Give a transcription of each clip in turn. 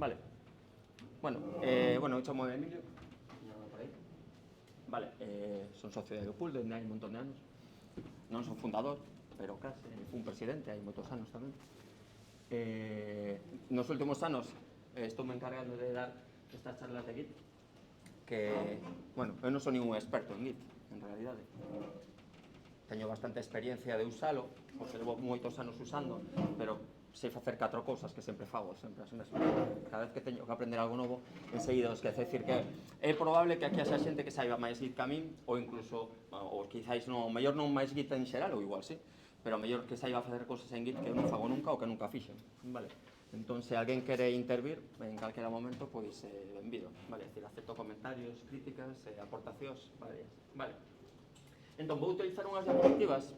Vale. Bueno, eu chamo Emilio. Por aí. Vale, son socio de Egepul dende hai un montón de anos. Non son fundador, pero case, fun presidente hai moitos anos tamén. Nos últimos anos estou me encargando de dar estas charlas de Git, que, bueno, eu non son ningún experto en Git, en realidade. Teño bastante experiencia de usalo, porque levo moitos anos usando, pero sei facer 4 cousas que sempre fago, sempre as mesmas. Cada vez que teño que aprender algo novo, enseguida os quece decir que é probable que aquí haxa xente que saiba máis Git que a min, ou incluso, ou quizáis non, mellor non máis Git en xeral, ou igual sí, pero mellor que saiba facer cousas en Git que eu non fago nunca ou que nunca fixen, vale? Entón, se alguén quere intervir en calquera momento, pois benvido, vale? É dicir, acepto comentarios, críticas, aportacións, vale? Entón, vou utilizar unhas diapositivas.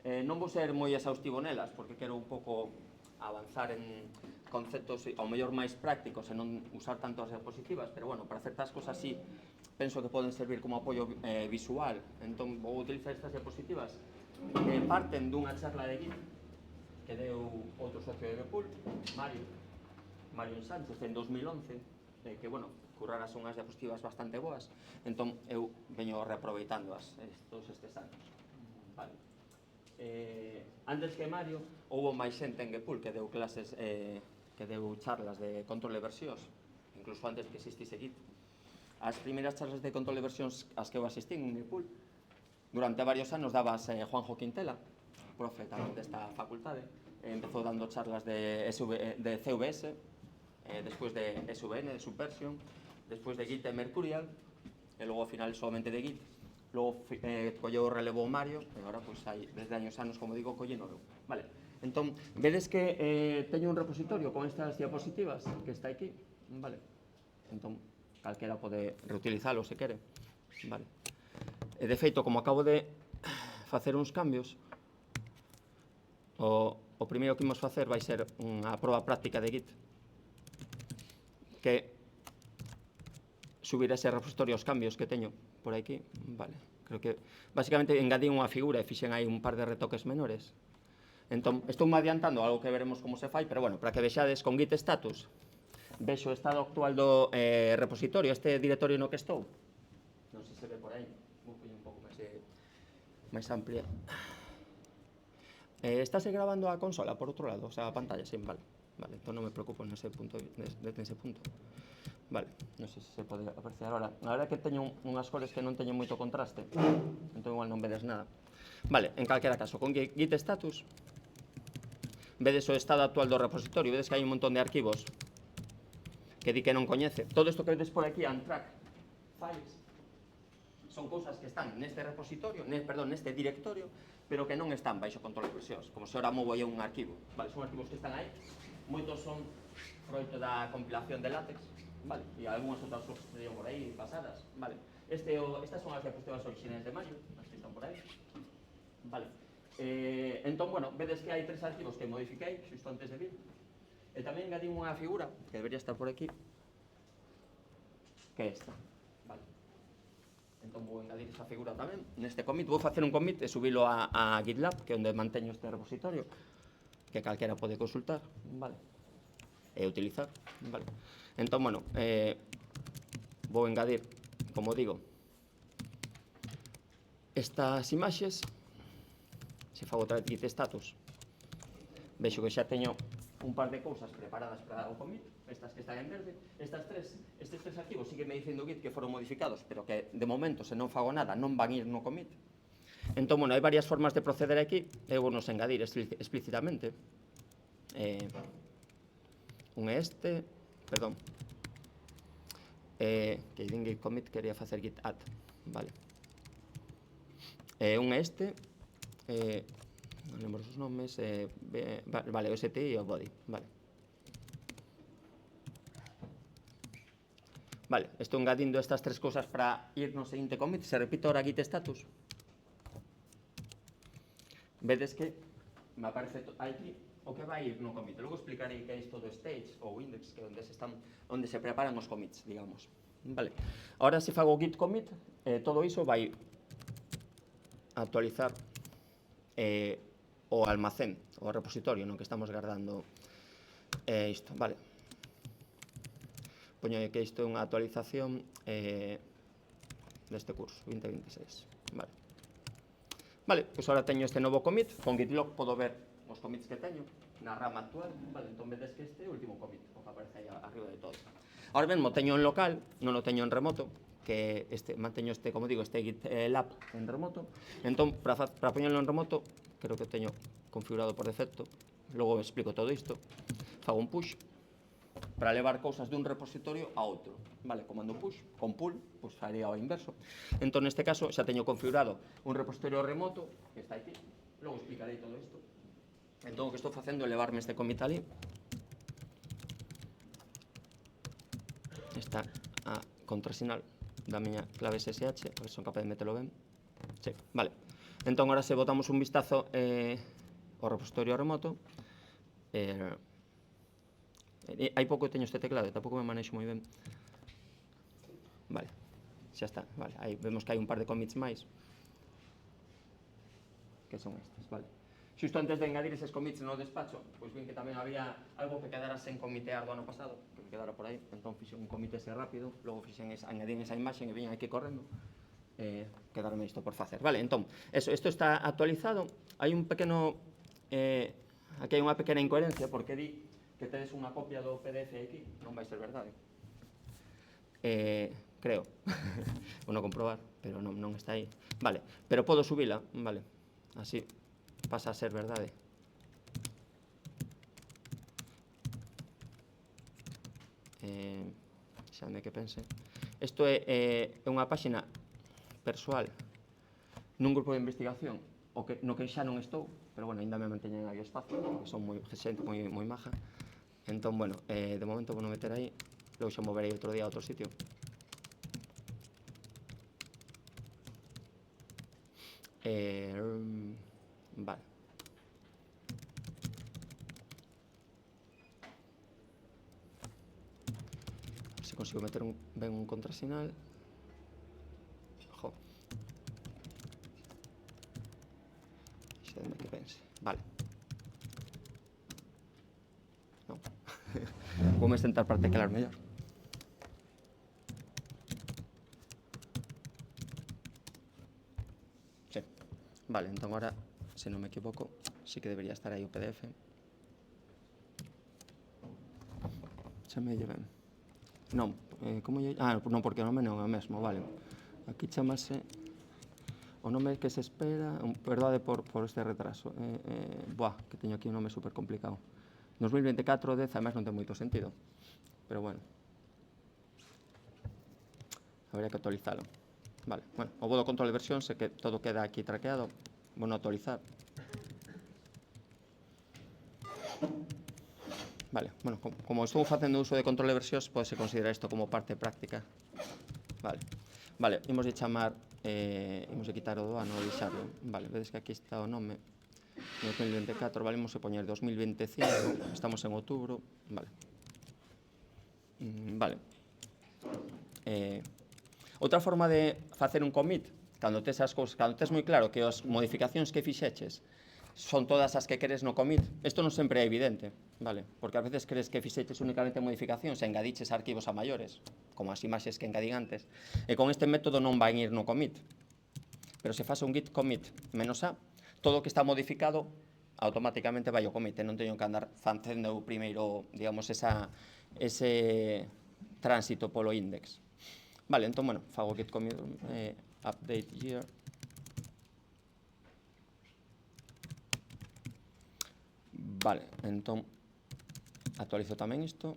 Non vou ser moi exhaustivo nelas, porque quero un pouco avanzar en conceptos ao mellor máis prácticos e non usar tanto as diapositivas, pero bueno, para certas cosas sí penso que poden servir como apoio visual. Entón, vou utilizar estas diapositivas que parten dunha charla de Git que deu outro socio de Egepul, Mario Sánchez, en 2011, que, bueno, curraras unhas diapositivas bastante boas, entón eu veño reaproveitándoas todos estes anos. Vale. Antes que Mario, houve máis xente en Egepul que deu clases, que deu charlas de control de versións, incluso antes que existise Git. As primeiras charlas de control de versións as que eu asistín en Egepul, durante varios anos dabas Juanjo Quintela, profe tamén desta facultade, empezou dando charlas de CVS, despois de SVN, de Subversion, despois de Git e Mercurial, e logo ao final solamente de Git. Logo colleu o relevo o Mario, e agora, pois, hai, desde anos, como digo, colleno eu. Vale, entón, vedes que teño un repositorio con estas diapositivas que está aquí, vale? Entón, calquera pode reutilizalo se quere, vale? E, de feito, como acabo de facer uns cambios, o primeiro que imos facer vai ser unha proba práctica de Git, que subir ese repositorio os cambios que teño por aquí, vale. Creo que, basicamente, engadín unha figura e fixen aí un par de retoques menores. Entón, estou me adiantando algo que veremos como se fai, pero, bueno, para que vexades con Git status, vexo o estado actual do repositorio, este directorio no que estou. Non sei se ve por aí, vou poñer un pouco máis amplia. Estáse grabando a consola, por outro lado, o sea, a pantalla, sí, vale. Vale, entón non me preocupo nese punto, desde ese punto. Vale, non sei se se pode apreciar ahora. A verdade é que teño unhas cores que non teñen moito contraste, entón igual non vedes nada. Vale, en calquera caso, con Git status, vedes o estado actual do repositorio, vedes que hai un montón de arquivos que di que non coñece. Todo isto que vedes por aquí, untrack files, son cousas que están neste repositorio, neste directorio, pero que non están baixo control de versións, como se ora movo aí un arquivo. Vale, son arquivos que están aí, moitos son froito da compilación de LaTeX, vale, e algunhas outras cousas que teño por aí pasadas, vale. Estas son as diapositivas originais de Mario, as que están por aí, vale. Entón, bueno, vedes que hai 3 arquivos que modifiquei xusto antes de vir, e tamén engadín unha figura que debería estar por aquí, que é esta, vale. Entón vou engadir esa figura tamén neste commit, vou facer un commit e subilo a GitLab, que é onde manteño este repositorio, que calquera pode consultar, vale, e utilizar, vale. Entón, bueno, vou engadir, como digo, estas imaxes. Se fago outra vez Git status, vexo que xa teño un par de cousas preparadas para o commit, estas que están en verde, estes tres arquivos siguen me dicindo Git que foron modificados, pero que de momento, se non fago nada, non van ir no commit. Entón, bueno, hai varias formas de proceder aquí, eu vou nos engadir explícitamente. Un é este, perdón, que din Git commit, quería facer Git add, vale. Un é este, non lembro os nomes, vale, o STI e o body, vale. Vale, estou engadindo estas 3 cousas para ir no seguinte commit. Se repito ahora Git status, vedes que me aparece aquí o que vai ir no commit. Logo explicarei que é isto do stage ou index, que é onde se preparan os commits, digamos. Vale, ahora se fago Git commit, todo iso vai actualizar o almacén, o repositorio no que estamos guardando isto, vale. poño que isto é unha actualización deste curso, 2026. Vale, pois agora teño este novo commit, con Gitlog podo ver os commits que teño na rama actual, vale, entón vedes que este é o último commit, o que aparece aí arriba de todo. Ahora mesmo teño en local, non o teño en remoto, que manteño como digo, este GitLab en remoto, entón, para poñerlo en remoto, creo que o teño configurado por defecto, logo explico todo isto, fago un push, para levar cousas dun repositorio a outro, vale, comando push, con pull, pois faría o inverso. Entón, neste caso, xa teño configurado un repositorio remoto, que está aquí, logo explicarei todo isto. Entón, o que estou facendo é levarme este commit ali, esta a contrasinal da miña clave SSH, a ver se son capaz de metelo ben. Sí, vale. Entón, agora se botamos un vistazo ao repositorio remoto, hai pouco teño este teclado, tampouco me manexo moi ben. Vale, xa está, vale. Aí vemos que hai un par de commits máis, que son estes, vale. Xusto antes de engadir eses commits no despacho, pois vin que tamén había algo que quedara sen comitear do ano pasado, que me quedara por aí, entón fixen un commit ese rápido, logo añadín esa imaxe e vin aquí correndo, quedarme isto por facer. Vale, entón, isto está actualizado, hai un pequeno, aquí hai unha pequena incoherencia, porque di que tedes unha copia do PDF aquí, non vai ser verdade. Creo, vou non comprobar, pero non está aí. Vale, pero podo subila, vale, así pasa a ser verdade. Xame que pense. Isto é unha páxina persoal nun grupo de investigación no que xa non estou, pero bueno, ainda me manteñen aí o espacio, porque son xente moi maja. Entón, bueno, de momento vou non meter aí, logo xa moverei outro día a outro sitio. Vale. A ver se consigo meter ben un contrasinal. Jo. Xa deme que pense. Vale. Non. Voume sentar para teclar mellor. Sí. Vale, entón agora, se non me equivoco, sí que debería estar aí o PDF. Chame ben. Non, como lle... non, porque o nome non é o mesmo, vale. Aquí chamase... O nome que se espera... Perdade por este retraso. Que teño aquí un nome super complicado. 2024, 10, además non ten moito sentido. Pero bueno. Habría que actualizalo. Vale, bueno, o vou do control de versión, sei que todo queda aquí traqueado. Vou non actualizar. Vale, bueno, como estou facendo uso de control de versións, podese considerar isto como parte práctica. Vale, imos de chamar, imos de quitar o do ano e deixarlo. Vale, vedes que aquí está o nome, 2024, vale, imos de poñer 2025, estamos en outubro, vale. Vale. Outra forma de facer un commit, cando tes as cousas, cando tes moi claro que as modificacións que fixeches son todas as que queres no commit, isto non sempre é evidente, vale? Porque ás veces crees que fixeches únicamente modificacións e engadiches arquivos a maiores, como as imaxes que engadín antes, e con este método non van ir no commit. Pero se faz un git commit menos a, todo o que está modificado automáticamente vai ao commit, e non teño que andar facendo primeiro, digamos, ese tránsito polo index. Vale, entón, bueno, fago git commit update year. Vale, entón, actualizo tamén isto.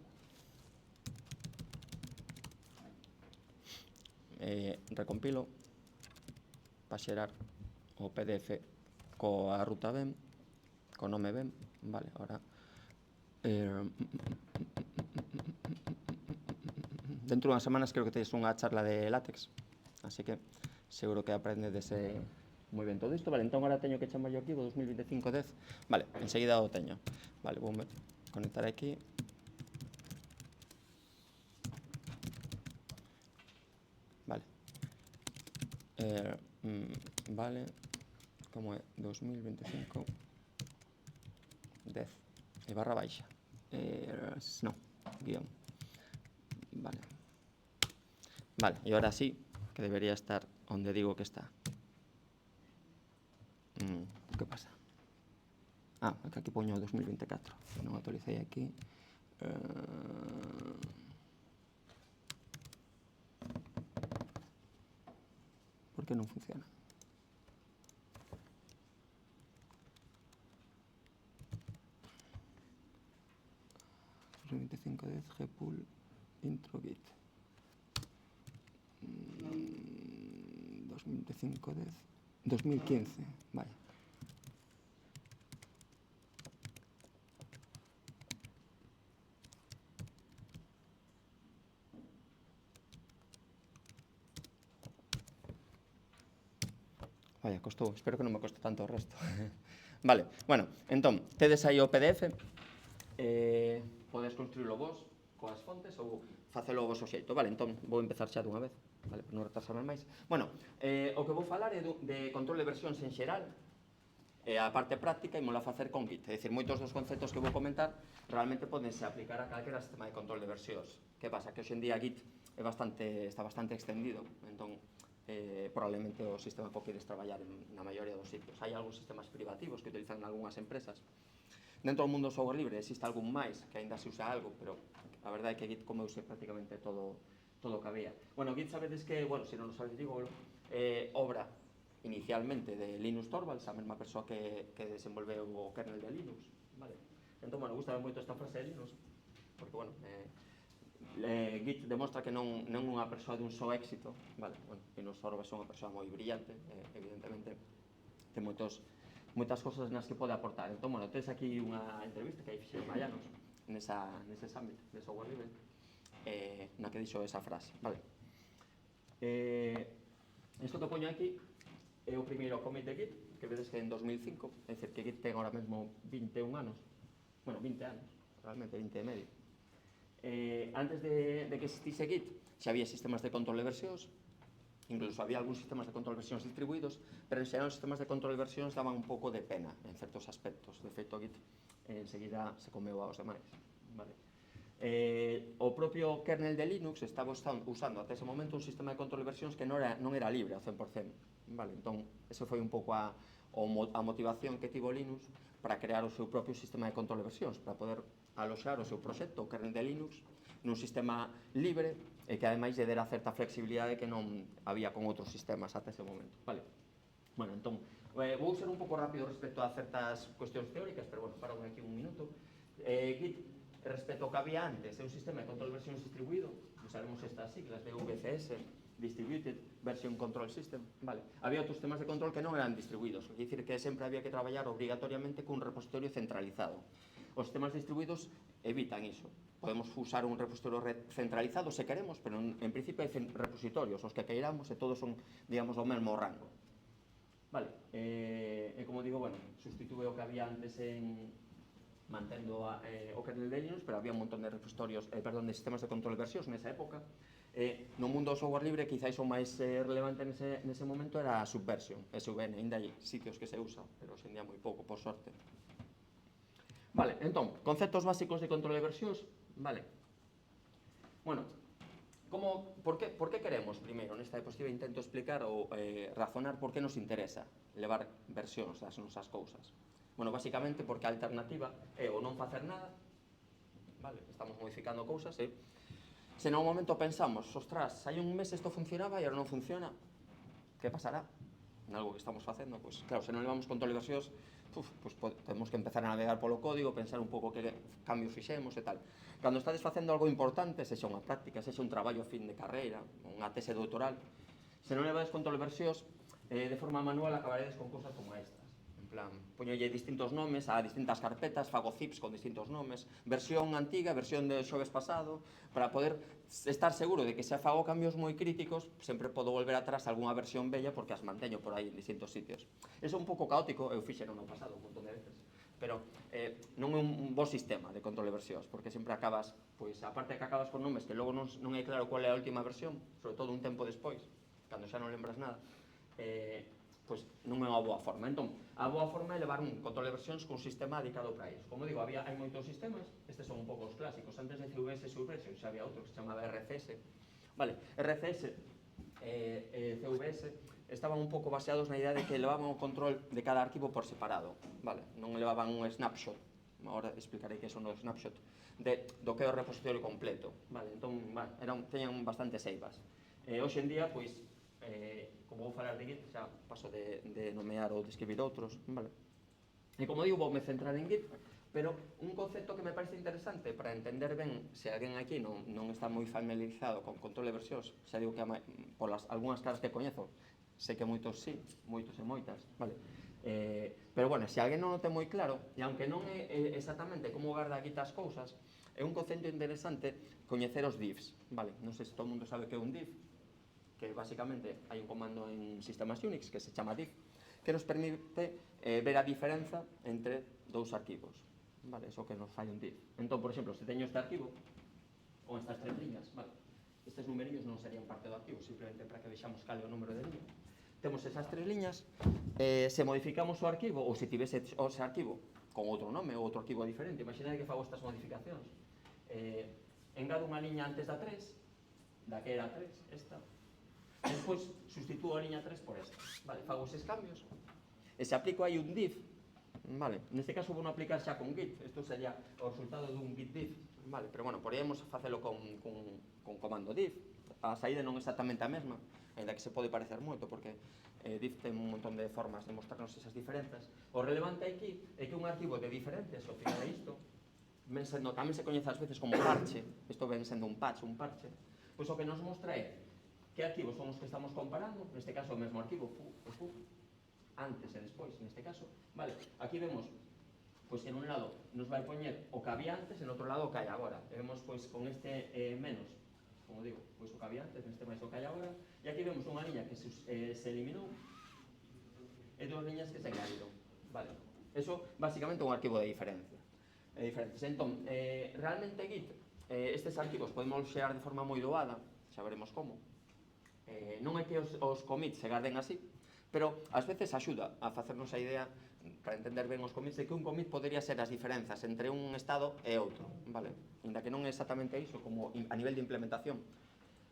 Recompilo para xerar o PDF coa ruta ben, co nome ben. Vale, ahora... Dentro de unhas semanas creo que tedes unha charla de látex, así que seguro que aprendedes moi ben todo isto. Vale, entón agora teño que chamar yo aquí o 2025-10. Vale, enseguida o teño. Vale, vou conectar aquí. Vale. Vale, como é 2025-10 e barra baixa. Non, guión. Vale, e ahora sí, que debería estar onde digo que está. Que pasa? Que aquí poño 2024, que non actualicei aquí. Por que non funciona? gpool intro git 2015, vale. Vaya, costou, espero que non me coste tanto o resto. Vale, bueno, entón, tedes aí o PDF, podes construílo vos coas fontes ou facelo vos o xeito, vale? Entón, vou empezar xa dunha vez, vale, para non retrasarme máis. Bueno, o que vou falar é de control de versións en xeral, a parte práctica ímola facer con Git, é dicir, moitos dos conceptos que vou comentar realmente podense aplicar a calquera sistema de control de versións. Que pasa? Que hoxe en día Git está bastante extendido, entón probablemente o sistema que queres traballar na maioría dos sitios. Hai algúns sistemas privativos que utilizan algunhas empresas. Dentro do mundo do software libre existe algún máis que aínda se usa algo, pero a verdade é que Git comeuse prácticamente todo o que había. Bueno, Git sabedes que, bueno, se non o sabedes digo, obra inicialmente de Linus Torvalds, a mesma persoa que desenvolveu o kernel de Linux, vale? Entón, bueno, gustame moito esta frase de Linus, porque, bueno, Git demostra que non é unha persoa dun só éxito, vale? Bueno, Linus Torvalds é unha persoa moi brillante, evidentemente, ten moitas cosas nas que pode aportar. Entón, bueno, tens aquí unha entrevista que hai fixeron Mallanos nese summit de software libre, na que dixo esa frase, vale? Isto que poño aquí é o primeiro commit de Git, que vedes que en 2005, é dicir, que Git ten ahora mesmo 21 anos, bueno, 20 anos, realmente 20 e medio. Antes de que existise Git, xa había sistemas de control de versións, incluso había algúns sistemas de control de versións distribuídos, pero en xeral os sistemas de control de versións daban un pouco de pena en certos aspectos. De feito, Git enseguida se comeu aos demais, vale? O propio kernel de Linux estaba usando até ese momento un sistema de control de versións que non era libre ao 100%, vale? Entón, esa foi un pouco a motivación que tivo Linux para crear o seu propio sistema de control de versións, para poder aloxar o seu proxecto, o kernel de Linux, nun sistema libre e que ademais lle dera certa flexibilidade que non había con outros sistemas ata ese momento, vale? Bueno, entón, vou ser un pouco rápido respecto a certas cuestións teóricas, pero bueno, paro aquí un minuto. Git, respecto ao que había antes, é un sistema de control de versións distribuído, usaremos estas siglas de VCS, Distributed Version Control System, vale? Había outros sistemas de control que non eran distribuídos, quer dicir que sempre había que traballar obrigatoriamente cun repositorio centralizado. Os sistemas distribuídos evitan iso. Podemos usar un repositorio centralizado se queremos, pero en principio hai repositorios, os que queiramos, e todos son, digamos, do mesmo rango. Vale, e como digo, bueno, sustitúe o que había antes mantendo o kernel de Linux, pero había un montón de repositorios, de sistemas de control de versións nesa época. No mundo do software libre, quizáis o máis relevante nese momento era a Subversion, SVN, ainda hai sitios que se usa, pero hoxe en día moi pouco, por sorte. Vale, entón, conceptos básicos de control de versións, vale. Bueno, por que queremos, primeiro, nesta diapositiva intento explicar ou razonar por que nos interesa levar versións das nosas cousas. Bueno, basicamente porque a alternativa é o non facer nada, vale, estamos modificando cousas, se nun momento pensamos, ostras, hai un mes isto funcionaba e agora non funciona, que pasará? En algo que estamos facendo, pois claro, se non levamos control de versións, pois temos que empezar a navegar polo código, pensar un pouco que cambios fixemos e tal. Cando estades facendo algo importante, sexa unha práctica, sexa un traballo a fin de carreira, unha tese doutoral, se non levades control de versións, de forma manual acabaredes con cousas como estas. En plan, poñolle distintos nomes a distintas carpetas, fago zips con distintos nomes, versión antiga, versión de xoves pasado, para poder estar seguro de que se fago cambios moi críticos, sempre podo volver atrás a algunha versión bella porque as manteño por aí en distintos sitios. Eso é un pouco caótico, eu fixero no pasado un montón de veces, pero non é un bo sistema de control de versións, porque sempre acabas, pois, aparte que acabas con nomes que logo non é claro cual é a última versión, sobre todo un tempo despois, cando xa non lembras nada, pois non é unha boa forma. Entón, a boa forma é levar un control de versións cun sistema dedicado para iso. Como digo, hai moitos sistemas, estes son un pouco os clásicos. Antes de CVS e Subversion xa había outro que se chamaba RCS. Vale, RCS e CVS estaban un pouco baseados na idea de que levaban o control de cada arquivo por separado. Vale, non levaban un snapshot. Agora explicarei que son os snapshot do que é o repositorio completo. Vale, entón, teñan bastantes eivas. Hoxe en día, pois, como vou falar de Git, xa paso de nomear ou de escribir outros, vale? E como digo, voume centrar en Git, pero un concepto que me parece interesante para entender ben se alguén aquí non está moi familiarizado con control de versións, xa digo que por algunhas caras que coñezo, sei que moitos sí, moitos e moitas, vale? Pero bueno, se alguén non o ten moi claro, e aunque non é exactamente como garda Git as cousas, é un concepto interesante coñecer os diffs, vale? Non sei se todo o mundo sabe que é un diff, que basicamente hai un comando en sistemas Unix que se chama diff, que nos permite ver a diferenza entre dous arquivos, vale? Eso que nos fai un diff. Entón, por exemplo, se teño este arquivo, con estas tres liñas, vale? Estes numeriños non serían parte do arquivo, simplemente para que vexamos cal é o número de liña. Temos esas tres liñas, se modificamos o arquivo, ou se tivese ese arquivo con outro nome ou outro arquivo diferente, imaginade que fago estas modificacións. Engado unha liña antes da 3, da que era 3, esta, despois sustituo a liña 3 por esta, vale, fago eses cambios, e se aplico aí un diff, vale, neste caso vou non aplicar xa con Git, isto sería o resultado dun Git diff, vale, pero bueno, podríamos facelo con comando diff, a saída non exactamente a mesma, ainda que se pode parecer moito, porque diff ten un montón de formas de mostrarnos esas diferenzas. O relevante aquí é que un arquivo de diferentes, ao final é isto, tamén se coñece ás veces como parche, isto ven sendo un patch, un parche, pois o que nos mostra é que arquivos son os que estamos comparando, neste caso o mesmo arquivo, foo, antes e despois, neste caso, vale, aquí vemos pois que en un lado nos vai poñer o que había antes e en outro lado o que hai agora, e vemos pois con este menos, como digo, pois o que había antes, neste máis o que hai agora, e aquí vemos unha liña que se eliminou e dúas liñas que se engadiron, vale, eso basicamente é un arquivo de diferencia. Entón, realmente Git, estes arquivos podemos xerar de forma moi doada, xa veremos como. Non é que os commits se garden así, pero ás veces axuda a facernos a idea, para entender ben os commits, de que un commit podería ser as diferenzas entre un estado e outro, vale? Inda que non é exactamente iso, como a nivel de implementación,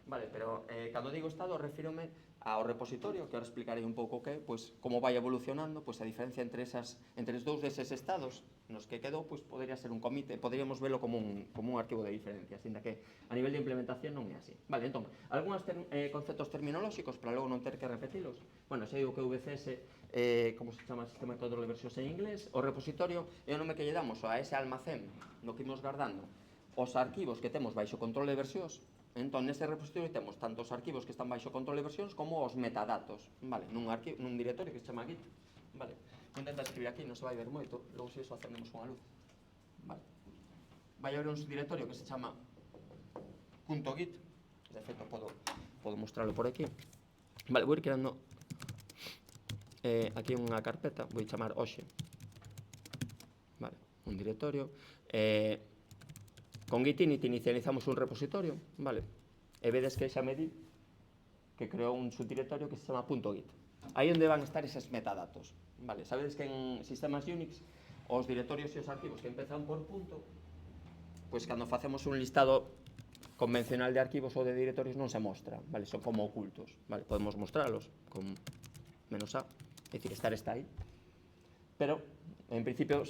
vale? Pero cando digo estado, refírome ao repositorio, que ahora explicarei un pouco que, pois, como vai evolucionando, pois a diferencia entre os dous deses estados nos que quedou, pois podería ser un commit, poderíamos velo como un arquivo de diferencias, ainda que a nivel de implementación non é así. Vale, entón, algúns conceptos terminolóxicos para logo non ter que repetilos. Bueno, xa digo que VCS, como se chama o sistema de control de versións en inglés, o repositorio é o nome que lle damos a ese almacén no que imos guardando os arquivos que temos baixo control de versións. Entón, neste repositorio temos tanto os arquivos que están baixo control de versións como os metadatos, vale, nun directorio que se chama Git, vale. Vou intentar escribir aquí, non se vai ver moito, logo se iso acendemos unha luz, vale. Vai haber un directorio que se chama .git, de feito podo mostrarlo por aquí, vale, vou ir creando aquí unha carpeta, vou chamar hoxe, vale, un directorio, con Git init inicializamos un repositorio, vale, e vedes que xa me di que creou un subdirectorio que se chama .git. Aí onde van estar eses metadatos, vale, sabedes que en sistemas Unix os directorios e os arquivos que empezan por punto, pois cando facemos un listado convencional de arquivos ou de directorios non se mostra, vale, son como ocultos, vale, podemos mostralos con -a, é dicir, está aí, pero en principio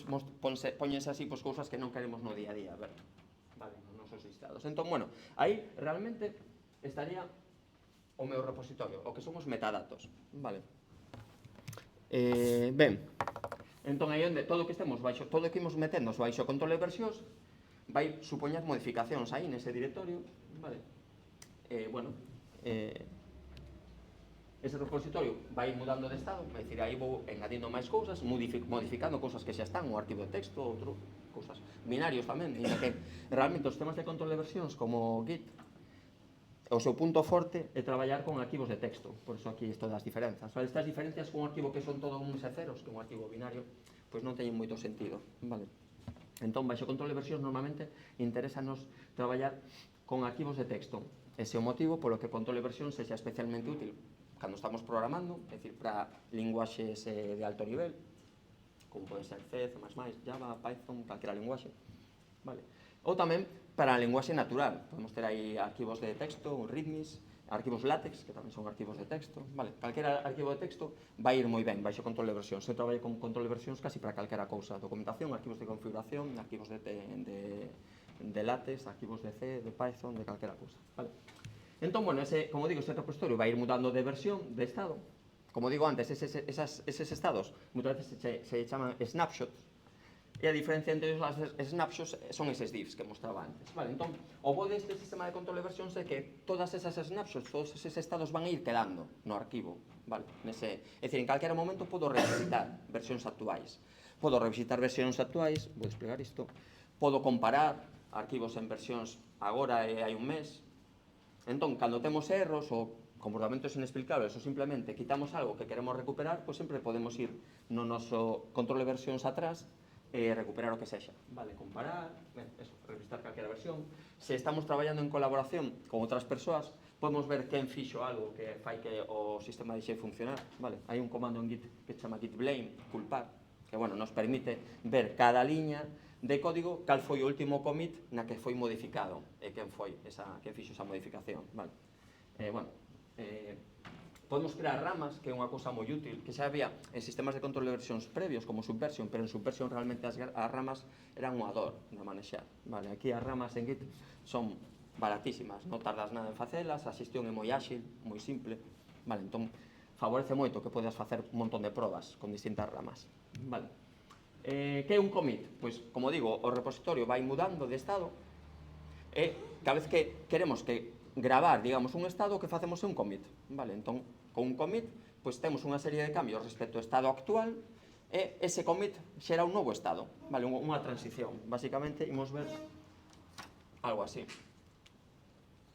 poñense así pois cousas que non queremos no día a día, vale, nos nosos listados. Entón, bueno, aí realmente estaría o meu repositorio, o que son os metadatos, vale. Ben, entón aí onde todo o que estemos baixo, todo o que imos metendo baixo control de versións, vai supoñer modificacións aí nese directorio, vale. Bueno, ese repositorio vai mudando de estado, vai dicir, aí vou engadindo máis cousas, modificando cousas que xa están, o arquivo de texto, outro, cousas, binarios tamén, inda que realmente os temas de control de versións como Git, o seu punto forte é traballar con arquivos de texto, por iso aquí isto das diferenzas. Estas diferencias con un arquivo que son todo uns e ceros, que un arquivo binario, pois non teñen moito sentido, vale? Entón, baixo control de versións, normalmente, interésanos traballar con arquivos de texto. Ese é o motivo polo que o control de versións sexa especialmente útil cando estamos programando, é dicir, para linguaxes de alto nivel, como pode ser C, C++, Java, Python, calquera linguaxe, vale? Ou tamén para a linguaxe natural, podemos ter aí arquivos de texto, readmes, arquivos LaTeX, que tamén son arquivos de texto, vale? Calquera arquivo de texto vai ir moi ben, baixo control de versións. Eu traballo con control de versións casi para calquera cousa, documentación, arquivos de configuración, arquivos de LaTeX, arquivos de C, de Python, de calquera cousa, vale? Entón, bueno, como digo, ese repositorio vai ir mudando de versión, de estado. Como digo antes, eses estados muchas veces se chaman snapshots, e a diferencia entre os snapshots son eses diffs que mostraba antes. Vale, entón, o bo deste sistema de control de versións é que todas esas snapshots, todos eses estados van a ir quedando no arquivo. Vale, é dicir, en calquera momento podo revisitar versións actuais. Podo revisitar versións actuais, vou desplegar isto, podo comparar arquivos en versións agora e hai un mes. Entón, cando temos erros ou comportamentos inexplicables ou simplemente quitamos algo que queremos recuperar, pois sempre podemos ir no noso control de versións atrás e recuperar o que sexa, vale, comparar, revisitar calquera versión. Se estamos traballando en colaboración con outras persoas, podemos ver quen fixo algo que fai que o sistema deixe funcionar, vale. Hai un comando en Git que se chama git blame, culpar, que, bueno, nos permite ver cada liña de código cal foi o último commit na que foi modificado e quen fixo esa modificación, vale. Podemos crear ramas, que é unha cousa moi útil, que xa había en sistemas de control de versións previos, como Subversion, pero en Subversion realmente as ramas eran unha dor de manexar. Vale, aquí as ramas en Git son baratísimas, non tardas nada en facelas, a xestión é moi áxil, moi simple. Vale, entón, favorece moito que podas facer un montón de probas con distintas ramas. Vale. Que é un commit? Pois, como digo, o repositorio vai mudando de estado e cada vez que queremos que gravar, digamos, un estado, o que facemos é un commit, vale? Entón, con un commit, pois temos unha serie de cambios respecto ao estado actual e ese commit xera un novo estado, vale? Unha transición. Basicamente, imos ver algo así.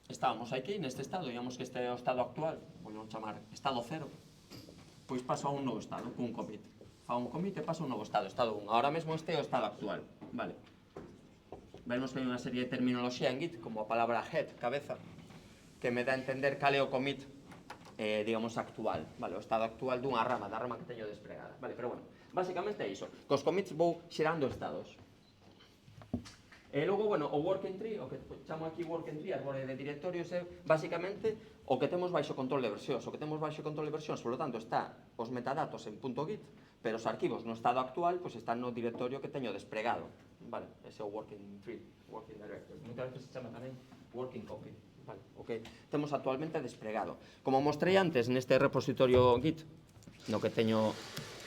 Estábamos aquí, neste estado, digamos que este é o estado actual, vou chamar estado 0, pois paso a un novo estado, con un commit. Fa un commit e paso a un novo estado, estado 1. Ahora mesmo este é o estado actual, vale? Vemos que hai unha serie de terminoloxía en Git, como a palabra head, cabeza, que me dá a entender cal é o commit, digamos, actual, vale, o estado actual dunha rama, da rama que teño desplegada, vale, pero bueno, basicamente é iso, cos commits vou xerando estados. E logo, bueno, o working tree, o que chamo aquí working tree, árbore de directorios, é basicamente o que temos baixo control de versións. O que temos baixo control de versións, polo tanto, está os metadatos en .git, pero os arquivos no estado actual, pois están no directorio que teño desplegado, vale, ese é o working tree, working directory. Muchas veces se chama tamén working copy. Vale, o que temos actualmente desplegado. Como mostrei antes neste repositorio Git, no que teño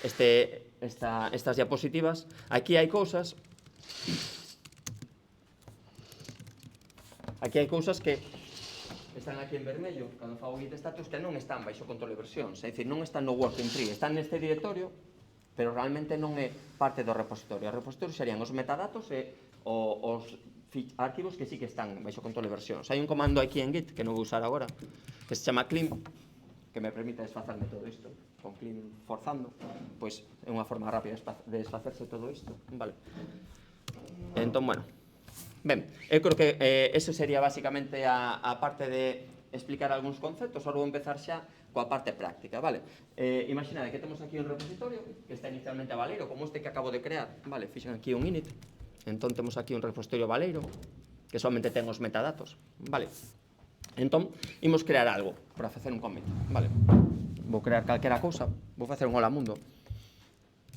estas diapositivas, aquí hai cousas que están aquí en vermello, cando fago Git status, que non están baixo control de versións, é dicir, non están no working tree, están neste directorio, pero realmente non é parte do repositorio. O repositorio serían os metadatos e os arquivos que sí que están baixo control de versións. Hai un comando aquí en Git, que non vou usar agora, que se chama clean, que me permite desfacerme todo isto. Con clean forzando, pois é unha forma rápida de desfacerse todo isto. Vale. Entón, bueno. Ben, eu creo que eso sería basicamente a parte de explicar algúns conceptos. Ahora vou empezar xa coa parte práctica, vale? Imaginade que temos aquí un repositorio que está inicialmente a Valeiro, como este que acabo de crear, vale? Fixen aquí un init. Entón temos aquí un repositorio Valeiro que somente ten os metadatos, vale? Entón, imos crear algo para facer un commit, vale? Vou crear calquera cousa, vou facer un hola mundo,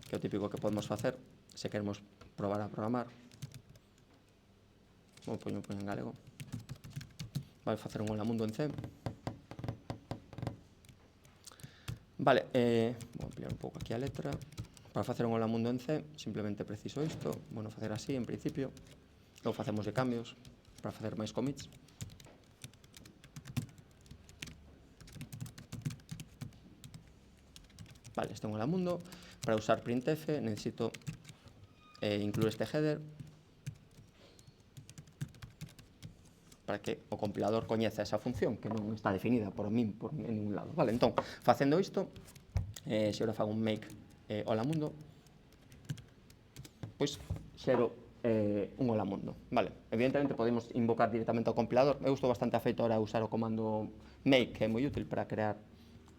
que é o típico que podemos facer se queremos probar a programar. Vou poñer en galego. Vale, facer un hola mundo en C. Vale, vou ampliar un pouco aquí a letra. Para facer un hola mundo en C, simplemente preciso isto. Bueno, facer así, en principio. Logo facemos de cambios para facer máis commits. Vale, este é un hola mundo. Para usar printf necesito incluir este header para que o compilador coñeza esa función que non está definida por min en ningún lado. Vale, entón, facendo isto, se agora fago un make hola mundo, pois xero un hola mundo. Vale, evidentemente podemos invocar directamente ao compilador. Eu estou bastante afeito ahora a usar o comando make, que é moi útil para crear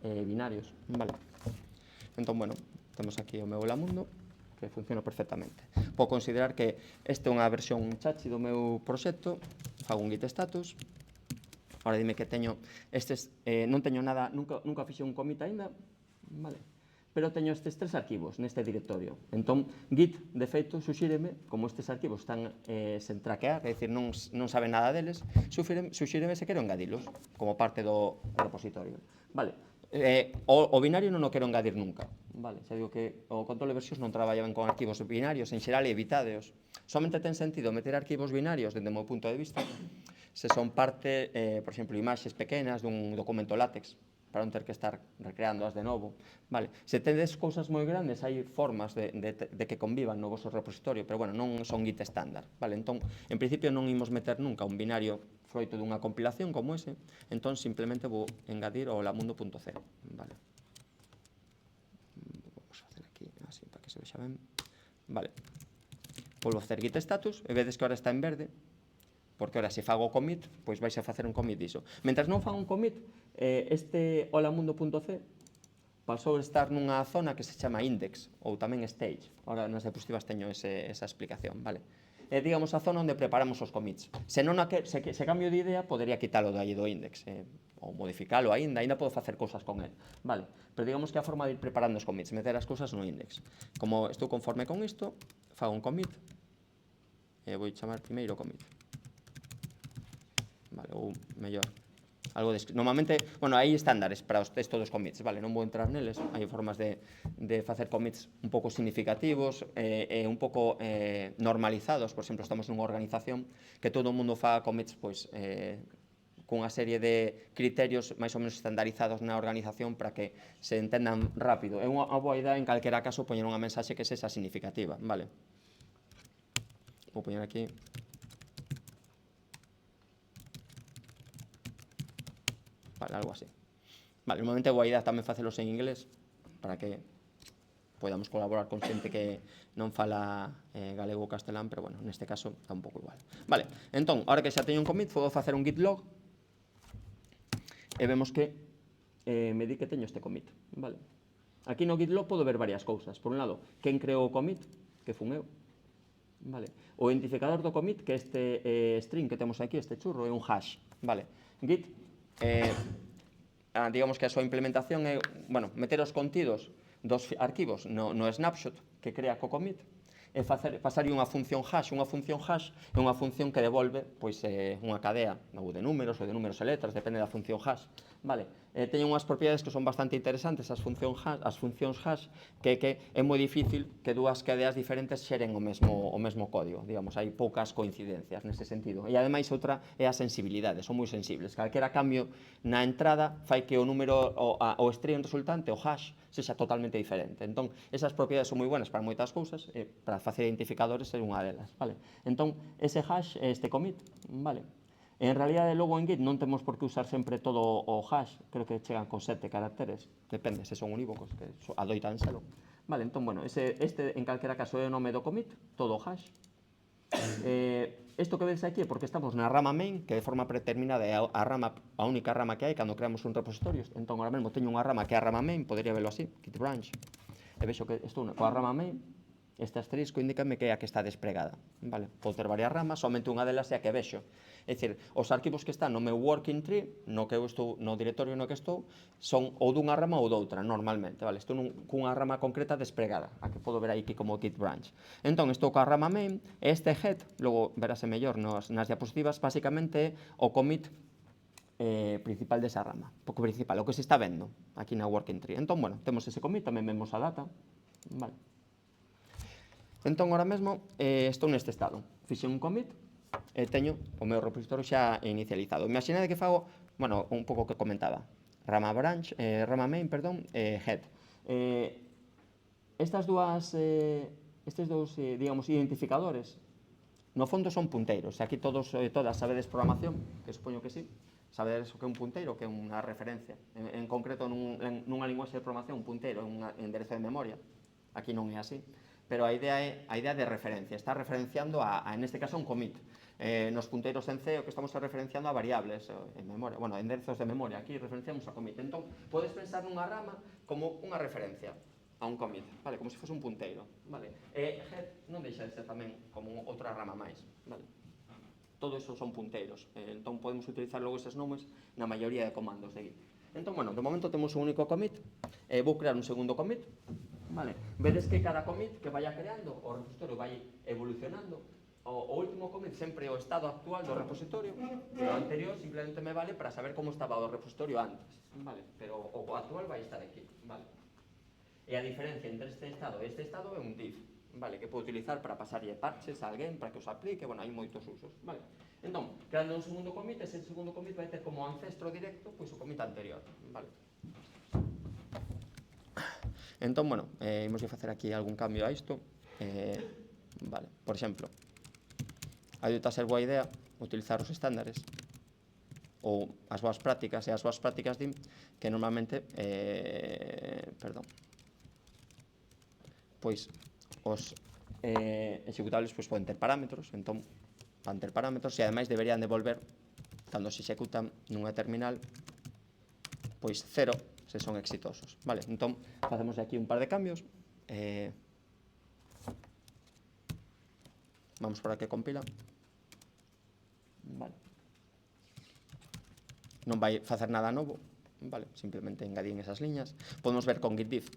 binarios, vale? Entón, bueno, temos aquí o meu Olamundo, que funciona perfectamente. Podo considerar que esta é unha versión chachi do meu proxecto, fago un git status, ahora dime que teño estes, non teño nada, nunca fixe un commit aínda, vale? Pero teño estes 3 arquivos neste directorio. Entón, Git, de feito, suxíreme, como estes arquivos están sen traquear, é dicir, non sabe nada deles, suxíreme se quero engadilos como parte do repositorio. Vale, o binario non o quero engadir nunca. Vale, xa digo que o control de versións non traballa ben con arquivos binarios, en xeral e evitadeos. Somente ten sentido meter arquivos binarios, dende o meu punto de vista, se son parte, por exemplo, imaxes pequenas dun documento látex, para non ter que estar recreándoas de novo. Vale. Se tedes cousas moi grandes, hai formas de que convivan no vosso repositorio, pero, bueno, non son Git estándar. Vale. Entón, en principio, non imos meter nunca un binario froito dunha compilación como ese, entón, simplemente vou engadir o olamundo.c. Vale. Vamos a facer aquí, así, para que se vexa ben. Vale. Volvo a facer Git status, e vedes que ahora está en verde, porque ahora se fago o commit, pois vais a facer un commit diso. Mentras non fago un commit, este olamundo.c pasou a estar nunha zona que se chama index, ou tamén stage. Ahora nas diapositivas teño esa explicación, vale? É, digamos, a zona onde preparamos os commits. Se cambio de idea, podería quitalo de aí do index, ou modificalo aínda podo facer cousas con el, vale? Pero digamos que a forma de ir preparando os commits, meter as cousas no index. Como estou conforme con isto, fago un commit, e vou chamar primeiro commit. Vale, ou mellor, algo normalmente, bueno, hai estándares para os textos dos commits, vale, non vou entrar neles, hai formas de facer commits un pouco significativos e un pouco normalizados. Por exemplo, estamos nunha organización que todo o mundo faga commits, pois, cunha serie de criterios máis ou menos estandarizados na organización para que se entendan rápido. É unha boa idea, en calquera caso, poñer unha mensaxe que sexa significativa, vale? Vou poñer aquí vale, algo así. Vale, normalmente boa idea tamén facelos en inglés para que podamos colaborar con xente que non fala galego ou castelán, pero, bueno, neste caso está un pouco igual. Vale, entón, ahora que xa teño un commit, podo facer un git log e vemos que me di que teño este commit, vale? Aquí no git log podo ver varias cousas. Por un lado, quen creou o commit, que fun eu, vale? O identificador do commit, que este string que temos aquí, este churro, é un hash, vale? Git, digamos que a súa implementación é, bueno, meter os contidos dos arquivos no snapshot que crea co commit e pasarlle unha función hash. Unha función hash é unha función que devolve, pois, unha cadea ou de números e letras, depende da función hash, vale? Teñen unhas propiedades que son bastante interesantes as funcións hash, que é moi difícil que dúas cadeas diferentes xeren o mesmo código, digamos, hai poucas coincidencias nese sentido. E, ademais, outra é a sensibilidade, son moi sensibles. Calquera cambio na entrada fai que o número, o string resultante, o hash, sexa totalmente diferente. Entón, esas propiedades son moi buenas para moitas cousas, para facer identificadores é unha delas, vale? Entón, ese hash é este commit, vale? En realidade, logo en Git non temos por que usar sempre todo o hash, creo que chegan con 7 caracteres, depende se son unívocos, que adoitan selo. Vale, entón, bueno, este en calquera caso é o nome do commit, todo o hash. Isto que vedes aquí é porque estamos na rama main, que de forma predeterminada é a única rama que hai cando creamos un repositorio. Entón, ahora mesmo teño unha rama que é a rama main, podería verlo así, git branch, e vexo que estou coa rama main. Este asterisco indícame que é a que está despregada, vale? Podo ter varias ramas, somente unha delas é a que vexo. É dicir, os arquivos que están no meu working tree, no directorio no que estou, son ou dunha rama ou doutra, normalmente, vale? Estou cunha rama concreta despregada, a que podo ver aí como git branch. Entón, estou coa rama main, e este head, logo verase mellor nas diapositivas, basicamente é o commit principal desa rama, pouco principal, o que se está vendo aquí na working tree. Entón, bueno, temos ese commit, tamén vemos a data, vale? Entón, ahora mesmo, estou neste estado. Fixe un commit e teño o meu repositorio xa inicializado. Imaginade que fago, bueno, un pouco que comentaba, rama main, head. Estes dous, digamos, identificadores, no fondo son punteiros. Aquí todas sabedes programación, que supoño que sí, sabedes o que é un punteiro, que é unha referencia. En concreto, nunha linguaxe de programación, un punteiro é un enderezo de memoria. Aquí non é así. Pero a idea de referencia, está referenciando neste caso, un commit. Nos punteiros en C o que estamos referenciando a variables en memoria, bueno, enderezos de memoria, aquí referenciamos a commit. Entón, podes pensar nunha rama como unha referencia a un commit, vale, como se fose un punteiro, vale. Head non deixa de ser tamén como outra rama máis, vale. Todo eso son punteiros, entón podemos utilizar logo eses nomes na maioría de comandos de Git. Entón, bueno, de momento temos un único commit, vou crear un segundo commit, vale. Vedes que cada commit que vaya creando, o repositorio vai evolucionando, o último commit sempre o estado actual do repositorio, e o anterior simplemente me vale para saber como estaba o repositorio antes, vale. Pero o actual vai estar aquí, vale. E a diferencia entre este estado e este estado é un div, vale, que pode utilizar para pasarlle parches a alguén para que os aplique, bueno, hai moitos usos, vale. Entón, creando un segundo commit, ese segundo commit vai ter como ancestro directo pois o commit anterior, vale. Entón, bueno, imos facer aquí algún cambio a isto, vale, por exemplo, adoita ser boa idea utilizar os estándares ou as boas prácticas, e as boas prácticas din que normalmente, pois os executables pois poden ter parámetros, entón van ter parámetros e ademais deberían devolver cando se executan nunha terminal pois 0 se son exitosos, vale? Entón facemos aquí un par de cambios, vamos para que compila, vale, non vai facer nada novo, vale, simplemente engadín esas liñas. Podemos ver con git diff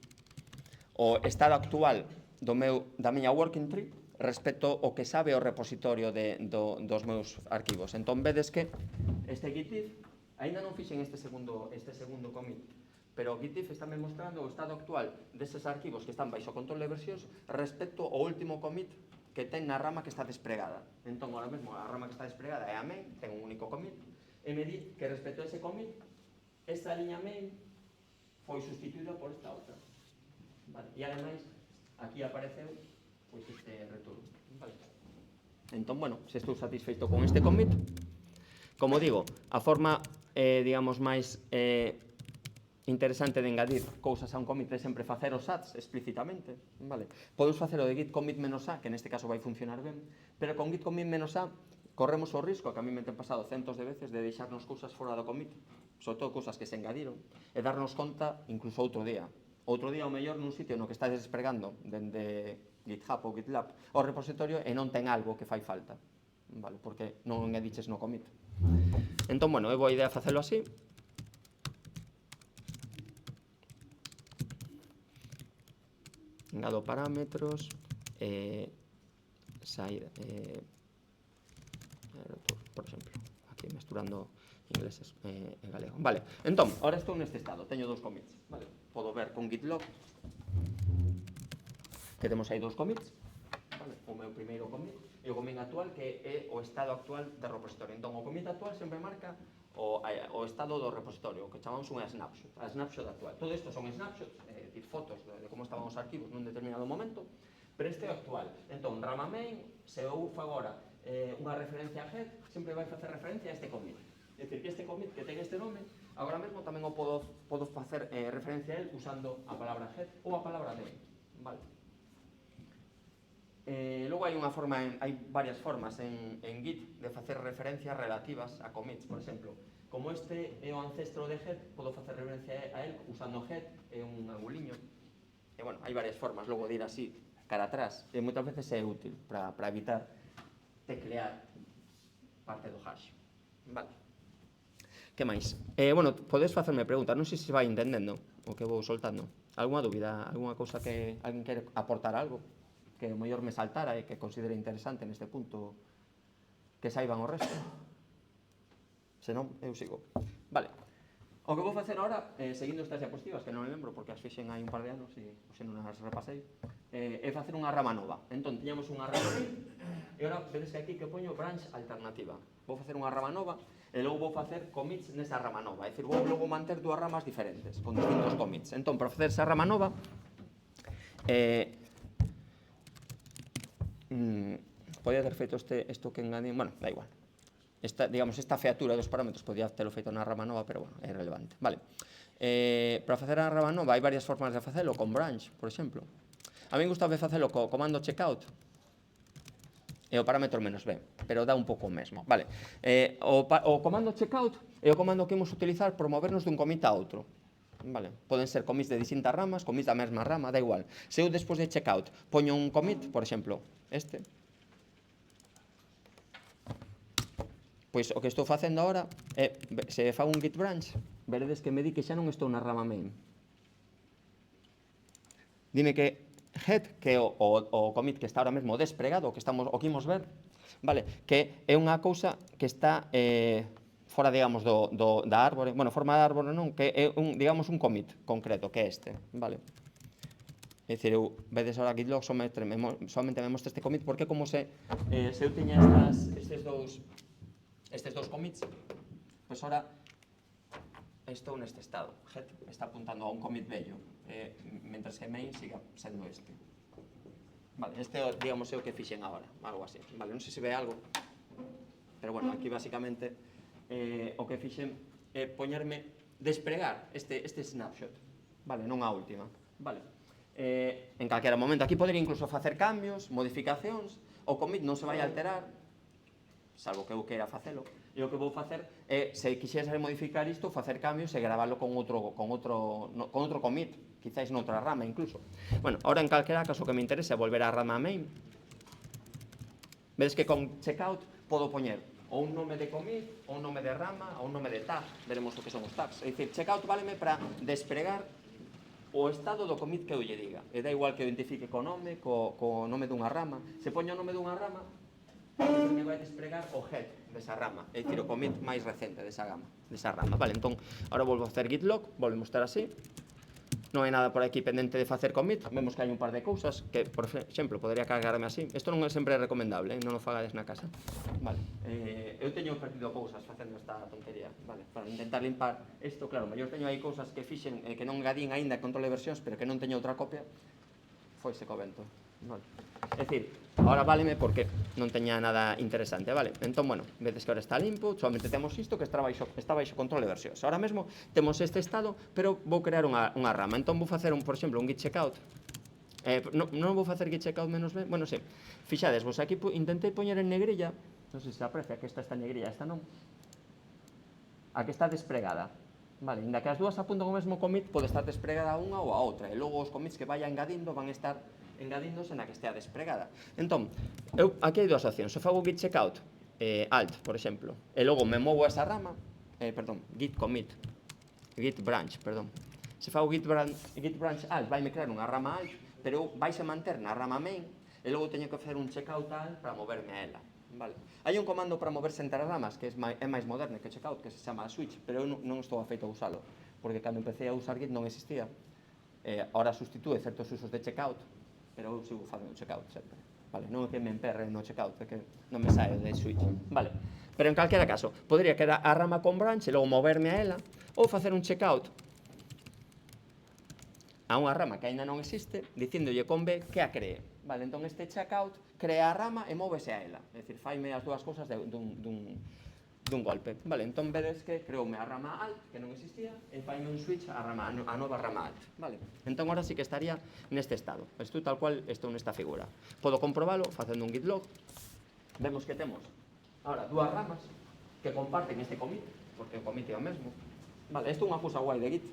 o estado actual da miña working tree respecto ao que sabe o repositorio dos meus arquivos. Entón, vedes que este git diff, ainda non fixen este segundo commit, pero git diff está me mostrando o estado actual deses arquivos que están baixo control de versións respecto ao último commit que ten na rama que está desplegada. Entón, ahora mesmo, a rama que está desplegada é a main, ten un único commit, e me di que respecto a ese commit, esta liña main foi sustituída por esta outra. Vale. E ademais, aquí apareceu pois este retorno. Vale. Entón, bueno, se estou satisfeito con este commit, como digo, a forma, digamos, máis interesante de engadir cousas a un commit é sempre facer os ads explícitamente, vale? Podemos facer o de git commit menos a, que neste caso vai funcionar ben, pero con git commit menos a corremos o risco, que a mí me ten pasado centos de veces, de deixarnos cousas fora do commit, sobre todo cousas que se engadiron, e darnos conta incluso outro día, o mellor nun sitio no que estás despregando dende GitHub ou GitLab o repositorio e non ten algo que fai falta, vale? Porque non engadiches no commit. Entón, bueno, é boa idea facelo así. Engado parámetros, saída, por exemplo, aquí mesturando ingleses e galego. Vale, entón, ahora estou neste estado, teño dous commits, vale? Podo ver con git log que temos aí dous commits, vale? O meu primeiro commit e o commit actual, que é o estado actual do repositorio. Entón, o commit actual sempre marca o estado do repositorio, o que chamamos unha snapshot, a snapshot actual. Todo isto son snapshots, decir, fotos de como estaban os arquivos nun determinado momento, pero este é o actual. Entón, rama main, se eu fago agora unha referencia a head, sempre vai facer referencia a este commit. É dicir, que este commit que ten este nome, agora mesmo tamén o podo facer referencia a él usando a palabra head ou a palabra main, vale? Logo hai varias formas en Git de facer referencias relativas a commits, por exemplo. Como este é o ancestro de head, podo facer referencia a él usando head e un anguliño. E, bueno, hai varias formas logo de ir así, cara atrás. E moitas veces é útil para evitar teclear parte do hash. Vale. Que máis? Bueno, podes facerme preguntas, non sei se vai entendendo o que vou soltando. Alguna dúbida, alguna cousa que alguén quere aportar algo? Que o mellor me saltara e que considere interesante neste punto que saiban o resto. Se non, eu sigo. Vale. O que vou facer agora, seguindo estas diapositivas, que non me lembro porque as fixen hai un par de anos e se non as repasei, é facer unha rama nova. Entón, tiñamos unha rama e agora vedes que aquí que poño branch alternativa. Vou facer unha rama nova e logo vou facer commits nesa rama nova. É dicir, vou logo manter dúas ramas diferentes, con distintos commits. Entón, para facer esa rama nova, podía ter feito isto que engadín, bueno, da igual. Esta featura dos parámetros podía telo feito na rama nova, pero bueno, é irrelevante. Vale. Para facer a rama nova hai varias formas de facelo, con branch, por exemplo. A mí gustaba facelo co comando checkout, e o parámetro menos B, pero dá un pouco o mesmo, vale. O comando checkout é o comando que imos utilizar por movernos dun commit a outro. Vale. Poden ser commits de distintas ramas, commits da mesma rama, da igual. Se eu despois de checkout poño un commit, por exemplo, pois o que estou facendo agora é, se fago un git branch, veredes que me di que xa non estou na rama main. Dime que head, que é o commit que está ahora mesmo despregado, o que imos ver, vale, que é unha cousa que está fora, digamos, da árbore, bueno, forma da árbore non, que é digamos, un commit concreto, que é este, vale. É dicir, vedes agora gitlog somente me mostra este commit, porque como se eu tiña estes dous commits, pois agora estou neste estado. Head está apuntando a un commit vello, mentras que main siga sendo este. Vale, este, digamos, é o que fixen agora, algo así. Vale, non sei se ve algo, pero bueno, aquí basicamente o que fixen é despregar este snapshot, vale, non a última, vale. En calquera momento, aquí podería incluso facer cambios, modificacións, o commit non se vai alterar, salvo que eu queira facelo, e o que vou facer é, se quixese modificar isto, facer cambios e gravarlo con outro commit, quizáis noutra rama incluso. Bueno, ahora en calquera caso que me interese volver á rama main, vedes que con checkout podo poñer ou un nome de commit, ou un nome de rama, ou un nome de tag, veremos o que son os tags. É dicir, checkout váleme para despregar o estado do commit que eu lle diga. E dá igual que eu identifique co nome, co nome dunha rama. Se poño o nome dunha rama, me vai despregar o head desa rama, é dicir, o commit máis recente desa rama. Vale, entón, agora volvo a facer git log, volvemos a estar así. Non hai nada por aquí pendente de facer commit. Vemos que hai un par de cousas que, por exemplo, podería cargarme así. Isto non é sempre recomendable, non o fagades na casa. Vale. Eu teño perdido cousas facendo esta tontería, vale, para intentar limpar isto. Claro, mellor teño aí cousas que fixen que non engadín aínda control de versións, pero que non teño outra copia. Foise co vento. Vale. É dicir, agora váleme porque non teña nada interesante, vale? Entón, bueno, vedes que agora está limpo, solamente temos isto que está baixo control de versións. Ahora mesmo temos este estado, pero vou crear unha rama. Entón vou facer, por exemplo, un git checkout. Non vou facer git checkout menos B, bueno, sí. Fixades, vos aquí intentei poñer en negrilla, non sei se aprecia que esta está en negrilla, esta non. A que está despregada. Vale, inda que as dúas apuntan o mesmo commit, pode estar despregada a unha ou a outra, e logo os commits que vaya engadindo van estar engadíndose na que estea despregada. Entón, aquí hai dúas opcións. Se fago git checkout, alt, por exemplo, e logo me movo a esa rama, git commit, git branch, Se fago git branch alt, vai me crear unha rama alt, pero vais a manter na rama main, e logo teño que facer un checkout alt para moverme a ela. Vale. Hai un comando para moverse entre as ramas que é máis moderno que checkout, que se chama switch, pero eu non estou afeito a usalo, porque cando empecé a usar git non existía. Ahora sustitúe certos usos de checkout, pero eu sigo facendo checkout sempre. Vale, non é que me emperre no checkout, é que non me sae de switch. Vale. Pero en calquera caso, podría quedar a rama con branch e logo moverme a ela, ou facer un checkout a unha rama que aínda non existe, dicíndolle con B que a cree. Vale, entón este checkout crea a rama e móvese a ela. É dicir, faime as dúas cousas dun golpe. Vale, entón vedes que creoume a rama alt, que non existía, e faime un switch a nova rama alt. Vale, entón ahora sí que estaría neste estado. Estou tal cual estou nesta figura. Podo comprobalo facendo un git log. Vemos que temos ahora dúas ramas que comparten este commit, porque o commit é o mesmo. Vale, isto é unha cousa guai de git,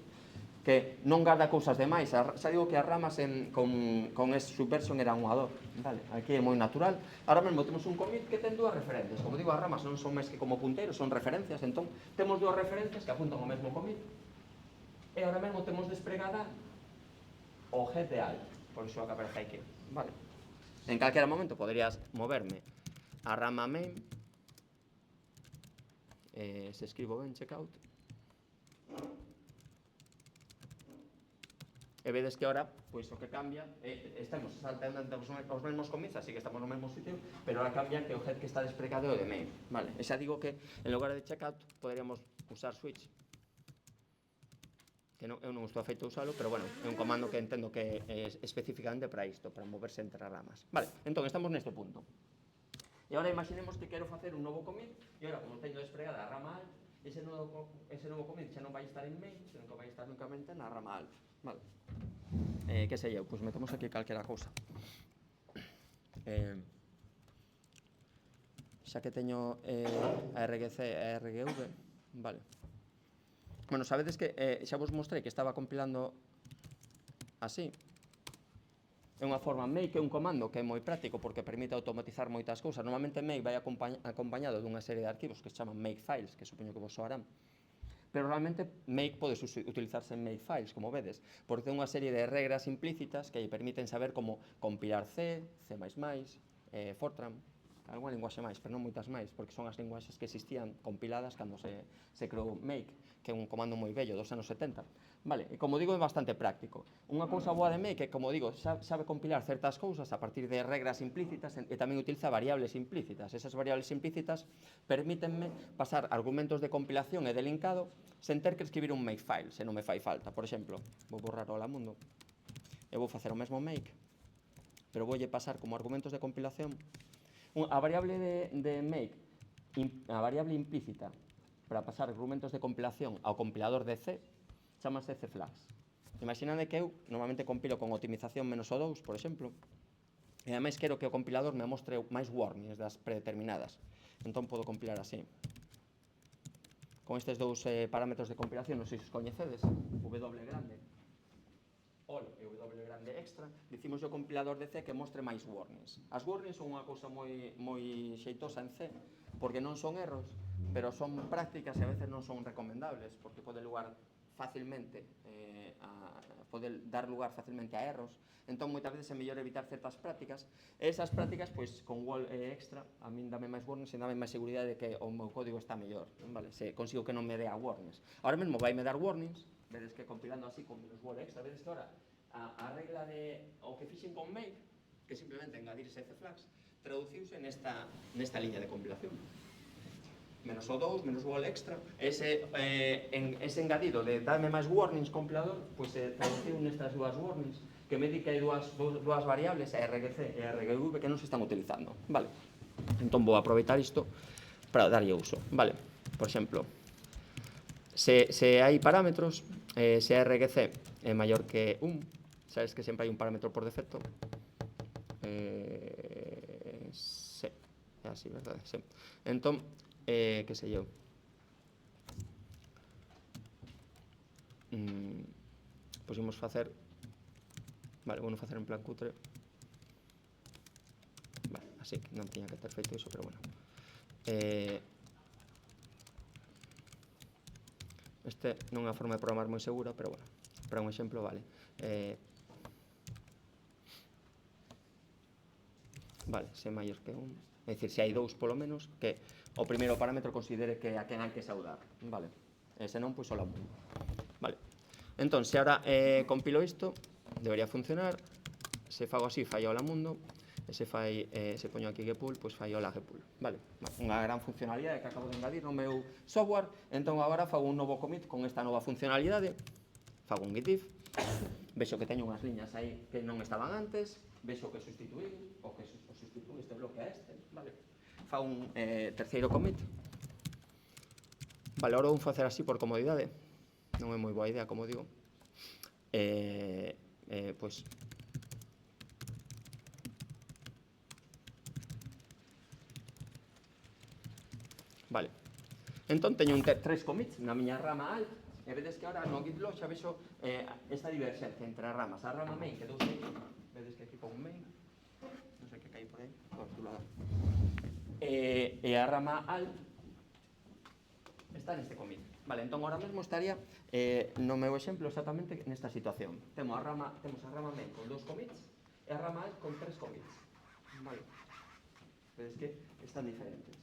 que non garda cousas demais. Xa digo que as ramas con subversion era un ador. Vale, aquí é moi natural. Ahora mesmo temos un commit que ten dúas referencias. Como digo, as ramas non son máis que como punteiros, son referencias. Entón, temos dúas referencias que apuntan ao mesmo commit. E ahora mesmo temos despregada o head de alt. Por iso que aparece aquí. Vale. En calquera momento poderías moverme a rama main. Se escribo ben checkout. E vedes que ahora, pois o que cambia, estamos saltando os mesmos commits, así que estamos no mesmo sitio, pero ahora cambia que o head que está despregado é o de main. Vale, e xa digo que en lugar de checkout poderíamos usar switch, que eu non estou afeito a usalo, pero bueno, é un comando que entendo que é especificamente para isto, para moverse entre as ramas. Vale, entón estamos neste punto. E agora imaginemos que quero facer un novo commit, e agora, como teño despregada a rama alt, ese novo commit xa non vai estar en main, senón que vai estar únicamente na rama alt. Vale. Que sei eu, pois metemos aquí calquera cousa. xa que teño a RGC e a RGV, vale. Bueno, sabedes que xa vos mostrei que estaba compilando así. É unha forma make, é un comando que é moi práctico porque permite automatizar moitas cousas. Normalmente make vai acompañado dunha serie de arquivos que se chaman makefiles, que supoño que vos soarán. Pero realmente make pode utilizarse en makefiles, como vedes, porque ten unha serie de regras implícitas que lle permiten saber como compilar C, C++, Fortran, algunha linguaxe máis, pero non moitas máis, porque son as linguaxes que existían compiladas cando se creou make, que é un comando moi vello, dos anos 70. Vale, e como digo, é bastante práctico. Unha cousa boa de make é, como digo, sabe compilar certas cousas a partir de regras implícitas e tamén utiliza variables implícitas. Esas variables implícitas permítenme pasar argumentos de compilación e de linkado sen ter que escribir un makefile, se non me fai falta. Por exemplo, vou borrar o Hola Mundo e vou facer o mesmo make, pero voulle pasar como argumentos de compilación a variable de make, a variable implícita para pasar argumentos de compilación ao compilador de C, chamase cflags. Imaginade que eu normalmente compilo con optimización -O2, por exemplo, e ademais quero que o compilador me mostre máis warnings das predeterminadas. Entón podo compilar así. Con estes dous parámetros de compilación, non sei se os coñecedes, W grande, all e W grande extra, dicimos o compilador de C que mostre máis warnings. As warnings son unha cousa moi xeitosa en C, porque non son erros, pero son prácticas e a veces non son recomendables, porque pode dar lugar facilmente a erros. Entón, moitas veces é mellor evitar certas prácticas. E esas prácticas, pois, con wall extra, a min dame máis warnings e dame máis seguridade de que o meu código está mellor, vale? Se consigo que non me dea warnings. Ahora mesmo vai me dar warnings, vedes que compilando así con menos wall extra, vedes que ahora a regla de o que fixen con make, que simplemente engadirse cflags, traduciuse nesta liña de compilación. -O2, menos wall extra, ese engadido de darme máis warnings compilador, pois se traduciu nestas dúas warnings, que me di que hai dúas variables, RGC e RGV, que non se están utilizando, vale? Entón vou aproveitar isto para darlle uso, vale? Por exemplo, se hai parámetros, se RGC é maior que 1, sabes que sempre hai un parámetro por defecto, sí, é así, verdade? Sí. Entón, que sei eu, pois imos facer, vale, vou non facer en plan cutre, vale, así que non tiña que ter feito iso, pero bueno, este non é unha forma de programar moi segura, pero bueno, para un exemplo vale. Vale, se é maior que 1, é dicir, se hai 2 polo menos, que o primeiro parámetro considere que a quen hai que saudar, vale? E se non, pois Hola Mundo. Vale, entón, se agora compilo isto, debería funcionar. Se fago así, fai Hola Mundo, e se poño aquí getpool, pois fai Hola getpool, vale? Unha gran funcionalidade que acabo de engadir no meu software. Entón agora fago un novo commit con esta nova funcionalidade, fago un git if, vexo que teño unhas liñas aí que non estaban antes, vexo que sustituí, o que sustituí este bloque a este, vale? Fago un terceiro commit. Vale, agora vou facer así por comodidade, non é moi boa idea, como digo. Pois vale, entón teño tres commits na miña rama alt, e vedes que agora no gitlog xa vexo esta diverxencia entre as ramas. A rama main quedou aquí, vedes que aquí pon main, non sei que caí por aí, e a rama alt está neste commit. Vale, entón ahora mesmo estaría no meu exemplo exactamente nesta situación. Temos a rama main con 2 commits e a rama alt con 3 commits. Vale, vedes que están diferentes.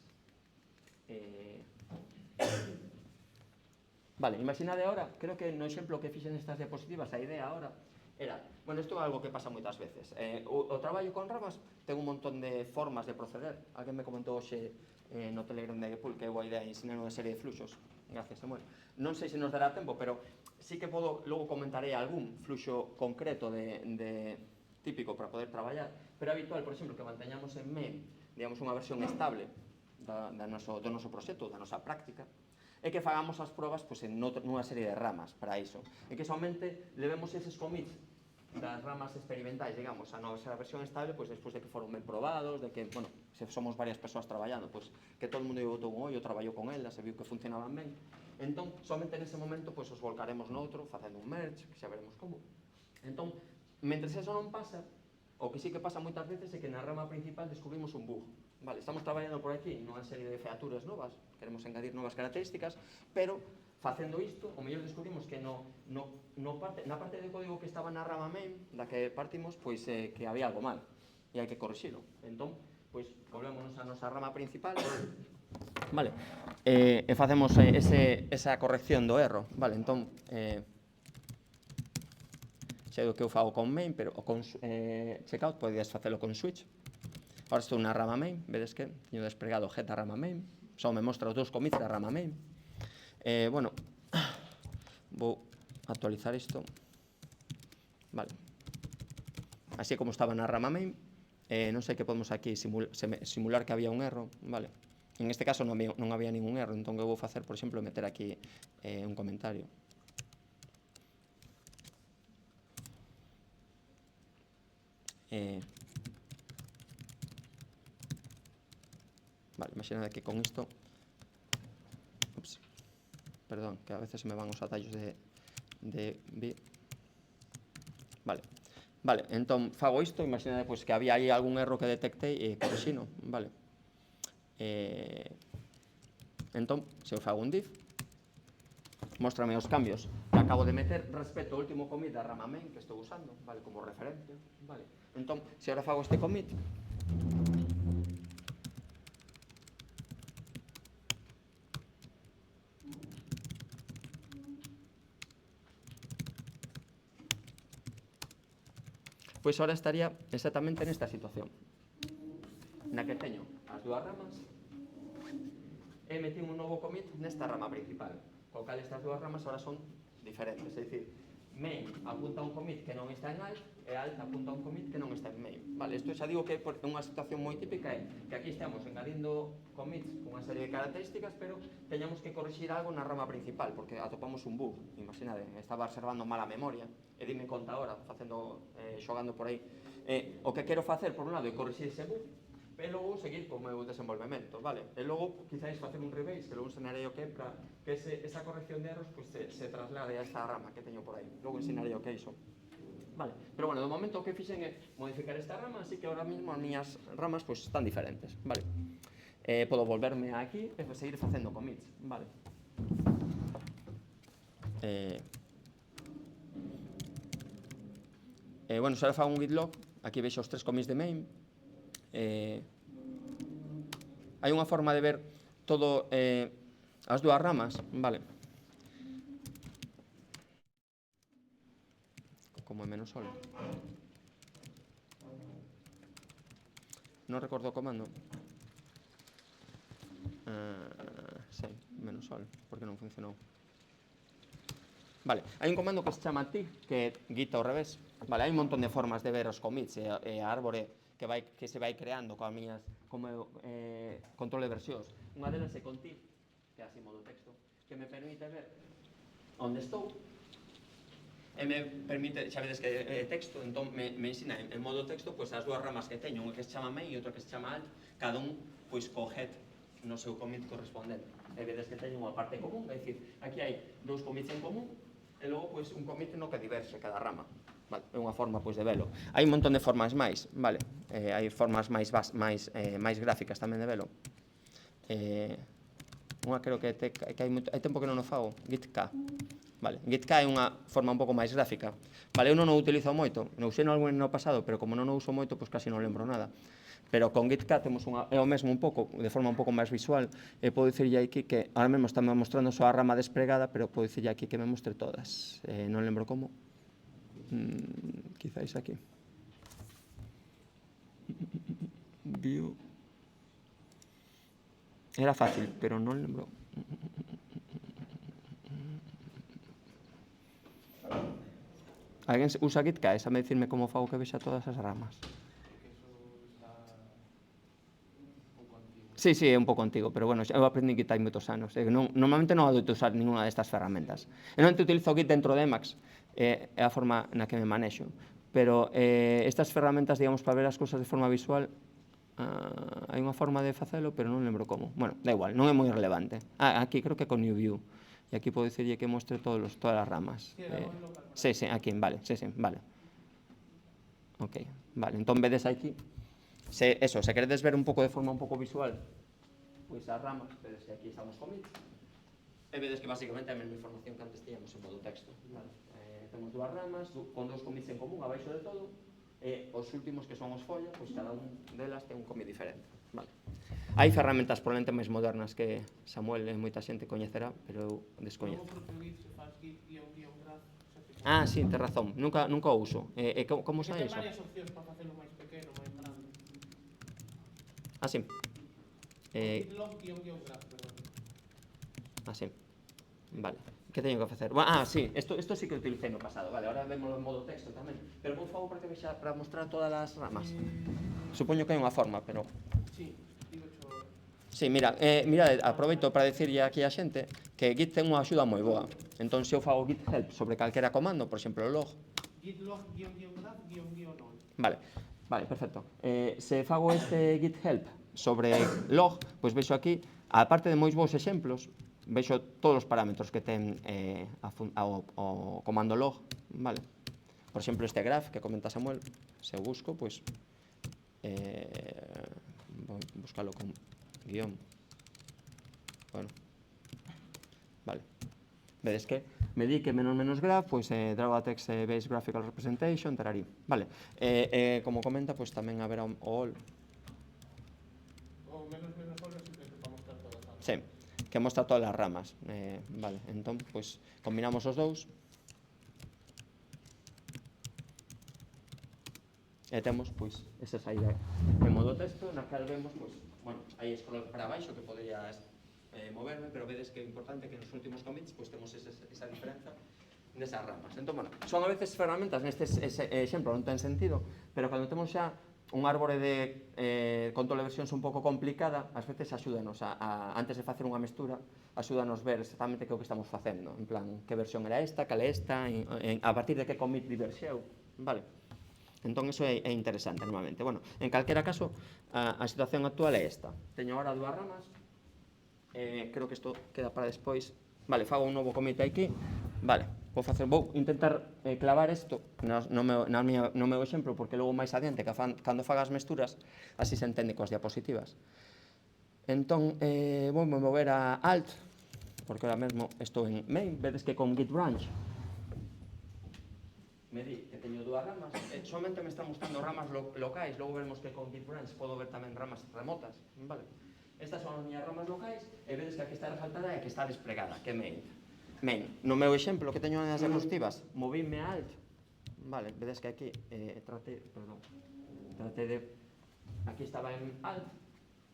Vale, imaginade agora, creo que no exemplo que fixen estas diapositivas, a idea agora era, bueno, isto é algo que pasa moitas veces. O traballo con ramas ten un montón de formas de proceder. Alguén me comentou hoxe no Telegram de getpool que é boa idea ensinar unha serie de fluxos. Gracias, Samuel. Non sei se nos dará tempo, pero sí que logo comentarei algún fluxo concreto típico para poder traballar, pero é habitual, por exemplo, que manteñamos en main, digamos, unha versión estable do noso proxecto, da nosa práctica, e que fagamos as probas nunha serie de ramas para iso, e que somente levemos eses commits das ramas experimentais, digamos, a nosa versión estable, despois de que foron ben probados, de que, bueno, se somos varias persoas traballando, pois que todo o mundo lle botou un ollo, traballou con elas, se viu que funcionaban ben. Entón, somente nese momento, pois os volcaremos noutro, facendo un merge, que xa veremos como. Entón, mentres eso non pasa, o que sí que pasa moitas veces é que na rama principal descubrimos un bug. Vale, estamos traballando por aquí nunha serie de featuras novas, queremos engadir novas características, pero facendo isto, o mellor descubrimos que na parte de código que estaba na rama main, da que partimos, pois que había algo mal, e hai que corrixilo. Entón, pois, volvémonos a nosa rama principal, vale, e facemos esa corrección do erro, vale, entón, xa digo que eu fago con main, pero con checkout podes facelo con switch. Ahora estou na rama main, vedes que teño desplegado get da rama main, só me mostra os dous commits da rama main. Bueno, vou actualizar isto, vale, así como estaba na rama main. Non sei que podemos aquí simular que había un erro, vale. En este caso non había ningún erro, entón que vou facer, por exemplo, meter aquí un comentario. Vale, imaginad que con isto, perdón, que a veces me van os atallos de vale, entón fago isto, imaginade pois que había aí algún erro que detectei e corrixino, vale. Entón, se eu fago un div, móstrame os cambios que acabo de meter respecto ao último commit da rama main que estou usando, vale, como referencia, vale. Entón, se agora fago este commit, pois agora estaría exactamente nesta situación, na que teño as dúas ramas e metí un novo commit nesta rama principal, co cal estas dúas ramas agora son diferentes, é dicir, main apunta a un commit que non está en alt e alt apunta a un commit que non está en main. Vale, isto xa digo que é unha situación moi típica, é que aquí estamos engadindo commits con unha serie de características, pero teñamos que corrixir algo na rama principal, porque atopamos un bug. Imaginade, estaba reservando mala memoria, e dime conta agora, xogando por aí. O que quero facer, por un lado, é corrixir ese bug, e logo seguir co meu desenvolvemento, vale? E logo, quizáis, facer un rebase, que logo ensinarei o que é para que esa corrección de erros se traslade a esta rama que teño por aí. Logo ensinarei o que é iso. Vale, pero bueno, do momento o que fixen é modificar esta rama, así que ahora mismo as miñas ramas pues están diferentes, vale? Podo volverme aquí e seguir facendo commits, vale? Bueno, se agora fago un git log, aquí veixo os 3 commits de main. Hai unha forma de ver todo as dúas ramas, vale? Como é menos sol. Non recordo o comando. Sí, menos sol, porque non funcionou. Vale, hai un comando que se chama tig, que é git ao revés. Vale, hai un montón de formas de ver os commits e a árbore que se vai creando coas miñas control de versións. Unha delas é con tig, que é así modo texto, que me permite ver onde estou e me permite, xa vedes que é texto, entón me ensina en modo texto pois as dúas ramas que teño, unha que se chama main e outra que se chama alt, cada un pois co head no seu commit correspondente. E vedes que teño unha parte común, é dicir, aquí hai dous commits en común e logo pois un commit no que diverse cada rama. Vale, é unha forma pois de velo. Hai un montón de formas máis, vale? Hai formas máis gráficas tamén de velo. Unha creo que hai tempo que non o fago, gitk. Vale, gitk é unha forma un pouco máis gráfica. Vale, eu non o utilizo moito, non usei algo no pasado, pero como non o uso moito, pois casi non lembro nada. Pero con gitk temos é o mesmo un pouco, de forma un pouco máis visual, e podo dicirlle aquí que ahora mesmo está mostrando só a rama desplegada, pero podo dicirlle aquí que me mostre todas. Non lembro como. Quizáis aquí. View. Era fácil, pero non lembro. Alguén usa gitk? Sáme dicirme como fago que vexa todas as ramas. Sí, é un pouco antigo, pero bueno, eu aprendi Git hai moitos anos. Normalmente non adoito usar ninguna destas ferramentas. Eu non utilizo Git dentro de Emacs, é a forma na que me manexo. Pero estas ferramentas, digamos, para ver as cousas de forma visual, hai unha forma de facelo, pero non lembro como. Bueno, da igual, non é moi relevante. Aquí creo que con New View. E aquí podo dicirlle que mostre todas as ramas. Sí, aquí, vale, vale. Ok, vale, entón vedes aquí, se queredes ver un pouco de forma un pouco visual, pois as ramas, vedes que aquí estamos commits, e vedes que basicamente é a mesma información que antes tiñamos en modo texto, vale? Temos dúas ramas, con dous commits en común, abaixo de todo, e os últimos que son os follas, pois cada un delas ten un commit diferente, vale? Hai ferramentas probablemente máis modernas que Samuel e moita xente coñecerá, pero eu descoñezo. Sí, ten razón, nunca o uso. Como sai iso? Ten varias opcións para facelo máis pequeno, máis grande. Sí. Git-log-graph, perdón. Sí, vale. Que teño que facer? Sí, isto sí que utilicei no pasado, vale, ahora vemos en modo texto tamén. Pero por favor, para mostrar todas as ramas. Supoño que hai unha forma, pero... Sí, digo cho... Sí, mira, aproveito para dicirlle aquí a xente que Git ten unha axuda moi boa. Entón, se eu fago git help sobre calquera comando, por exemplo, log... Git-log-graph-all. Vale, perfecto. Se fago este git help sobre log, pois vexo aquí, a parte de moi bons exemplos, vexo todos os parámetros que ten o comando log, vale? Por exemplo, este graph que comenta Samuel, se o busco, pois vou buscalo con guión. Bueno, vale. Vedes que me di que menos graph, pois draw a text based graphical representation, tararí. Vale. Como comenta, pois tamén haberá o all. O menos all é simplemente para mostrar todas as ramas. Sí, que mostra todas as ramas. Vale, entón, pois combinamos os dous. E temos, pois, esa saída en modo texto, na cal vemos, pois, bueno, aí scroll para baixo que podría moverme, pero vedes que é importante que nos últimos commits, pois, temos esa diferenza desas ramas. Entón, bueno, son a veces ferramentas, neste exemplo non ten sentido, pero cando temos xa un árbore de control de versións un pouco complicada, ás veces axúdanos antes de facer unha mestura, axúdanos ver exactamente que é o que estamos facendo, en plan, que versión era esta, cal é esta, a partir de que commit diverxeu, vale? Entón, iso é interesante, normalmente. Bueno, en calquera caso, a situación actual é esta. Teño agora dúas ramas, creo que isto queda para despois. Vale, fago un novo commit aquí, vale, vou intentar clavar isto no meu exemplo, porque logo máis adiante, cando faga as mesturas, así se entende coas diapositivas. Entón, vou mover a Alt, porque ahora mesmo estou en main, vedes que con git branch me di que teño dúas ramas, solamente me está mostrando ramas locais, logo veremos que con git branch podo ver tamén ramas remotas, vale? Estas son as miñas ramas locais, e vedes que aquí está resaltada e que está desplegada, que é main. No meu exemplo que teño nas diapositivas, movíme a alt, vale, vedes que aquí tratei de, aquí estaba en alt,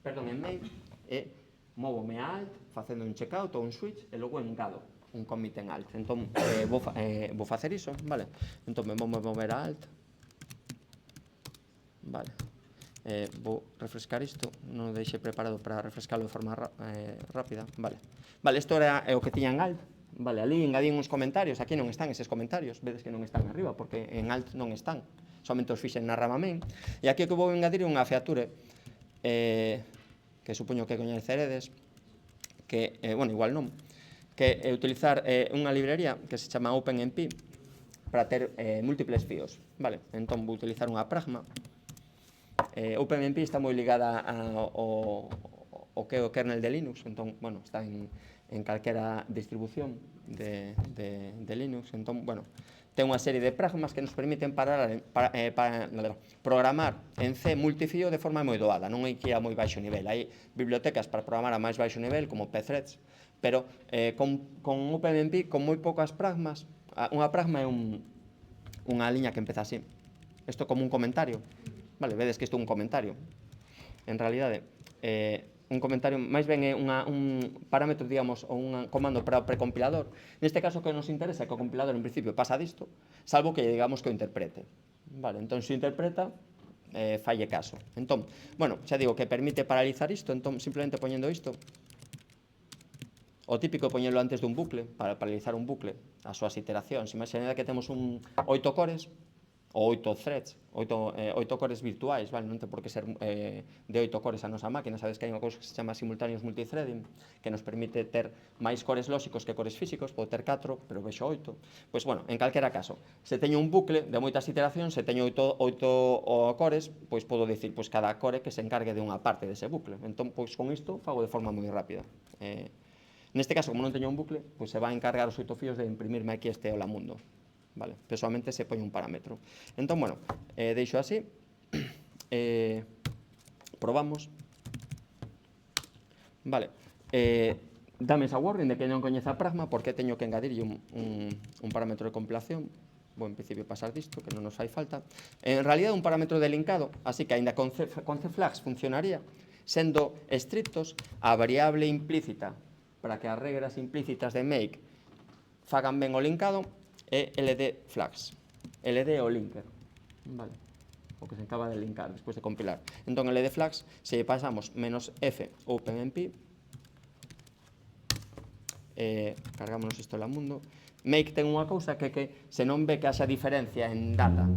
en main, e móvome a alt, facendo un checkout ou un switch, e logo engado un commit en alt. Entón, vou facer iso, vale? Entón, me vou mover a alt, vale? Vou refrescar isto, non o deixei preparado para refrescalo de forma rápida, vale? Vale, isto era o que tiña en alt, vale, ali engadín uns comentarios, aquí non están eses comentarios, vedes que non están arriba, porque en alt non están, somente os fixen na rama main, e aquí que vou engadir unha feature, que supoño que coñeceredes, que, bueno, igual non, que é utilizar unha librería que se chama OpenMP para ter múltiples fíos, vale? Entón vou utilizar unha pragma. OpenMP está moi ligada ao que é o kernel de Linux, entón, bueno, está en calquera distribución de Linux, entón, bueno, ten unha serie de pragmas que nos permiten programar en C multifío de forma moi doada, non hai que ir a moi baixo nivel, hai bibliotecas para programar a máis baixo nivel, como Pthreads, pero con OpenMP, con moi poucas pragmas, unha pragma é unha liña que empeza así, isto como un comentario, vale, vedes que isto é un comentario, en realidade, un comentario máis ben é un parámetro, digamos, ou un comando para o precompilador. Neste caso, que nos interesa é que o compilador, en principio, pasa disto, salvo que, digamos, que o interprete. Vale, entón, se o interpreta, falle caso. Entón, bueno, xa digo que permite paralizar isto, entón, simplemente poñendo isto, o típico é poñelo antes dun bucle, para paralizar un bucle, as súas iteracións. Imaginad que temos 8 cores, ou 8 threads, 8 cores virtuais, vale? Non ten por que ser de 8 cores a nosa máquina, sabes que hai unha cousa que se chama simultaneous multithreading, que nos permite ter máis cores lóxicos que cores físicos, pode ter 4, pero vexo 8. Pois, bueno, en calquera caso, se teño un bucle de moitas iteracións, se teño 8 cores, pois podo dicir, pois cada core que se encargue de unha parte dese bucle. Entón, pois con isto fago de forma moi rápida. Neste caso, como non teño un bucle, pois se va a encargar os 8 fíos de imprimirme aquí este hola mundo. Vale, pessoalmente se poñe un parámetro. Entón, bueno, deixo así. Probamos. Vale. Dame esa warning de que non coñeza Pragma, porque teño que engadirlle un parámetro de compilación. Vou, en principio, pasar disto, que non nos fai falta. En realidad, un parámetro de linkado, así que, aínda con cflags funcionaría, sendo estrictos, a variable implícita para que as regras implícitas de make fagan ben o linkado é ld flags. ld é o linker, vale, o que se acaba de linkar despois de compilar. Entón, ld flags, se pasamos menos f openmp, cargámonos isto la mundo. Make ten unha cousa que se non ve que haxa diferencia en data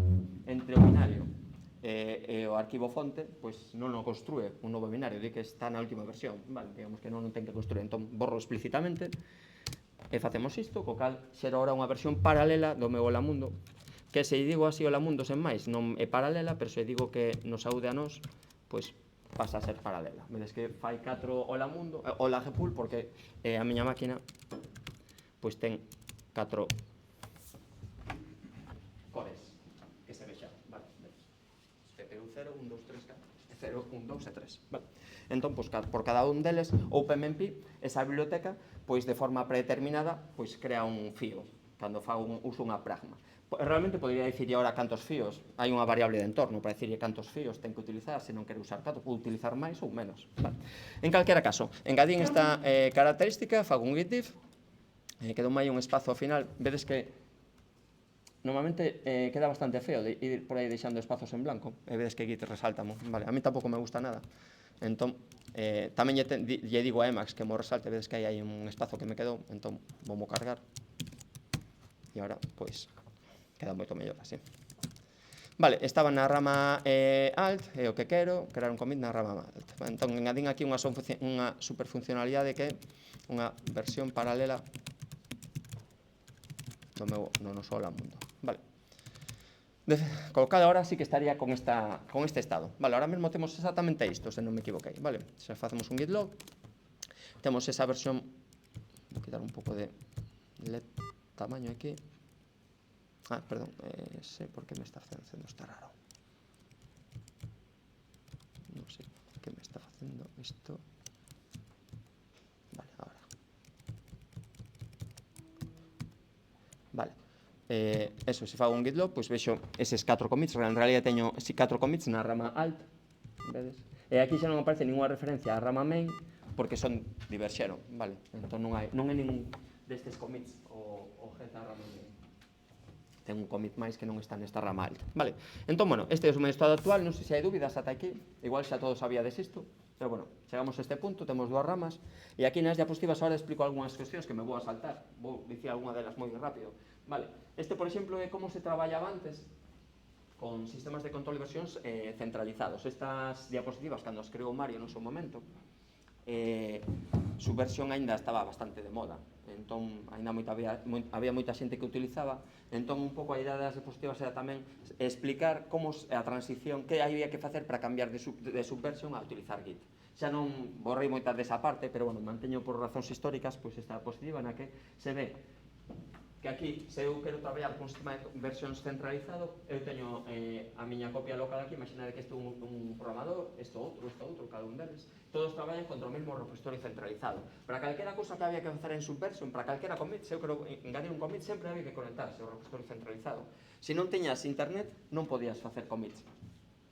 entre o binario e o arquivo fonte, pois non o construe un novo binario, di que está na última versión, vale, digamos que non ten que construir. Entón, borro explícitamente e facemos isto, co cal xera ahora unha versión paralela do meu hola mundo, que se digo así hola mundo sen máis, non é paralela, pero se digo que nos saúde a nós, pois pasa a ser paralela. Vedes que fai 4 hola mundo, hola gpool, porque a miña máquina pois ten 4 cores que se vexan, vale, CPU 0, 1, 2, 3, 4, 0, 1, 2 e 3, vale. Entón, pois, por cada un deles, OpenMP, esa biblioteca, pois de forma predeterminada, pois crea un fío, cando uso unha pragma. Realmente podría dicirlle ahora cantos fíos, hai unha variable de entorno para dicirlle cantos fíos ten que utilizar, se non quero usar tanto, pode utilizar máis ou menos. Vale. En calquera caso, engadín esta característica, fago un git diff, quedou máis un espazo ao final, vedes que normalmente queda bastante feo de ir por aí deixando espazos en blanco, e vedes que git resáltamo, vale, a mí tampouco me gusta nada. Entón, tamén lle digo a Emacs que mo resalte, vedes que hai un espazo que me quedou, entón vou cargar, e agora, pois, queda moito mellor así. Vale, estaba na rama alt, é o que quero, crear un commit na rama alt. Entón, engadín aquí unha superfuncionalidade que é unha versión paralela do meu noso hola mundo. Vale. Colocado ahora sí que estaría con este estado. Vale, ahora mesmo temos exactamente isto, se non me equivoquei. Vale, se facemos un git log, temos esa versión, vou quitar un pouco de tamaño aquí. Perdón, sei por que me está facendo isto raro. Non sei por que me está facendo isto. Vale, ahora. Vale. Eso, se fago un git log, pois vexo eses 4 commits, en realidad teño 4 commits na rama alt, vedes? E aquí xa non aparece ninguna referencia á rama main, porque son diverxeron, vale? Entón non é ningún destes commits o objeto á rama main. Ten un commit máis que non está nesta rama alt, vale? Entón, bueno, este é o meu estado actual, non sei se hai dúbidas ata aquí, igual xa todos sabíades isto, pero bueno, chegamos a este punto, temos 2 ramas, e aquí nas diapositivas ahora explico algunhas cuestións que me vou a saltar, vou dicir algunha delas moi rápido. Vale, este, por exemplo, é como se traballaba antes con sistemas de control de versións centralizados. Estas diapositivas, cando as creou Mario no seu momento, su versión aínda estaba bastante de moda, entón aínda había moita xente que utilizaba, entón un pouco a idea das diapositivas era tamén explicar como a transición, que había que facer para cambiar de Subversion a utilizar Git. Xa non borrei moitas desa parte, pero bueno, manteño por razóns históricas pois esta diapositiva na que se ve que aquí, se eu quero traballar con un sistema de versións centralizado, eu teño a miña copia local aquí, imaginade que este é un programador, isto outro, cada un deles, todos traballan contra o mesmo repositorio centralizado. Para calquera cousa que había que facer en Subversion, para calquera commit, se eu quero engadir un commit, sempre había que conectarse ao repositorio centralizado. Se non teñas internet, non podías facer commits.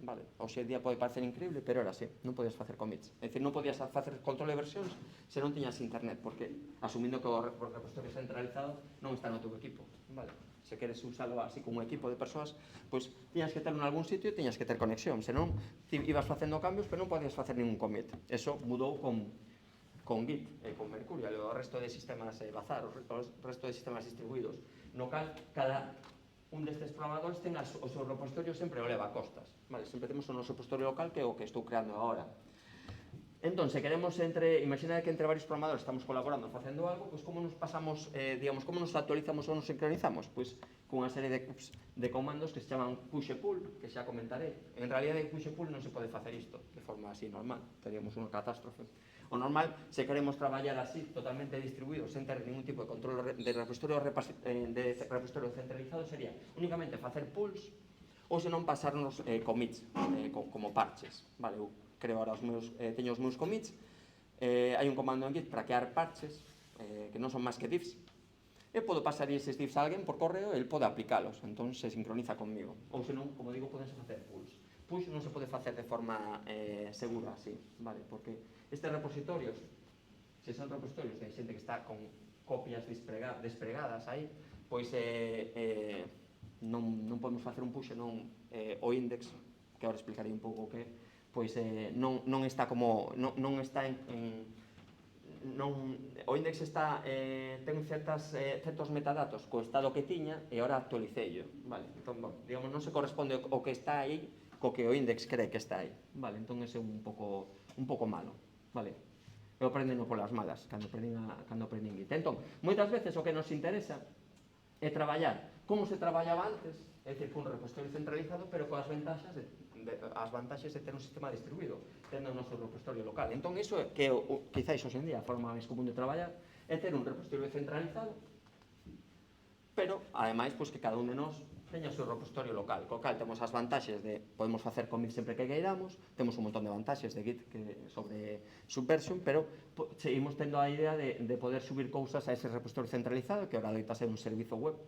Vale, hoxe en día pode parecer increíble, pero era así, non podías facer commits. É dicir, non podías facer control de versións se non tiñas internet, porque asumindo que o repositorio centralizado non está no teu equipo, vale? Se queres usalo así como un equipo de persoas, pois tiñas que terlo en algún sitio e tiñas que ter conexión, senón ibas facendo cambios, pero non podías facer ningún commit. Eso mudou con Git e con Mercurial e o resto de sistemas Bazar, o resto de sistemas distribuídos, no cal cada un destes programadores ten o seu repositorio sempre o leva a costas, vale? Sempre temos o noso repositorio local que é o que estou creando agora. Entón, se queremos imaginar que entre varios programadores estamos colaborando facendo algo, pois como nos pasamos, digamos, como nos actualizamos ou nos sincronizamos? Pois cunha serie de comandos que se chaman push e pull, que xa comentarei. En realidad, en push e pull non se pode facer isto de forma así normal, teríamos unha catástrofe. O normal, se queremos traballar así, totalmente distribuído, sen ter ningún tipo de control de repositorio centralizado, sería únicamente facer pulls ou senón pasarnos commits como parches, vale? Eu creo ahora teño os meus commits, hai un comando en Git para crear parches que non son máis que diffs, e podo pasar eses diffs a alguén por correo e ele pode aplicalos, entón se sincroniza conmigo. Ou senón, como digo, podense facer pulls. Push non se pode facer de forma segura así, vale? Porque estes repositorios, se son repositorios de xente que está con copias despregadas aí, pois non podemos facer un push e non o index, que agora explicarei un pouco o que é, pois non está como non está o index está ten certos metadatos co estado que tiña e agora actualiceillo, vale? Entón, bueno, digamos, non se corresponde o que está aí co que o index cree que está aí, vale? Entón ese é un pouco malo, vale? Eu aprendeno polas malas cando aprendín Git. Entón, moitas veces o que nos interesa é traballar como se traballaba antes, é dicir, cun repositorio centralizado, pero coas vantaxes de ter un sistema distribuído, tendo o noso repositorio local. Entón, iso é que quizáis hoxe en día a forma máis común de traballar é ter un repositorio centralizado, pero, ademais, pois, que cada un de nós teña o seu repositorio local, co cal temos as vantaxes de podemos facer commit sempre que queiramos, temos un montón de vantaxes de Git sobre Subversion, pero seguimos tendo a idea de poder subir cousas a ese repositorio centralizado, que ahora doita ser un servizo web,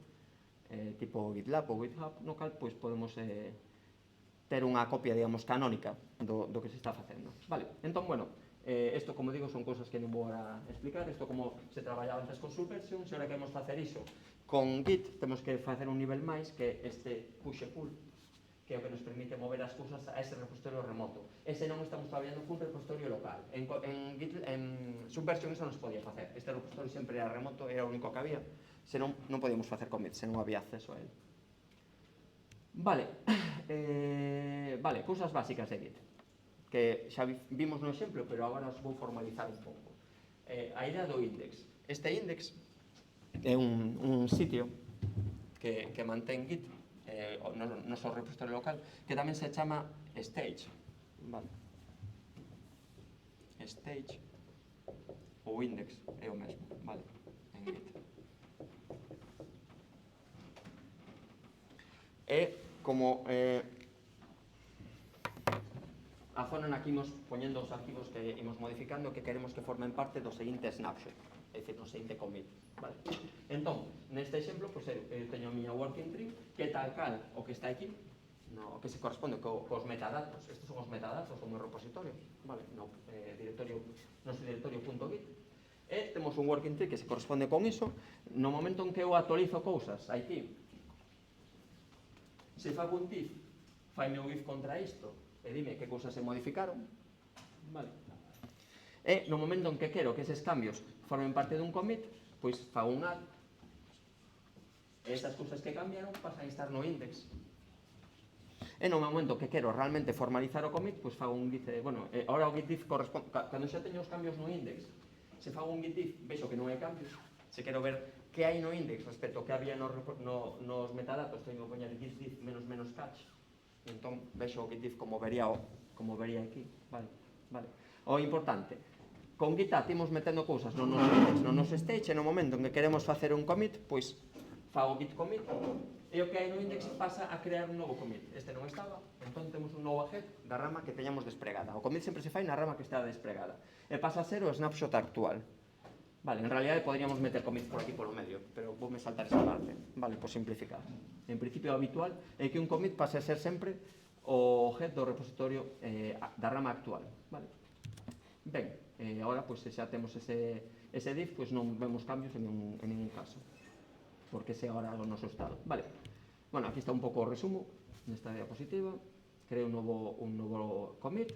tipo GitLab ou GitHub, no cal pois podemos ter unha copia, digamos, canónica do que se está facendo. Vale, entón, bueno, isto, como digo, son cousas que non vou a explicar, isto como se traballaba antes con Subversion, se ahora queremos facer iso con Git, temos que facer un nivel máis que este push e pull, que é o que nos permite mover as cousas a ese repositorio remoto. Ese non estamos traballando cun repositorio local. En Subversion iso non se podía facer. Este repositorio sempre era remoto, era o único que había, senón non podíamos facer commit, senón había acceso a él. Vale, cousas básicas de Git, que xa vimos no exemplo, pero agora os vou formalizar un pouco. A idea do index. Este index é un sitio que mantén Git, o noso repositorio local, que tamén se chama stage, vale? Stage ou index é o mesmo, vale? En Git. É como a zona na que imos poñendo os arquivos que imos modificando que queremos que formen parte do seguinte snapshot, é dicir, no seguinte commit, vale? Entón, neste exemplo, pois, eu teño a miña working tree que tal cal o que está aquí, o que se corresponde cos metadatos. Estes son os metadatos do meu repositorio, vale? Noso directorio.git. E temos un working tree que se corresponde con iso. No momento en que eu actualizo cousas aquí, se fago un diff, faime o if contra isto e dime que cousas se modificaron, vale? E no momento en que quero que eses cambios formen parte dun commit, pois fago un add, e esas cousas que cambiaron pasan a estar no index. E no momento que quero realmente formalizar o commit, pois fago un git, ahora o git diff corresponde, cando xa teño os cambios no index, se fago un git diff, vexo que non hai cambios, se quero ver que hai no index respecto ao que había nos metadatos, teño que poñer git diff menos catch, e entón vexo o git diff como vería aquí, vale? O importante, con Git imos metendo cousas no noso index, no noso stage, e no momento en que queremos facer un commit, pois fago git commit, e o que hai no index pasa a crear un novo commit. Este non estaba, entón temos un novo head da rama que teñamos despregada. O commit sempre se fai na rama que está despregada, e pasa a ser o snapshot actual. Vale, en realidad podríamos meter commits por aquí polo medio, pero voume saltar esa parte, vale, por simplificar. En principio, o habitual é que un commit pase a ser sempre o head do repositorio da rama actual, vale? Ben, agora, pois, se xa temos ese diff, pois non vemos cambios en ningún caso, porque ese é agora o noso estado, vale? Bueno, aquí está un pouco o resumo nesta diapositiva. Creo un novo commit.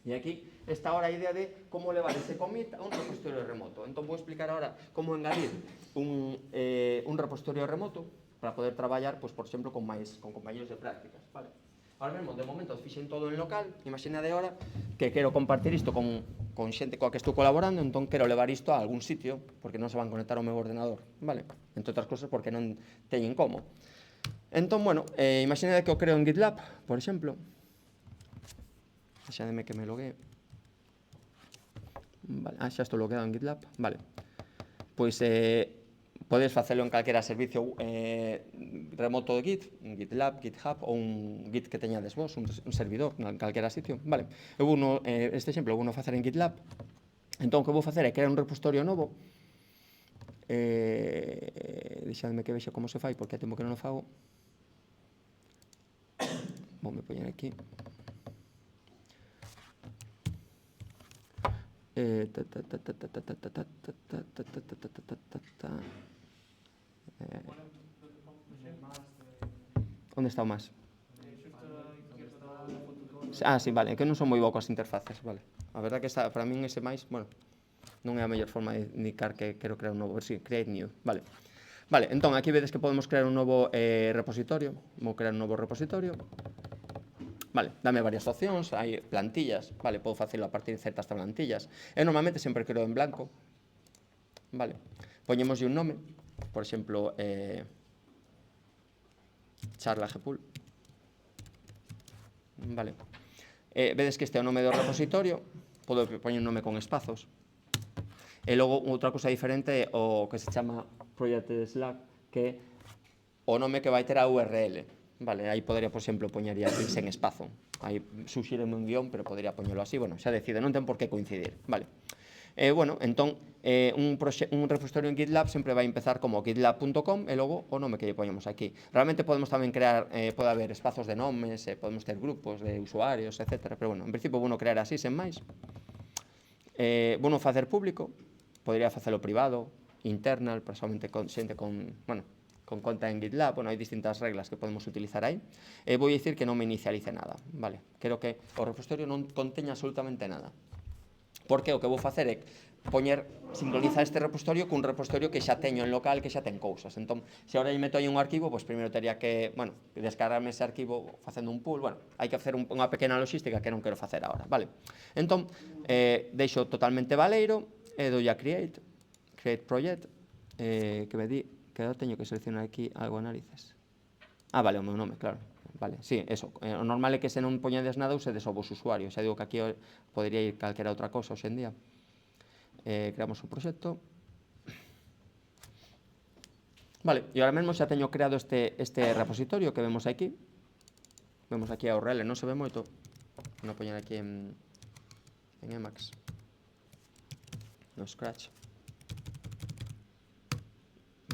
E aquí está ahora a idea de como levar ese commit a un repositorio remoto. Entón vou explicar ahora como engadir un repositorio remoto para poder traballar, pois, por exemplo, con compañeros de prácticas, vale? Ahora mesmo, de momento, fixen todo en local, imagina de hora que quero compartir isto con xente coa que estou colaborando, entón quero levar isto a algún sitio, porque non se van conectar ao meu ordenador, vale? Entre outras cosas, porque non teñen como. Entón, bueno, imagina que o creo en GitLab, por exemplo. Deixademe que me loguee. Vale, xa estou logueado en GitLab, vale. Pois podes facelo en calquera servicio remoto de Git, un GitLab, GitHub ou un Git que teñades vos, un servidor en calquera sitio, vale. Eu este exemplo vou facer en GitLab. Entón, o que vou facer é crear un repositorio novo. Deixadme que vexa como se fai, porque é tempo que non o fago. Vou me poñer aquí. Onde está o máis? Sí, vale, é que non son moi bo coas interfaces, vale. A verdad que para min ese máis, bueno, non é a mellor forma de indicar que quero crear un novo, sí, create new, vale. Vale, entón, aquí vedes que podemos crear un novo repositorio, vou crear un novo repositorio. Vale, dame varias opcións, hai plantillas, vale, podo facelo a partir de certas plantillas. Eu normalmente sempre creo en blanco, vale. Poñemoslle un nome, por exemplo, charla gpool, vale. Vedes que este é o nome do repositorio, podo poñer un nome con espazos. E logo, outra cousa diferente é o que se chama project Slack, que é o nome que vai ter a URL. Vale, aí podría, por exemplo, poñería aquí sen espazo. Aí suxíreme un guión, pero podría poñelo así. Bueno, xa decide, non ten por que coincidir. Vale. Bueno, entón, un repositorio en GitLab sempre vai empezar como gitlab.com e logo o nome que lle poñemos aquí. Realmente podemos tamén crear, pode haber espazos de nomes, podemos ter grupos de usuarios, etc. Pero, bueno, en principio, vou crear así, sen máis. Vou facer público, podría facelo privado, internal, para somente con xente con, bueno, con conta en GitLab, bueno, hai distintas reglas que podemos utilizar aí. Vou dicir que non me inicialice nada, vale? Quero que o repositorio non conteña absolutamente nada. Porque o que vou facer é sincronizar este repositorio cun repositorio que xa teño en local, que xa ten cousas. Entón, se agora lle meto aí un arquivo, pois primeiro teria que, bueno, descargarme ese arquivo facendo un pull, bueno, hai que facer unha pequena logística que non quero facer agora, vale? Entón, deixo totalmente baleiro, e doi a create project, que me di, que agora teño que seleccionar aquí algo análisis. Vale, o meu nome, claro. Vale, sí, eso. O normal é que se non poñedes nada usedes o vos usuario. Xa digo que aquí podría ir calquera outra cosa hoxe en día. Creamos un proxecto. Vale, e agora mesmo xa teño creado este repositorio que vemos aquí. Vemos aquí a URL, non se ve moito. Vou poñer aquí en Emacs. No Scratch.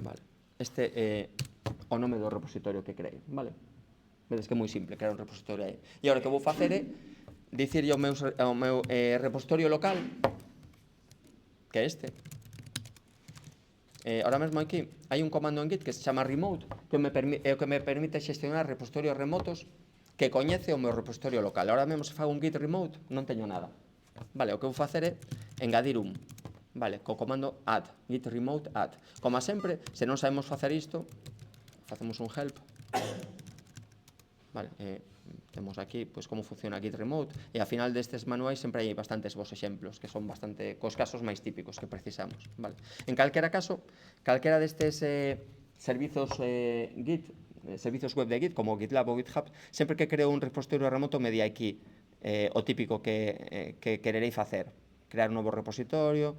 Vale. Este é o nome do repositorio que creei, vale? Vedes que é moi simple crear un repositorio aí. E agora o que vou facer é dicirlle ao meu repositorio local, que é este. Ahora mesmo aquí hai un comando en Git que se chama remote, que é o que me permite xestionar repositorios remotos que coñece o meu repositorio local. Ahora mesmo se fago un git remote non teño nada. Vale, o que vou facer é engadir un. Vale, co comando add, git remote add. Como sempre, se non sabemos facer isto, facemos un help. Vale, temos aquí pois como funciona Git Remote e ao final destes manuais sempre hai bastantes vos exemplos que son bastante cos casos máis típicos que precisamos, vale. En calquera caso, calquera destes servizos Git, servizos web de Git como GitLab ou GitHub, sempre que creo un repositorio remoto me di aquí o típico que quererei facer, crear un novo repositorio,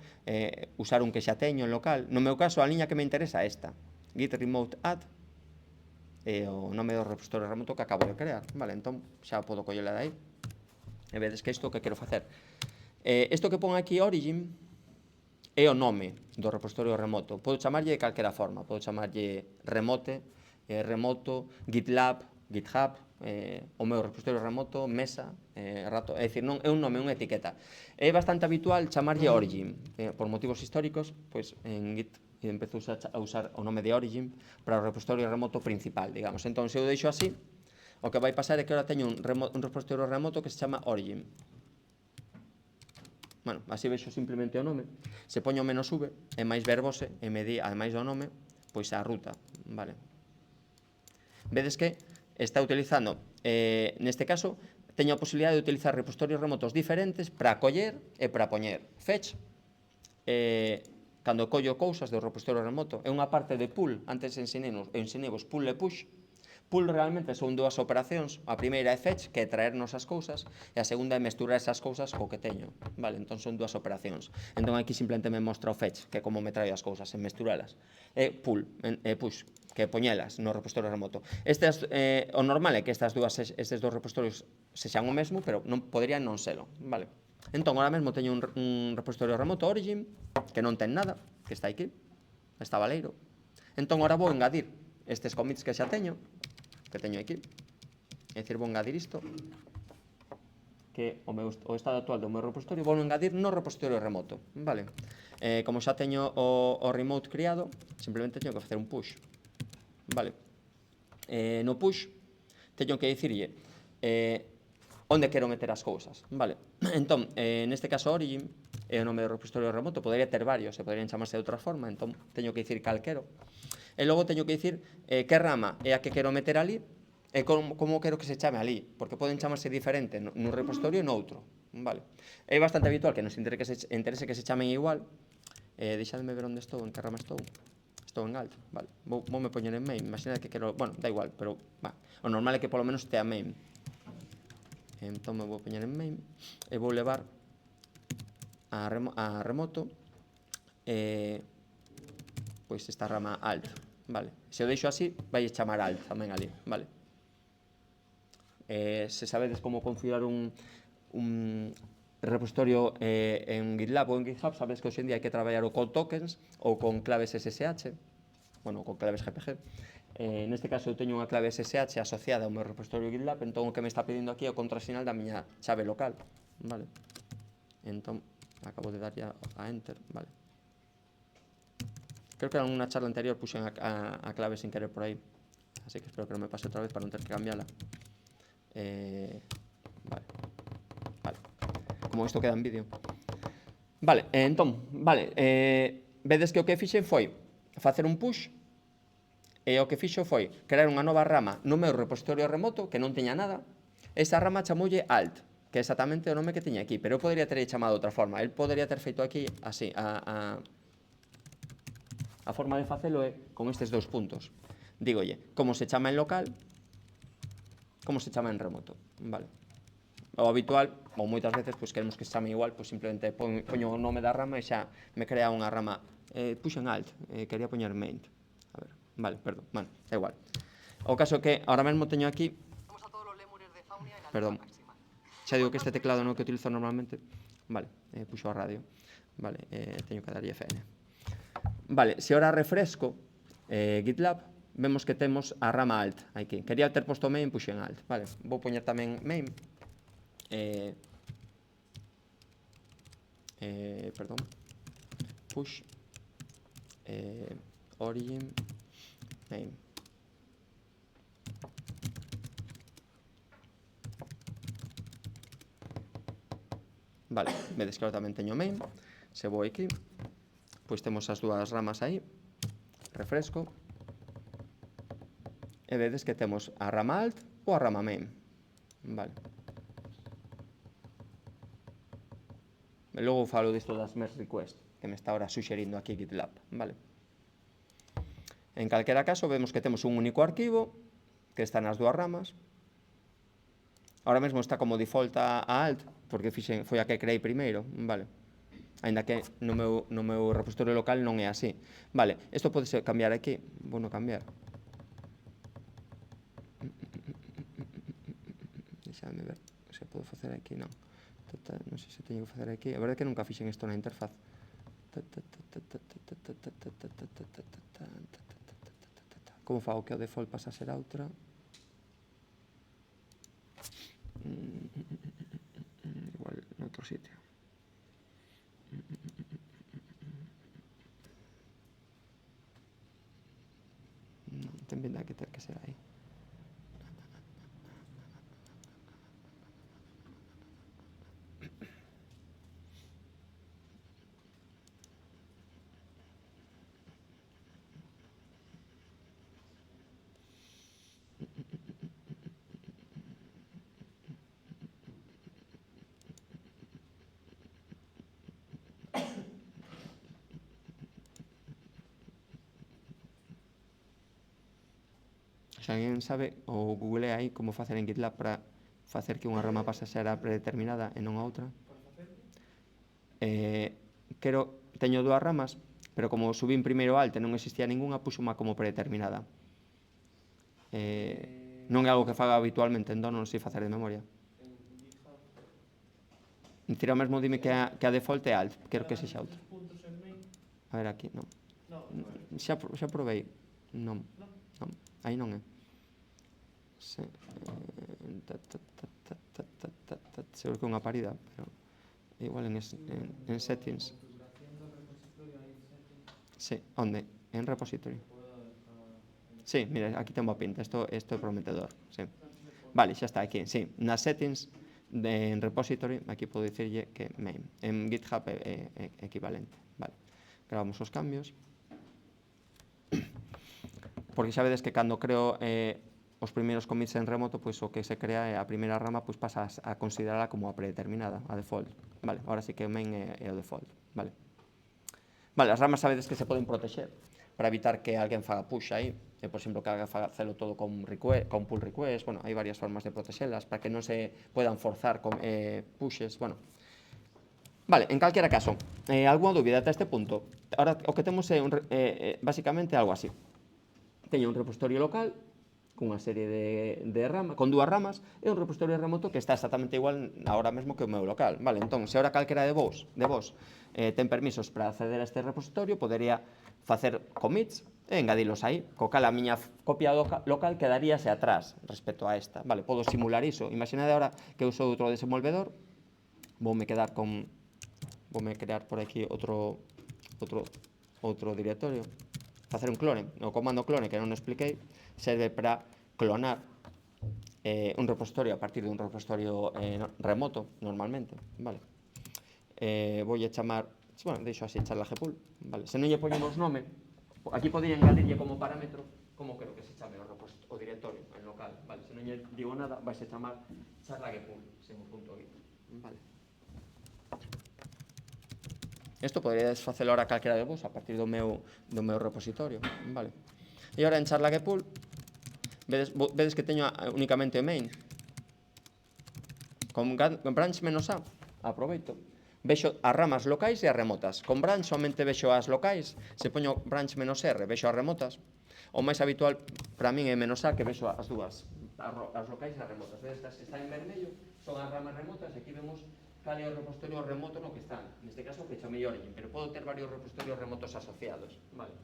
usar un que xa teño en local. No meu caso, a liña que me interesa é esta, Git Remote Add, o nome do repositorio remoto que acabo de crear, vale, entón xa podo collela de aí e vedes que isto que quero facer. Isto que pon aquí Origin é o nome do repositorio remoto, podo chamarlle de calquera forma, podo chamarlle remote, remoto, GitLab, GitHub, o meu repositorio remoto, mesa, rato, é dicir, non é un nome, unha etiqueta. É bastante habitual chamarlle Origin, por motivos históricos, pois en Git e empezo a usar o nome de Origin para o repositorio remoto principal, digamos. Entón, se eu deixo así, o que vai pasar é que agora teño un repositorio remoto que se chama Origin. Bueno, así vexo simplemente o nome. Se poño -v, é máis verbose, e me di, ademais do nome, pois a ruta, vale? vedes que está utilizando, neste caso, teño a posibilidade de utilizar repositorios remotos diferentes para coller e para poñer. Fetch, cando collo cousas do repositorio remoto, é unha parte de pull. Antes ensinemos pull e push. Pull realmente son dúas operacións. A primeira é fetch, que é traernos as cousas, e a segunda é mesturar esas cousas co que teño. Vale, entón son dúas operacións. Entón aquí simplemente me mostra o fetch, que é como me traio as cousas, en mesturalas. E pull, push, que é poñelas no repositorio remoto. O normal é que estes dous repositorios sexan o mesmo, pero poderían non selo. Vale. Entón, ahora mesmo teño un repositorio remoto Origin, que non ten nada, que está aquí, está valeiro. Entón, ahora vou engadir estes commits que xa teño, aquí. É dicir, vou engadir isto, que o estado actual do meu repositorio, vou engadir no repositorio remoto. Vale. Como xa teño o remote criado, simplemente teño que facer un push. Vale. No push, teño que dicirlle onde quero meter as cousas. Vale. Entón, neste caso Origin é o nome do repositorio remoto, podería ter varios, e poderían chamarse de outra forma, entón teño que dicir cal quero. E logo teño que dicir que rama é a que quero meter ali e como quero que se chame ali, porque poden chamarse diferente nun repositorio e noutro. Vale. É bastante habitual que nos interese que se chamen igual. Deixadme ver onde estou, en que rama estou. Estou en alt, vale. Voume poñer en main, imaginad que quero, bueno, da igual, pero o normal é que polo menos estea main. Entón me vou poñer en main e vou levar a remoto pois esta rama alt, vale. Se o deixo así, vai chamar alt tamén ali, vale. Se sabedes como configurar un repositorio en GitLab ou en GitHub, sabedes que hoxe en día hai que traballar ou con tokens ou con claves SSH, bueno, con claves GPG. Neste caso eu teño unha clave SSH asociada ao meu repositorio GitLab, entón o que me está pedindo aquí é o contrasinal da miña chave local, vale. Entón, acabo de dar ya a enter, vale. Creo que en unha charla anterior puxen a clave sin querer por aí, así que espero que non me pase outra vez para non ter que cambiala. Vale. Como isto queda en vídeo. Vale, entón, vedes que o que fixen foi facer un push, e o que fixo foi crear unha nova rama no meu repositorio remoto que non teña nada. Esa rama chamoulle alt, que é exactamente o nome que teña aquí, pero eu podría ter chamado de outra forma. El podría ter feito aquí así. A forma de facelo é con estes dous puntos. Dígolle como se chama en local, como se chama en remoto. Vale. O habitual, ou moitas veces, pois queremos que se chame igual, pois simplemente poño o nome da rama e xa me crea unha rama. Puxen alt, quería poñer main. A ver, vale, perdón, bueno, da igual. O caso que ahora mesmo teño aquí, perdón, xa digo que este teclado non é o que utilizo normalmente. Vale, puxo a radio. Vale, teño que darlle FN. Vale, se ahora refresco GitLab, vemos que temos a rama alt aquí. Quería ter posto main, puxen alt. Vale, vou poñer tamén main. Perdón. Push origin main. Vale, vedes que ahora tamén teño main. Se vou aquí, pois temos as dúas ramas aí. Refresco. E vedes que temos a rama alt ou a rama main. Vale. E logo falo disto das merge request, que me está ahora suxerindo aquí GitLab. Vale. En calquera caso, vemos que temos un único arquivo que está nas dúas ramas. Ahora mesmo está como default a alt, porque foi a que creei primeiro. Vale. Ainda que no meu repositorio local non é así. Vale, isto pode cambiar aquí. Bueno, cambiar. Deixadme ver se podo facer aquí, non. Non sei se teño que facer aquí. A verdade é que nunca fixen isto na interfaz. Como fago que o default pasa a ser a outra? Igual noutro sitio. Non, ten que ter que ser aí. Se alguén sabe, ou googlea aí como facer en GitLab para facer que unha rama pase a ser a predeterminada e non a outra. Teño dúas ramas, pero como subín primeiro alt e non existía ninguna, puxo-ma como predeterminada. Non é algo que faga habitualmente, entón non sei facer de memoria. Tira mesmo, dime que a default é alt, quero que sexa outra. A ver, aquí, non. Xa probei. Non, aí non é. Seguro que é unha parida, pero igual en settings. Sí, onde? En repository. Sí, mira, aquí ten boa pinta, isto é prometedor. Sí. Vale, xa está aquí, sí. Nas settings en repository, aquí podo dicirlle que main. En GitHub é equivalente. Vale. Gravamos os cambios. Porque xa vedes que cando creo os primeiros commits en remoto, pois o que se crea é a primeira rama, pois pasa a considerarla como a predeterminada, a default. Vale, ahora sí que main é o default. Vale. Vale, as ramas sabedes que se poden protexer para evitar que alguén faga push aí. Por exemplo, que alguén faga celo todo con pull request. Bueno, hai varias formas de protexelas para que non se podan forzar con pushes. Bueno, vale, en calquera caso, algunha dúbida ata este punto? Ahora o que temos é basicamente algo así. Teño un repositorio local cunha serie de ramas, con dúas ramas, e un repositorio remoto que está exactamente igual ahora mesmo que o meu local. Vale, entón, se ahora calquera de vos ten permisos para acceder a este repositorio, podería facer commits e engadilos aí, co cal a miña copia local quedaríase atrás respecto a esta. Vale, podo simular iso. Imaginade agora que uso outro desenvolvedor, voume crear por aquí outro directorio, facer un clone. O comando clone, que non expliquei, serve para clonar un repositorio a partir dun repositorio remoto, normalmente. Vale. Voulle chamar, bueno, deixo así, charla-gpool. Vale. Se non lle poñemos nome, aquí podría engadirlle como parámetro como quero que se chame o directorio en local. Vale. Se non lle digo nada, vai se chamar charla-gpool, sen o punto git. Vale. Isto poderíades facelo ahora calquera de vos a partir do meu repositorio. Vale. E agora en charla-gpool vedes que teño únicamente o main. Con branch -a, aproveito. Vexo as ramas locais e as remotas. Con branch somente vexo as locais. Se poño branch -r, vexo as remotas. O máis habitual para min é -a, que vexo as dúas, as locais e as remotas. Vedes que está en vermello, son as ramas remotas, e aquí vemos cal é o repositorio remoto no que están. Neste caso, que chamei Origin, pero podo ter varios repositorios remotos asociados. Vale.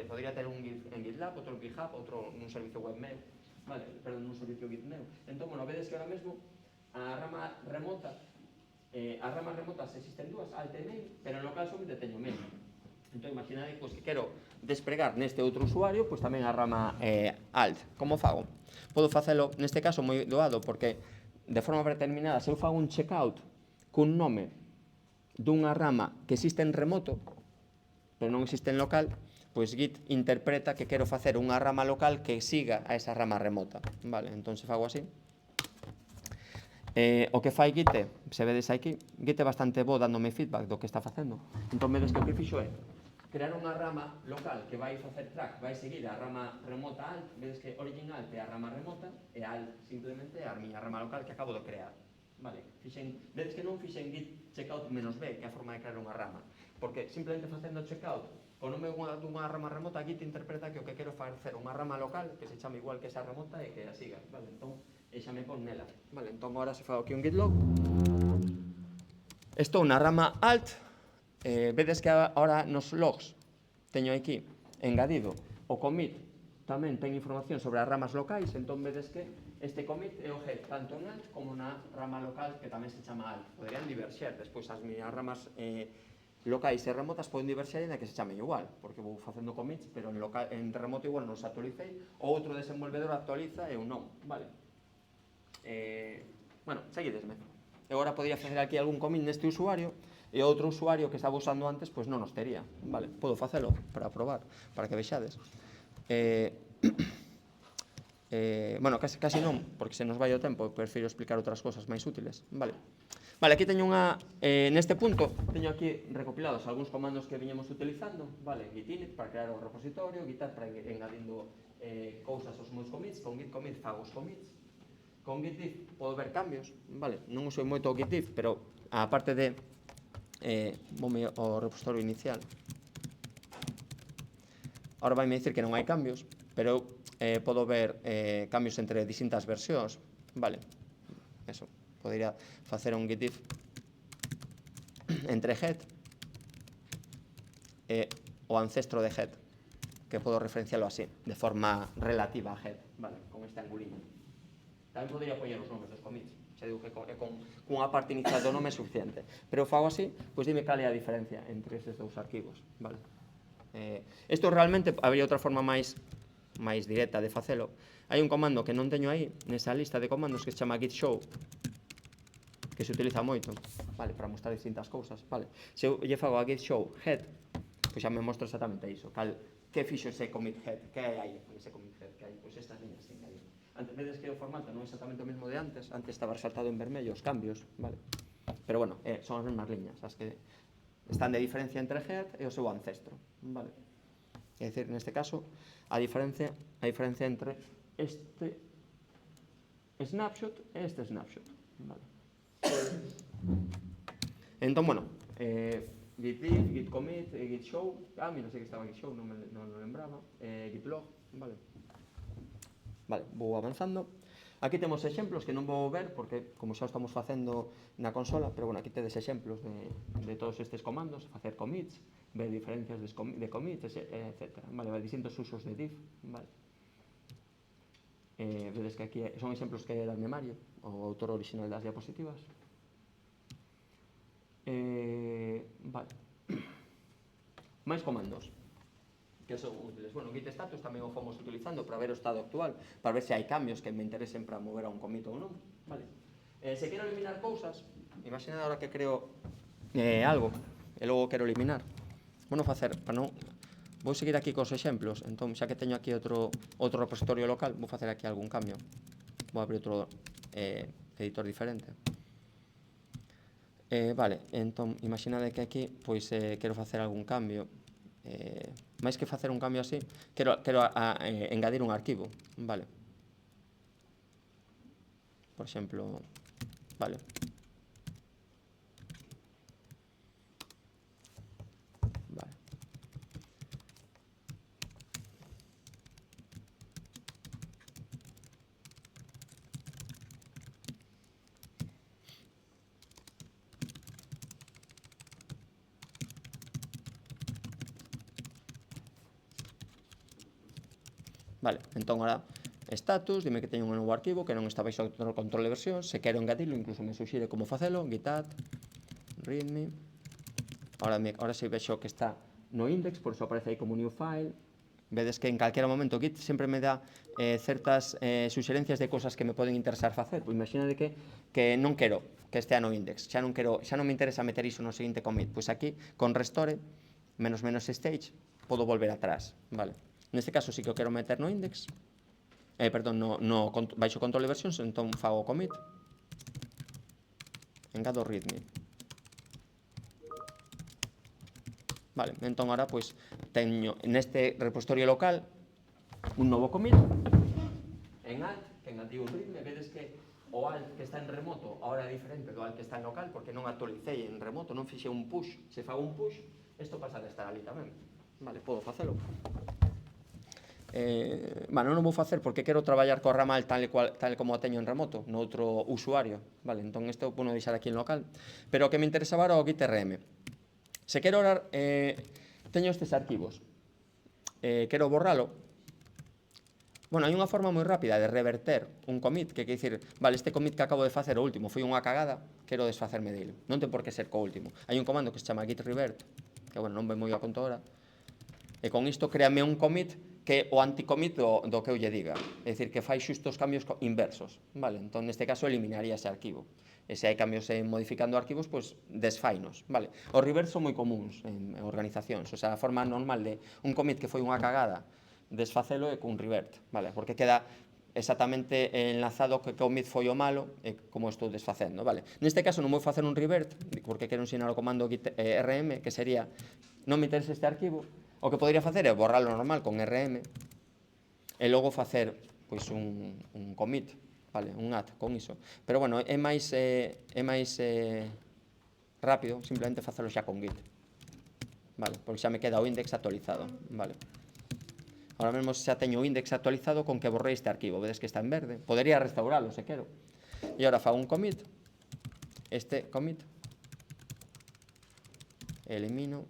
Podría ter un en GitLab, outro en GitHub, outro nun servicio web meu. Vale, perdón, nun servicio Git meu. Entón, bueno, vedes que ahora mesmo a rama remota, as ramas remotas existen dúas, alt e main, pero en local somente teño main. Entón, imaginade que quero despregar neste outro usuario, pois tamén a rama alt. Como fago? Podo facelo, neste caso, moi doado, porque de forma predeterminada, se eu fago un checkout cun nome dunha rama que existe en remoto, pero non existe en local, pois Git interpreta que quero facer unha rama local que siga a esa rama remota. Vale, entón se fago así. O que fai Git, se vedes aquí, Git é bastante bo dándome feedback do que está facendo. Entón vedes que o que fixo é crear unha rama local que vai facer track, vai seguir a rama remota alt. Vedes que origin alt é a rama remota e alt simplemente é a miña rama local que acabo de crear. Vale, vedes que non fixen Git checkout -b, que é a forma de crear unha rama, porque simplemente facendo checkout con o nome dunha rama remota, Git interpreta que o que quero facer unha rama local que se chama igual que esa remota e que a siga. Vale, entón, xa me pon nela. Vale, entón agora se fago aquí un git log. Estou na rama alt. Vedes que agora nos logs teño aquí engadido o commit, tamén ten información sobre as ramas locais. Entón vedes que este commit é o head tanto en alt como na rama local que tamén se chama alt. Poderían diverxer, despois as miñas ramas locais e remotas poden diverxer ainda que se chamen igual, porque vou facendo commits, pero en remoto igual non os actualicei, o outro desenvolvedor actualiza e eu non. Vale. Bueno, seguidesme. Eu agora podría facer aquí algún commit neste usuario e outro usuario que estaba usando antes, pois non os tería. Vale, podo facelo para probar, para que vexades. bueno, casi non, porque se nos vai o tempo, prefiro explicar outras cosas máis útiles. Vale, aquí teño neste punto, teño aquí recopilados algúns comandos que viñemos utilizando, vale, git init para crear o repositorio, git add para ir engadindo cousas aos meus commits, con git commit fago os commits, con git diff podo ver cambios, vale, non uso moito o git diff, pero a parte de voume ao repositorio inicial, ahora vai me dicir que non hai cambios, pero podo ver cambios entre distintas versións, vale, eso, podería facer un git diff entre head e o ancestro de head, que podo referenciarlo así, de forma relativa a head, vale, con este anguliño. Tamén podría poñer os nomes dos commits, xa digo que cunha parte inicial do nome é suficiente, pero fago así, pois dime cal é a diferencia entre estes dous arquivos, vale. Isto realmente habría outra forma máis directa de facelo. Hai un comando que non teño aí nesa lista de comandos que se chama git show, que se utiliza moito, vale, para mostrar distintas cousas, vale. Se eu lle fago a git show head, pois xa me mostro exactamente iso, que fixo ese commit head, que hai aí ese commit head, que hai, pois estas liñas que hai. Antes vedes que o formato non é exactamente o mesmo de antes estaba resaltado en vermello os cambios, vale. Pero bueno, son as mesmas liñas, as que están de diferencia entre head e o seu ancestro, vale. É dicir, neste caso, a diferencia entre este snapshot e este snapshot, vale. Entón, bueno, git diff, git commit, git show, mira, sei que estaba git show, non lembraba, git log, vale. Vale, vou avanzando. Aquí temos exemplos que non vou ver porque como xa estamos facendo na consola, pero bueno, aquí tedes exemplos de todos estes comandos, facer commits, ver diferencias de commits, etc. Vale, distintos usos de diff, vale. Vedes que aquí son exemplos que eran de Mario, o autor original das diapositivas. Vale. Máis comandos que son útiles. Bueno, git status tamén o fomos utilizando para ver o estado actual, para ver se hai cambios que me interesen para mover a un commit ou non. Vale. Se quero eliminar cousas, imaginad ahora que creo algo e logo quero eliminar. Bueno, facer, para non... Vou seguir aquí cos exemplos, entón, xa que teño aquí outro repositorio local, vou facer aquí algún cambio. Vou abrir outro editor diferente. Vale, entón, imaginade que aquí, pois, quero facer algún cambio. Máis que facer un cambio así, quero engadir un arquivo, vale. Por exemplo, vale. Vale. Vale, entón ahora status, dime que teño un novo arquivo que non está baixo o control de versión, se quero engadilo, incluso me suxire como facelo, git add, readme, ahora se vexo que está no index, por iso aparece aí como new file, vedes que en calquera momento Git sempre me dá certas suxerencias de cosas que me poden interesar facer, pois imagínate que non quero que estea no index, xa non me interesa meter iso no seguinte commit, pois aquí con restore, -- stage, podo volver atrás, vale. Neste caso sí que o quero meter no index, baixo control de versións, entón fago commit, engado readme. Vale, entón ahora pois teño neste repositorio local un novo commit en alt, que engadiu un readme, vedes que o alt que está en remoto ahora é diferente do alt que está en local porque non actualicei en remoto, non fixe un push, se fago un push, isto pasa de estar ali tamén. Vale, podo facelo. Bueno, non vou facer porque quero traballar co ramal tal como o teño en remoto, no outro usuario, vale, entón isto vou deixar aquí en local, pero o que me interesaba era o git rm. Se quero orar, teño estes arquivos, quero borralo, bueno, hai unha forma moi rápida de reverter un commit, que quer dicir, vale, este commit que acabo de facer o último foi unha cagada, quero desfacerme dele, non ten por que ser co último, hai un comando que se chama git revert, que bueno, non ven moi a conto ahora, e con isto créame un commit que o anticommit do que eu lle diga, é dicir, que fai xusto os cambios inversos, vale, entón neste caso eliminaría ese arquivo, e se hai cambios modificando arquivos, pois desfainos, vale. Os reverts son moi comuns en organizacións, o sea, a forma normal de un commit que foi unha cagada, desfacelo é cun revert, vale, porque queda exactamente enlazado que commit foi o malo e como estou desfacendo, vale? Neste caso non vou facer un revert, porque quero ensinar o comando git rm, que sería non meterse este arquivo. O que podría facer é borrarlo normal con rm e logo facer pois un commit, vale, un add con iso. Pero bueno, é máis rápido simplemente facelo xa con git, vale, porque xa me queda o index actualizado, vale. Ahora mesmo xa teño o index actualizado con que borrei este arquivo, vedes que está en verde. Podería restauralo se quero. E agora fago un commit, este commit, elimino,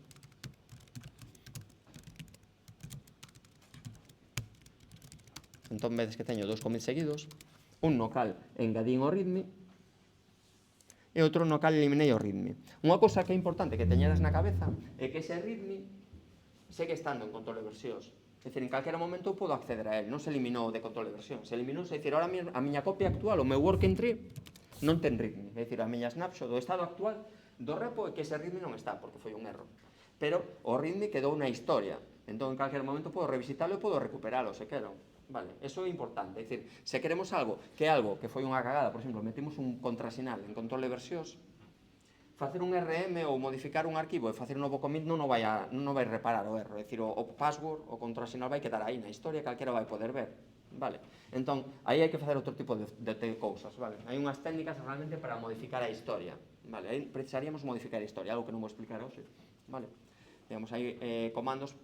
entón vedes que teño dous commits seguidos, un no cal engadín o readme e outro no cal eliminei o readme. Unha cousa que é importante que teñeras na cabeza é que ese readme segue estando en control de versións. É dicir, en calquera momento eu podo acceder a él, non se eliminou de control de versións. Se eliminou, é dicir, ahora a miña copia actual, o meu working tree, non ten readme. É dicir, a miña snapshot do estado actual do repo é que ese readme non está, porque foi un erro. Pero o readme quedou na historia. Entón, en calquera momento podo revisitarlo e podo recuperalo, se quero. Vale, eso é importante. É dicir, se queremos algo que foi unha cagada, por exemplo, metimos un contrasinal en control de versións, facer un RM ou modificar un arquivo e facer un novo commit non vai reparar o erro. É dicir, o password, o contrasinal vai quedar aí na historia, calquera vai poder ver. Vale? Entón, aí hai que facer outro tipo de cousas, vale? Hai unhas técnicas realmente para modificar a historia, vale? Aí precisaríamos modificar a historia, algo que non vou explicar hoxe, vale? Digamos, hai comandos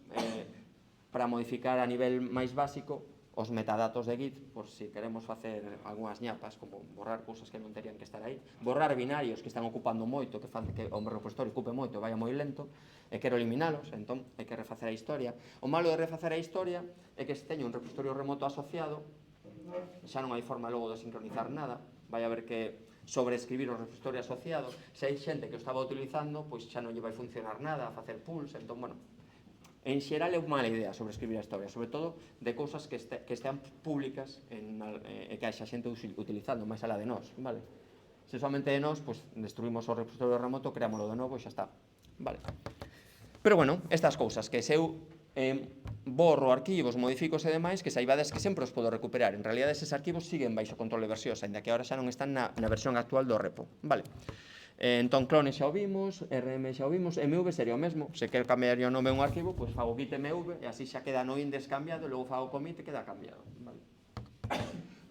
para modificar a nivel máis básico os metadatos de Git, por si queremos facer algunhas ñapas, como borrar cousas que non terían que estar aí, borrar binarios que están ocupando moito, que fan que o meu repositorio ocupe moito e vaya moi lento, e quero eliminalos, entón hai que refacer a historia. O malo de refacer a historia é que se teño un repositorio remoto asociado, xa non hai forma logo de sincronizar nada, vai haber que sobreescribir o repositorio asociado, se hai xente que o estaba utilizando, pois xa non lle vai funcionar nada, a facer pulls, entón, bueno, en xeral é unha mala idea sobre escribir a historia, sobre todo de cousas que estean públicas e que haxa xente utilizando máis alá de nós, vale? Se somente de nós, pois destruimos o repositorio remoto, creámoslo de novo e xa está, vale? Pero bueno, estas cousas, que se eu borro arquivos, modificos e demais, que saibades que sempre os podo recuperar. En realidad, eses arquivos siguen baixo control de versións, ainda que agora xa non están na versión actual do repo, vale? Entón, clone xa o vimos, rm xa o vimos, mv sería o mesmo. Se quero cambiar o nome a un arquivo, pois fago git mv e así xa queda no index cambiado e logo fago commit e queda cambiado. Vale.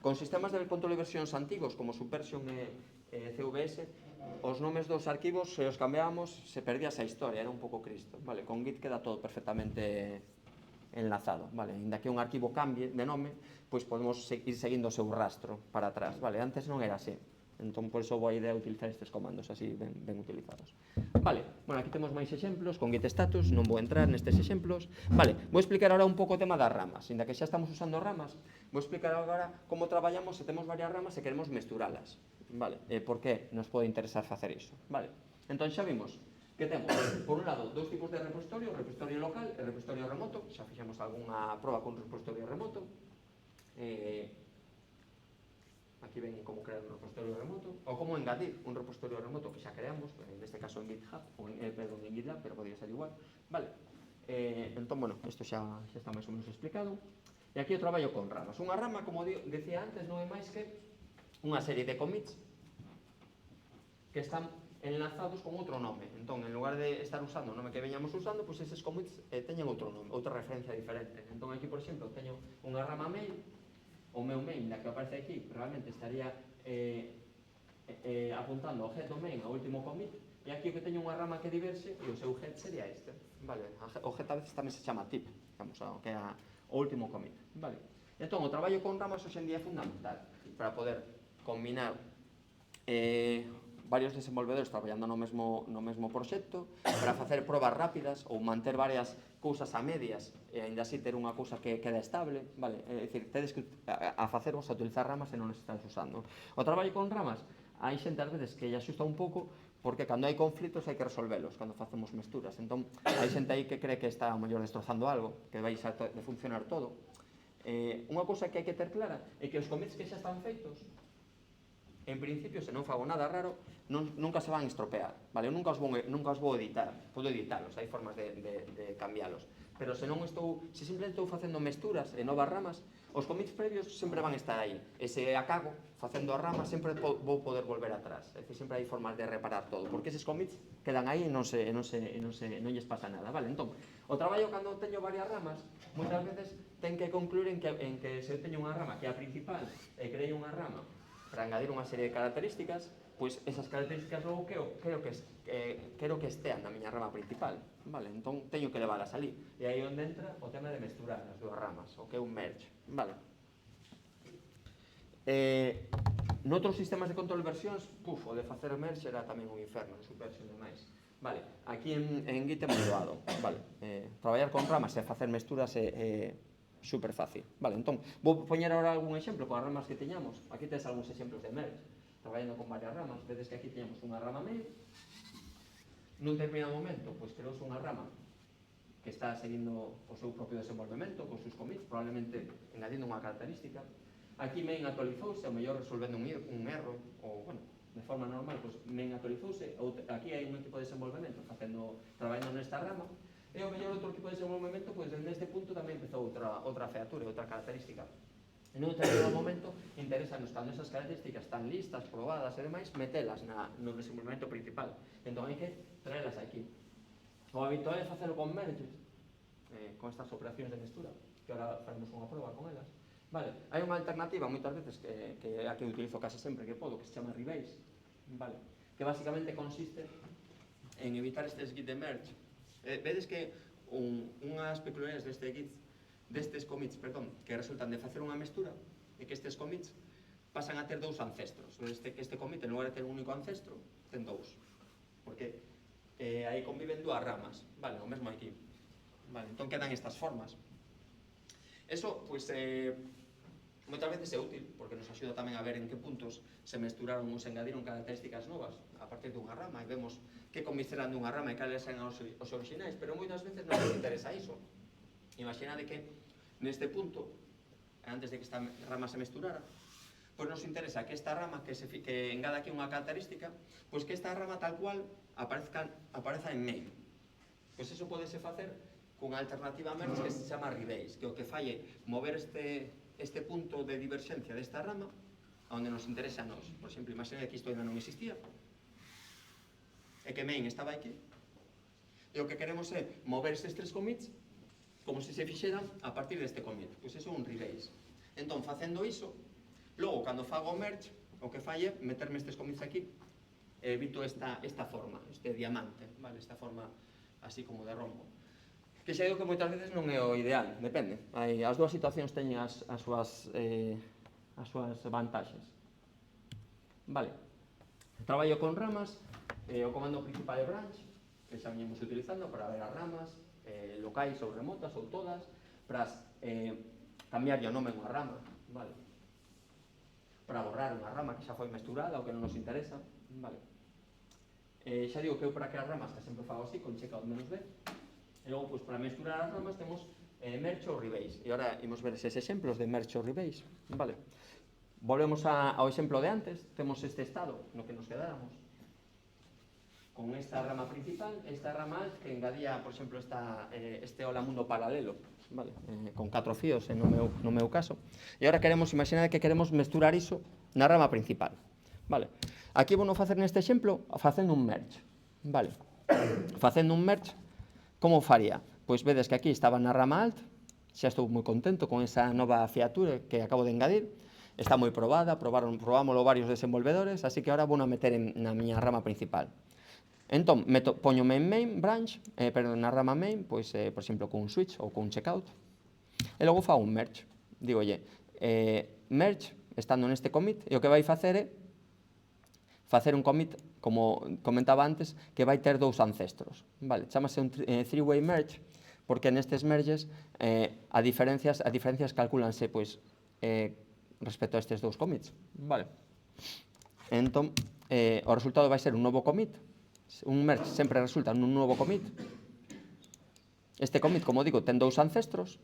Con sistemas de control de versións antigos como Subversion e CVS, os nomes dos arquivos, se os cambiamos, se perdía esa historia, era un pouco Cristo. Vale. Con git queda todo perfectamente enlazado. Vale. Inda que un arquivo cambie de nome, pois podemos ir seguindo o seu rastro para atrás. Vale. Antes non era así. Entón, por iso boa idea utilizar estes comandos así ben utilizados. Vale, bueno, aquí temos máis exemplos con git status, non vou entrar nestes exemplos. Vale, vou explicar agora un pouco o tema das ramas. Inda que xa estamos usando ramas, vou explicar agora como traballamos se temos varias ramas e queremos mesturalas. Vale, por que nos pode interesar facer iso. Vale, entón xa vimos que temos, por un lado, dous tipos de repositorio, o repositorio local e o repositorio remoto. Xa fixemos algunha proba con repositorio remoto. Aquí ven como crear un repositorio remoto ou como engadir un repositorio remoto que xa creamos, neste caso en GitHub ou en GitLab, pero podría ser igual. Vale. Entón, bueno, isto xa está máis ou menos explicado. E aquí eu traballo con ramas. Unha rama, como decía antes, non é máis que unha serie de commits que están enlazados con outro nome. Entón, en lugar de estar usando o nome que veñamos usando, pois eses commits teñen outro nome, outra referencia diferente. Entón, aquí, por exemplo, teño unha rama mail. O meu main, da que aparece aquí, realmente estaría apuntando ao head do main, ao último commit, e aquí o que teño unha rama que diverse, e o seu head sería este. Vale, o head a veces tamén se chama tip, digamos, que é o último commit. Vale. Entón, o traballo con ramas hoxe en día é fundamental para poder combinar varios desenvolvedores traballando no mesmo proxecto, para facer probas rápidas ou manter varias cousas a medias e ainda así ter unha cousa que queda estable, vale? É dicir, tedes que a facervos a utilizar ramas e non as estás usando. O traballo con ramas, hai xente ás veces que lle asusta un pouco porque cando hai conflitos hai que resolvelos cando facemos mesturas. Entón, hai xente aí que cree que está a mellor destrozando algo, que vai de funcionar todo. Unha cousa que hai que ter clara é que os commits que xa están feitos, en principio, se non fago nada raro, nunca se van estropear, vale? Eu nunca os vou editar, podo editalos, hai formas de cambialos, pero se simplemente estou facendo mesturas e novas ramas, os commits previos sempre van estar aí. E se acago facendo a rama, sempre vou poder volver atrás. É dicir, sempre hai formas de reparar todo, porque eses commits quedan aí e non lles pasa nada, vale? Entón, o traballo cando teño varias ramas, moitas veces ten que concluir en que se eu teño unha rama que é a principal e creei unha rama para engadir unha serie de características, pois esas características logo quero que estean na miña rama principal, vale? Entón teño que leválas ali. E aí onde entra o tema de mesturar as dúas ramas, o que é un merge, vale? Noutros sistemas de control de versións, o de facer merge era tamén un inferno, en subversion e máis. Vale, aquí en Git é moi doado, vale? Traballar con ramas e facer mesturas é super fácil. Vale, entón, vou poñer agora algún exemplo con as ramas que teñamos. Aquí tens algúns exemplos de merge, traballando con varias ramas. Vedes que aquí teñamos unha rama main. Nun determinado momento, pois creouse unha rama que está seguindo o seu propio desenvolvemento, con seus commits, probablemente engadindo unha característica. Aquí main actualizouse, ao mellor resolvendo un erro, ou, bueno, de forma normal, pois main actualizouse, aquí hai un equipo de desenvolvemento traballando nesta rama, e ao mellor outro equipo de desenvolvemento, pois neste punto tamén empezou outra featura, outra característica. En un determinado momento, interesanos cando esas características están listas, probadas e demais, metelas no desenvolvemento principal. Entón hai que traelas aquí. O habitual é facelo con merges, con estas operacións de mestura, que agora faremos unha proba con elas. Vale, hai unha alternativa moitas veces que é a que utilizo case sempre que podo, que se chama rebase, vale, que basicamente consiste en evitar estes git de merge. Vedes que unhas peculiaridades destes commits, que resultan de facer unha mestura, e que estes commits pasan a ter dous ancestros. Vedes que este commit, en lugar de ter un único ancestro, ten dous, porque aí conviven dúas ramas, vale, o mesmo aquí. Vale, entón quedan estas formas. Eso, pois, moitas veces é útil, porque nos axuda tamén a ver en que puntos se mesturaron ou se engadiron características novas a partir dunha rama, e vemos que commits eran dunha rama e cales eran os orixinais, pero moitas veces non nos interesa iso. Imaginade que neste punto, antes de que esta rama se mesturara, pois nos interesa que esta rama que engada aquí unha característica, pois que esta rama tal cual apareza en main. Pois eso podese facer cunha alternativa merge que se chama rebase, que o que fai é mover este punto de diverxencia desta rama onde nos interesa a nos. Por exemplo, imaginade que isto ainda non existía e que main estaba aquí, e o que queremos é mover estes tres commits como se se fixeran a partir deste commit. Pois iso é un rebase. Entón, facendo iso, logo, cando fago merge, o que fai é meterme estes commits aquí e evito esta forma, este diamante, vale? Esta forma así como de rombo. Que xa digo que moitas veces non é o ideal, depende. As dúas situacións teñen as súas vantaxes. Vale. Traballo con ramas, o comando principal é branch, que xa veñemos utilizando para ver as ramas, locais ou remotas ou todas, para cambiarlle o nome a unha rama, vale? Para borrar unha rama que xa foi mesturada ou que non nos interesa, vale? Xa digo que eu para crear ramas que sempre fago así, con checkout -b, e logo, pois, para mesturar as ramas temos merge ou rebase, e agora imos ver eses exemplos de merge ou rebase, vale? Volvemos ao exemplo de antes, temos este estado no que nos quedáramos con esta rama principal, esta rama alt que engadía, por exemplo, este hola mundo paralelo, vale? Con 4 fíos no meu caso, e agora imaginar que queremos mesturar iso na rama principal, vale? Aquí vou facer neste exemplo facendo un merge, vale? Facendo un merge, como faría? Pois vedes que aquí estaba na rama alt, xa estou moi contento con esa nova fiatura que acabo de engadir, está moi probada, probámoslo varios desenvolvedores, así que agora vou a meter na miña rama principal. Entón, poñome en main branch, na rama main, pois, por exemplo, con un switch ou con un checkout, e logo fago un merge. Digolle, merge, estando neste commit, e o que vai facer é facer un commit, como comentaba antes, que vai ter dous ancestros, vale? Chámase un three-way merge, porque nestes merges as diferencias calculanse, pois, respecto a estes dous commits, vale? Entón, o resultado vai ser un novo commit, un merge sempre resulta nun novo commit. Este commit, como digo, ten dous ancestros,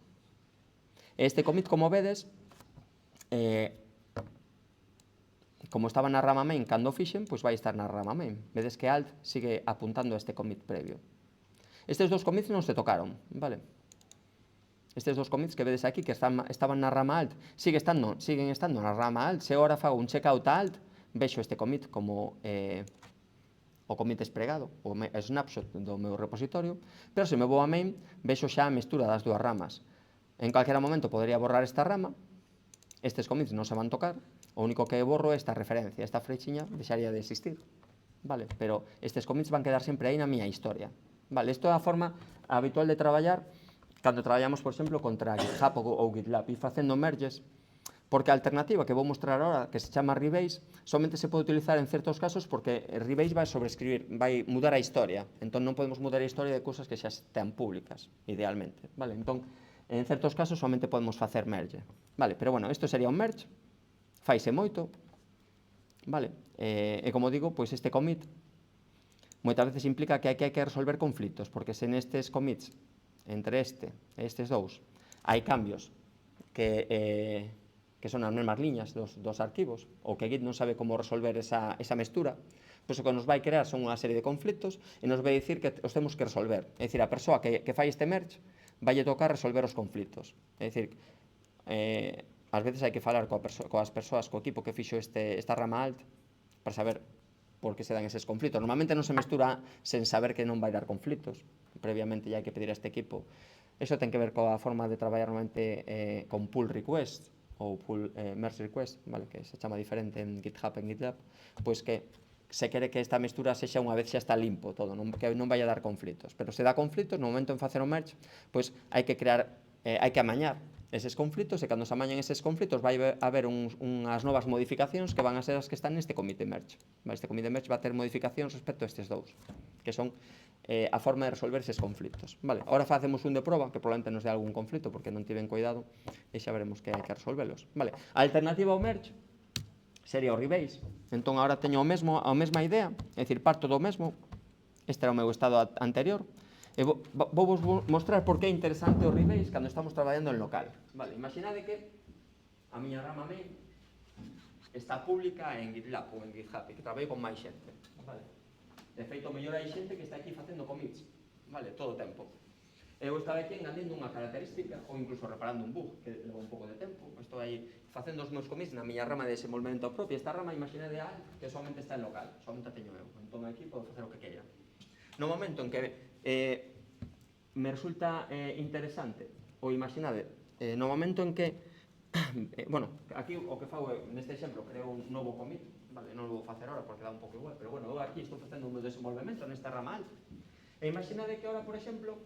e este commit, como vedes, como estaba na rama main cando fixen, pois vai estar na rama main. Vedes que alt sigue apuntando a este commit previo. Estes dous commits non se tocaron, vale? Estes dos commits que vedes aquí que estaban na rama alt, siguen estando na rama alt. Se agora fago un checkout a alt, vexo este commit como o commit despregado, o snapshot do meu repositorio, pero se me vou a main, vexo xa a mestura das dúas ramas. En calquera momento podería borrar esta rama, estes commits non se van tocar, o único que borro é esta referencia, esta flechiña deixaría de existir, vale? Pero estes commits van quedar sempre aí na miña historia, vale? Isto é a forma habitual de traballar cando traballamos, por exemplo, contra GitHub ou GitLab, e facendo merges, porque a alternativa que vou mostrar agora, que se chama rebase, somente se pode utilizar en certos casos porque rebase vai sobreescribir, vai mudar a historia. Entón non podemos mudar a historia de cousas que xa estén públicas, idealmente. Vale? Entón, en certos casos somente podemos facer merge. Vale? Pero bueno, isto sería un merge, faise moito, vale? E como digo, pois este commit moitas veces implica que hai que resolver conflitos, porque se nestes commits entre este e estes dous hai cambios que son as mesmas liñas dos arquivos, ou que Git non sabe como resolver esa mestura, pois o que nos vai crear son unha serie de conflitos e nos vai dicir que os temos que resolver. É dicir, a persoa que fai este merge vai tocar resolver os conflitos. É dicir, ás veces hai que falar coas persoas, co equipo que fixo esta rama alt para saber por que se dan eses conflitos. Normalmente non se mestura sen saber que non vai dar conflitos. Previamente ya hai que pedir a este equipo. Eso ten que ver coa forma de traballar normalmente con pull request ou pull merge request, vale, que se chama diferente en GitHub e en GitLab, pois que se quere que esta mestura sexa unha vez xa está limpo todo, que non vai a dar conflitos. Pero se dá conflitos, no momento en facer o merge, pois hai que amañar eses conflitos, e cando se amañan eses conflitos vai haber unhas novas modificacións que van a ser as que están neste commit de merge. Este commit de merge vai ter modificacións respecto a estes dous, que son a forma de resolver eses conflitos. Vale, ahora facemos un de proba, que probablemente nos dé algún conflito, porque non tiven cuidado, e xa veremos que hai que resolvelos. Vale, a alternativa ao merge sería o rebase. Entón, agora teño a mesma idea, é dicir, parto do mesmo, este era o meu estado anterior, e vou vos mostrar por que é interesante o rebase cando estamos traballando en local. Vale, imaginade que a miña rama main está pública en GitLab ou en GitHub, e que traballo con máis xente. Vale. De feito, mellor hai xente que está aquí facendo commits, vale, todo o tempo. Eu estaba aquí engadindo unha característica ou incluso reparando un bug que leva un pouco de tempo. Estou aí facendo os meus commits na miña rama de desenvolvemento propio. Esta rama, imaginade a que somente está en local, somente teño eu. Entón aquí podo facer o que queira. No momento en que me resulta interesante, ou imaginade, no momento en que bueno, aquí o que fago neste exemplo, creo un novo commit, vale, non o vou facer ahora porque dá un pouco igual, pero bueno, eu aquí estou facendo un meu desenvolvemento nesta rama alt. E imaginade que ahora, por exemplo,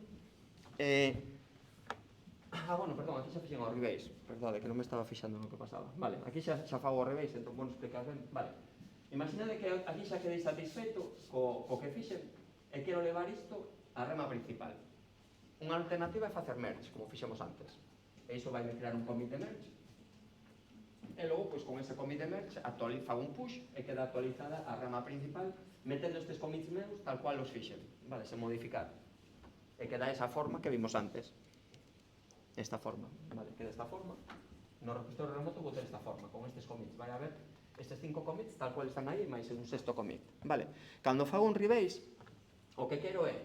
bueno, perdón, aquí xa fixen o rebase, perdón, que non me estaba fixando no que pasaba. Vale, aquí xa fago o rebase, entón vou explicar ben. Vale, imaginade que aquí xa quedei satisfeito co que fixen e quero levar isto á rama principal. Unha alternativa é facer merge, como fixemos antes. E iso vai me crear un commit de merge. E logo, pois, con ese commit de merge, fago un push e queda actualizada a rama principal, metendo estes commits meus tal cual os fixen, vale, sen modificar. E queda esa forma que vimos antes. Esta forma, vale, queda esta forma. No repositorio remoto vou ter esta forma, con estes commits. Vai haber estes 5 commits tal cual están aí, máis un sexto commit. Vale, cando fago un rebase, o que quero é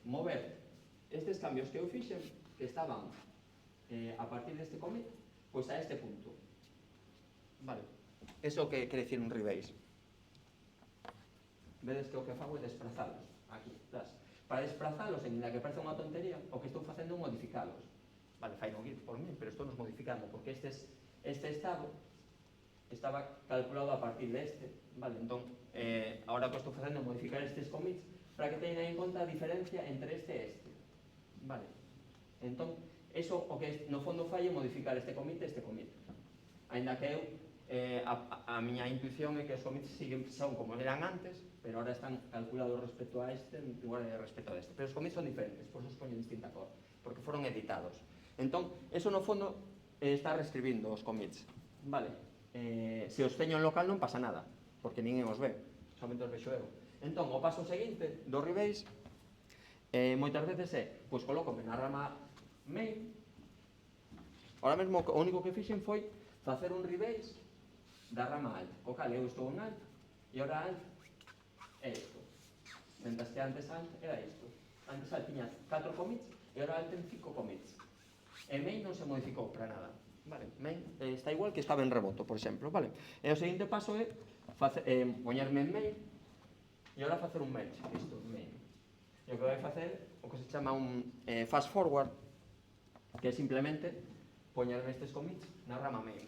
mover estes cambios que eu fixen, que estaban a partir deste commit, pois a este punto. Vale, eso que quere dicir un rebase. Vedes que o que fago é desplazalos aquí, para desplazalos, en la que parece unha tontería, o que estou facendo é modificalos. Vale, fai no Git por mí, pero estou nos modificando, porque este estado estaba calculado a partir deste, vale, entón, agora o que estou facendo é modificar estes commits para que teñan en conta a diferencia entre este e este, vale, entón, eso o que no fondo fai é modificar este commit e este commit, ainda que eu, a miña intuición é que os commits son como eran antes, pero ahora están calculados respecto a este en lugar de respecto a este, pero os commits son diferentes, por eso os poño distinta cor, porque foron editados. Entón, eso no fondo está reescribindo os commits, vale? Se os teño en local non pasa nada, porque ninguén os ve, somente os vexo eu. Entón, o paso seguinte do rebase, moitas veces é, pois colócome na rama main, ahora mesmo o único que fixen foi facer un rebase da rama alt, o cal eu estou en alt, e ahora alt é isto. Mentre que antes alt era isto. Antes alt tiña 4 commits, e ahora alt ten 5 commits. E main non se modificou para nada. Vale, main está igual que estaba en remoto, por exemplo, vale? E o seguinte paso é poñerme en main e agora facer un merge, isto, main. E o que vai facer o que se chama un fast forward, que é simplemente poñerme estes commits na rama main.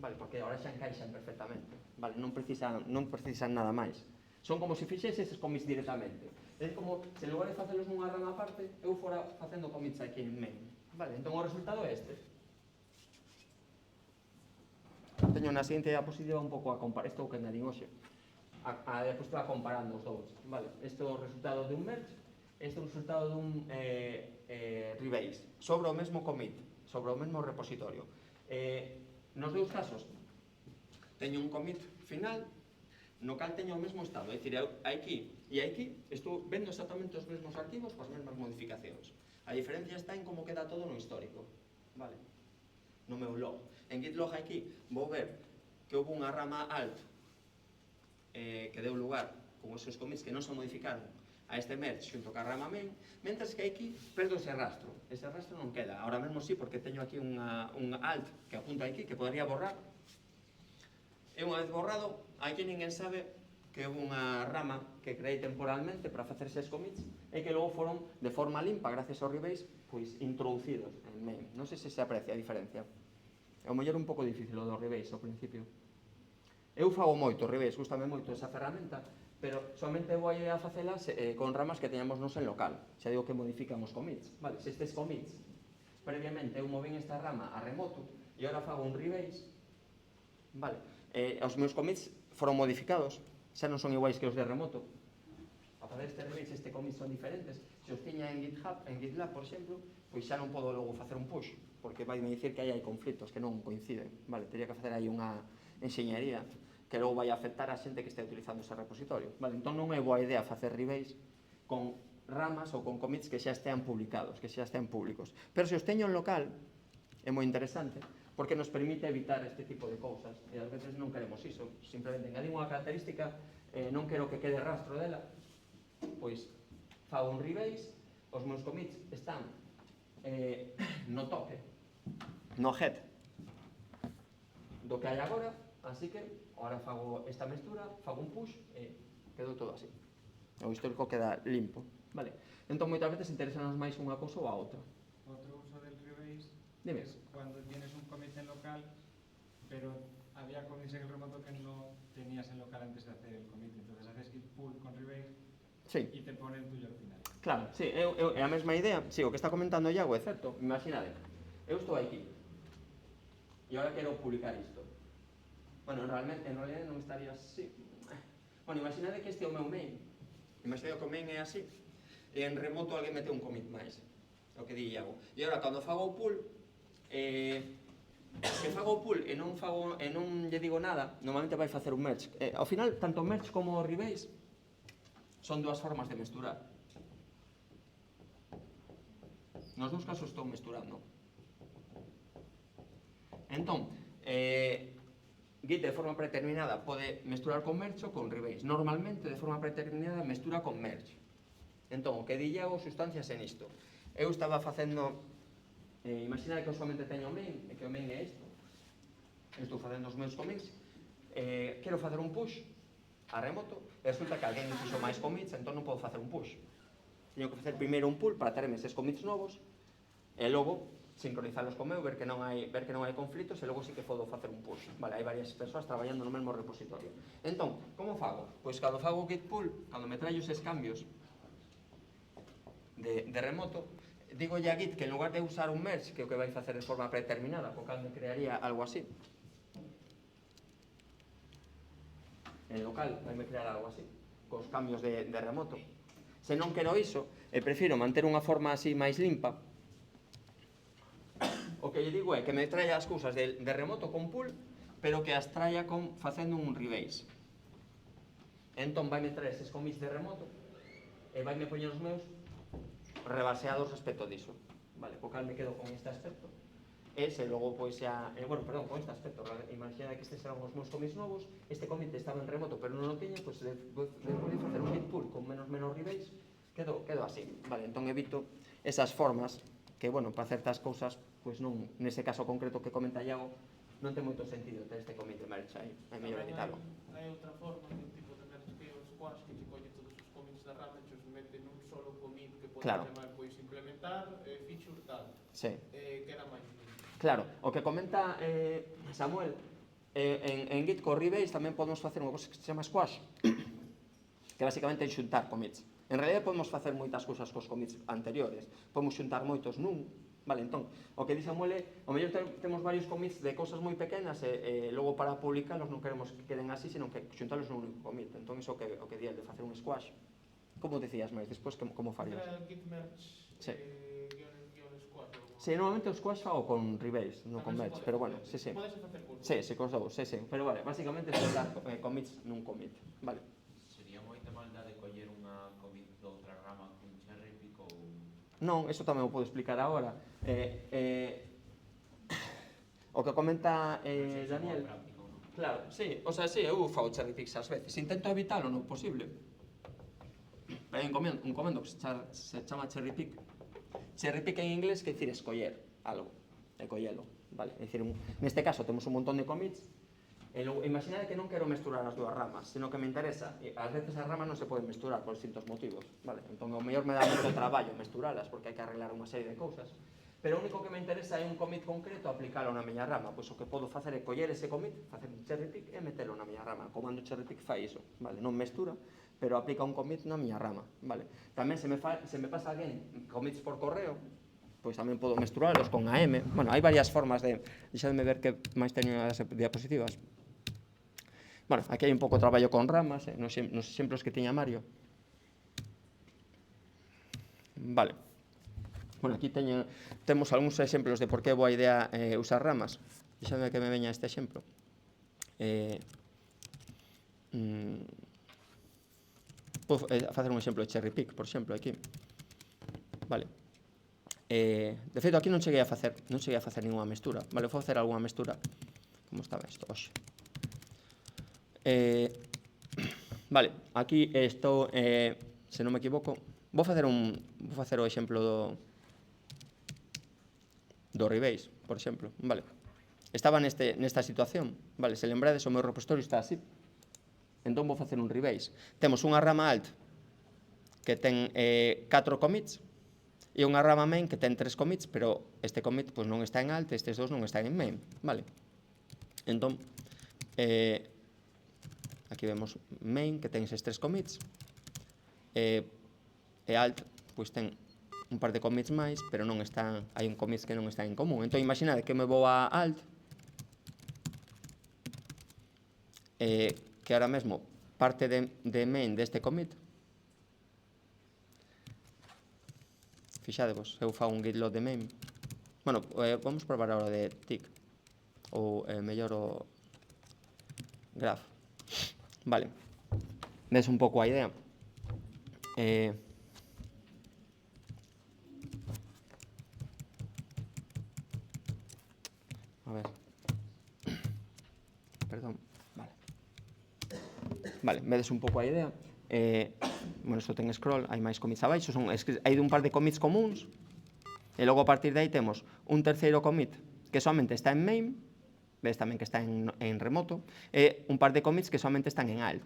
Vale, porque agora xa encaixan perfectamente. Vale, non precisan nada máis. Son como se fixese esses commits directamente. É como se en lugar de facelos nunha rama aparte, eu fora facendo commits aquí en main. Vale, entón o resultado é este. Teño na seguinte diapositiva un pouco a comparar, isto é o que añadín hoxe. A diapositiva comparando os dous. Vale, isto é o resultado de un merge, este é o resultado dun rebase, sobre o mesmo commit, sobre o mesmo repositorio. Nos dous casos, teño un commit final, no cal teño o mesmo estado, é dicir, aquí e aquí estou vendo exactamente os mesmos arquivos coas mesmas modificacións. A diferencia está en como queda todo no histórico, vale? No meu log. En gitlog aquí vou ver que houve unha rama alt que deu lugar con esos commits que non se modificaron a este merge xunto ca rama main, mentres que aquí perdo ese rastro non queda. Ahora mesmo sí, porque teño aquí un alt que apunta aquí, que podría borrar. E unha vez borrado, aquí ninguén sabe que houve unha rama que creei temporalmente para facer eses commits e que logo foron de forma limpa, gracias ao rebase, pois introducidos en main. Non sei se se aprecia a diferencia. É o mellor un pouco difícil o do rebase ao principio. Eu fago moito rebase, gustame moito esa ferramenta, pero somente vou a facelas con ramas que teñamos nos en local. Xa digo que modifican os commits. Vale, se estes commits previamente eu movín esta rama a remoto e agora fago un rebase, vale, os meus commits foron modificados, xa non son iguais que os de remoto. A facer este rebase, este commit son diferentes. Se os tiña en GitHub, en GitLab, por exemplo, pois xa non podo logo facer un push, porque vai me dicir que aí hai conflitos que non coinciden. Vale, teria que facer aí unha enxeñería que logo vai afectar a xente que este utilizando ese repositorio. Vale, entón non é boa idea facer rebase con ramas ou con commits que xa estean publicados, que xa estean públicos. Pero se os teño en local, é moi interesante, porque nos permite evitar este tipo de cousas. E ás veces non queremos iso, simplemente engadín unha característica, non quero que quede rastro dela, pois fago un rebase, os meus commits están no tope, no head do que hai agora, así que agora fago esta mestura, fago un push e quedou todo así. O histórico queda limpo. Vale. Entón, moitas veces interesanos máis unha cousa ou a outra. Otro uso del rebase Dime. es cuando tienes un commit en local, pero había commits en el remoto que no tenías en local antes de hacer el commit. Entonces haces git pull con rebase y te pone el tuyo al final. Claro, sí, é a mesma idea. Sí, o que está comentando Iago é certo. Imaginade, eu estou aquí e agora quero publicar isto. Bueno, en realidad non estaría así. Bueno, imaginade que este é o meu main. Imaginade que o main é así. E en remoto alguén mete un commit máis. O que di Iago. E agora, cando fago o pull, se fago o pull e non lle digo nada, normalmente vai facer un merge. Ao final, tanto merge como rebase son dúas formas de mesturar. Nos dous casos estou mesturando. Entón, Git de forma predeterminada pode mesturar con merge ou con rebase. Normalmente, de forma predeterminada, mestura con merge. Entón, o que di Iago sustancias en isto. Eu estaba facendo, imaginade que eu somente teño o main, e que o main é isto. Estou facendo os meus commits. Quero facer un push a remoto, e resulta que alguén fixo máis commits, entón non podo facer un push. Teño que facer primeiro un pull para terme eses commits novos, e logo sincronizalos co meu, ver que non hai conflitos, e logo sí que podo facer un push. Vale, hai varias persoas traballando no mesmo repositorio. Entón, como fago? Pois cando fago git pull, cando me traio eses cambios de remoto, digo ya a Git que en lugar de usar un merge, que é o que vai facer de forma predeterminada, co cal me crearía algo así, en local vai me crear algo así, cos cambios de remoto. Se non quero iso, e prefiro manter unha forma así máis limpa, o que lle digo é que me traia as cousas de remoto con pull, pero que as traia facendo un rebase. Entón vai me traer eses commits de remoto e vai me poñer os meus rebaseados respecto diso. Vale, co cal me quedo con este aspecto. E se logo, pois, con este aspecto, imagina que estes eran os meus commits novos, este commit estaba en remoto, pero non o tiña, pois, despois de facer un git pull con menos rebase, quedo así. Vale, entón evito esas formas que, bueno, para certas cousas pois non, nese caso concreto que comenta Iago, non ten moito sentido ter este commit de merge aí, é mellor editalo. Hai outra forma que tipo tener que o squash que te colle todos os commits da rama e os mete nun solo commit que pode chamar pois implementar feature tal. Sí. Queda máis. Claro, o que comenta Samuel, en Git co rebase tamén podemos facer unha cosa que se chama squash, que basicamente é xuntar commits. En realidad podemos facer moitas cousas cos commits anteriores, podemos xuntar moitos nun, vale, entón, o que di Samuel é, o mellor temos varios commits de cousas moi pequenas e logo para publicalos non queremos que queden así, senón que xuntalos nun único commit. Entón, iso o que di el de facer un squash. Como decías, máis despois, como farías? Git merge, guión squash. Sí, normalmente o squash fago con rebase, non con merge, pero bueno, sí. Podes facer curso. Sí, cos dous, sí. Pero vale, basicamente é xuntar commits nun commit, vale. Sería moita maldade coller unha commit de outra rama cun cherry pick ou... Non, eso tamén o podo explicar agora. O que comenta Daniel... Claro, sí, o sea, sí, eu fago cherry picks ás veces. Intento evitalo no posible. Hai un comando que se chama cherry pick. Cherry pick en inglés quer dicir escoller algo, e collelo, vale? É dicir, neste caso temos un montón de commits, e logo, imaginade que non quero mesturar as dúas ramas, sino que me interesa, e ás veces as ramas non se poden mesturar por distintos motivos, vale? Entón, o mellor me dá moito traballo mesturalas, porque hai que arreglar unha serie de cousas. Pero o único que me interesa é un commit concreto aplicalo na miña rama. Pois o que podo facer é coller ese commit, facer un cherry pick e metelo na miña rama. O comando cherry pick fai iso, vale? Non mestura, pero aplica un commit na miña rama, vale? Tamén se me pasa alguén commits por correo, pois tamén podo mesturalos con AM. Bueno, hai varias formas de... Deixadme ver que máis teño as diapositivas. Bueno, aquí hai un pouco de traballo con ramas, nos exemplos que tiña Mario. Vale. Bueno, aquí temos algúns exemplos de por que é boa idea usar ramas. Deixadme que me veña este exemplo. Podo facer un exemplo de cherry pick, por exemplo, aquí. Vale. De feito, aquí non cheguei a facer ninguna mestura. Vale, vou facer algunha mestura. Como estaba isto hoxe? Vale, aquí estou, se non me equivoco, vou facer o exemplo do rebase, por exemplo. Vale. Estaba nesta situación. Vale, se lembrades, o meu repositorio está así. Entón vou facer un rebase. Temos unha rama alt que ten 4 commits e unha rama main que ten 3 commits, pero este commit pois, non está en alt, estes dous non están en main. Vale. Entón, aquí vemos main que ten eses 3 commits e alt pois ten un par de commits máis, pero non están, hai un commits que non están en común. Entón, imaginade que me vou a alt que ahora mesmo parte de main deste commit. Fixadevos, eu fago un git load de main. Bueno, vamos probar ahora de tick ou mellor o graph. Vale, ves un pouco a idea. A ver. Perdón. Vale, vedes un pouco a idea. Bueno, isto ten scroll, hai máis commits abaixo, hai un par de commits comuns, e logo a partir de aí temos un terceiro commit que solamente está en main, ves tamén que está en remoto, e un par de commits que solamente están en alt.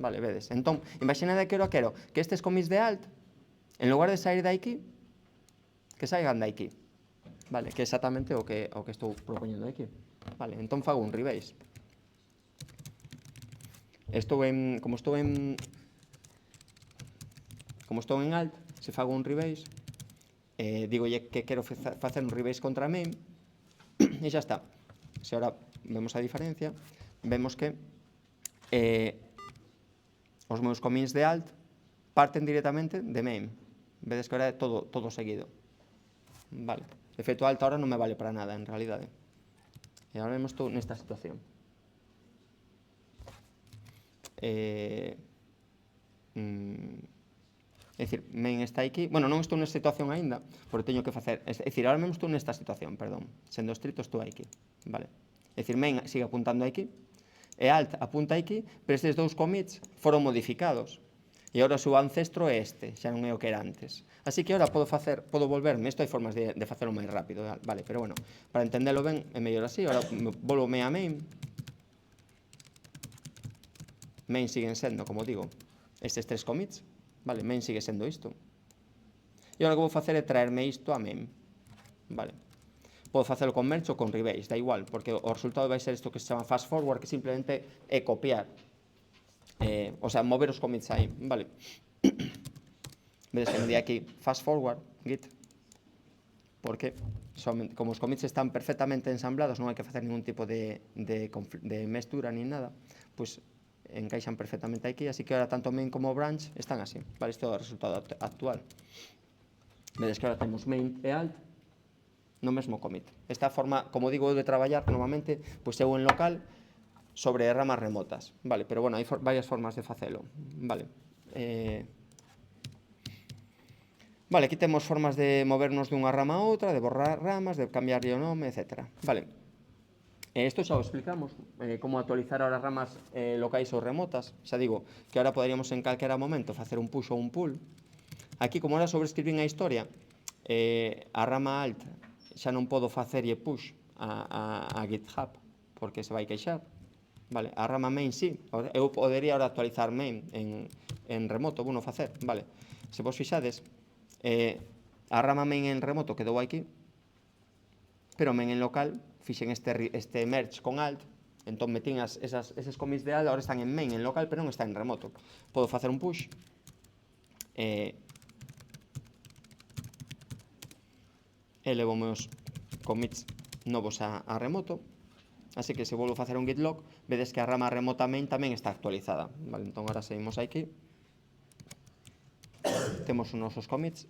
Vale, vedes. Entón, imaginade que quero que estes commits de alt, en lugar de sair de aquí, que saigan de aquí. Vale, que é exactamente o que estou propoñendo aquí. Vale, entón fago un rebase. Como estou en alt, se fago un rebase, digolle que quero facer un rebase contra main, e xa está. Se ahora vemos a diferencia, vemos que os meus commits de alt parten directamente de main. Vedes que ahora é todo seguido. Vale. De feito, alt ahora non me vale para nada, en realidade. E ahora mesmo estou nesta situación. É dicir, main está aquí. Bueno, non estou nesta situación aínda, porque teño que facer... É dicir, ahora mesmo estou nesta situación, perdón. Sendo estrito, estou aquí. Vale. É dicir, main sigue apuntando aquí, e alt apunta aquí, pero estes dous commits foron modificados. E agora o seu ancestro é este, xa non é o que era antes. Así que agora podo volverme, isto hai formas de facelo máis rápido, vale, pero bueno, para entendelo ben é mellor así. Agora volvome a main. Main siguen sendo, como digo, estes 3 commits, vale, main sigue sendo isto. E agora o que vou facer é traerme isto a main, vale. Podo facelo con merge ou con rebase, da igual, porque o resultado vai ser isto que se chama fast forward, que simplemente é copiar, o sea, mover os commits aí, vale. Vedes que me di aquí fast forward, git, porque como os commits están perfectamente ensamblados, non hai que facer ningún tipo de mestura ni nada, pois encaixan perfectamente aquí, así que ahora tanto main como branch están así, vale, isto é o resultado actual. Vedes que ahora temos main e alt no mesmo commit. Esta forma, como digo, de traballar normalmente, pois eu en local sobre ramas remotas, vale, pero bueno, hai varias formas de facelo, vale. Vale, aquí temos formas de movernos dunha rama a outra, de borrar ramas, de cambiarlle o nome, etc. Vale. Isto xa o explicamos, como actualizar ahora ramas locais ou remotas. Xa digo que ahora poderíamos en calquera momento facer un push ou un pull. Aquí, como ahora sobreescribín a historia, a rama alt xa non podo facerlle push a GitHub, porque se vai queixar. Vale, a rama main sí, eu podería ahora actualizar main en remoto, vou non facer, vale. Se vos fixades, a rama main en remoto quedou aquí, pero main en local fixen este merge con alt, entón metín eses commits de alt, agora están en main en local, pero non están en remoto. Podo facer un push, e levo meus commits novos a remoto, así que se volvo a facer un git log, vedes que a rama remota main tamén está actualizada, vale, entón agora seguimos aquí, temos os nosos commits,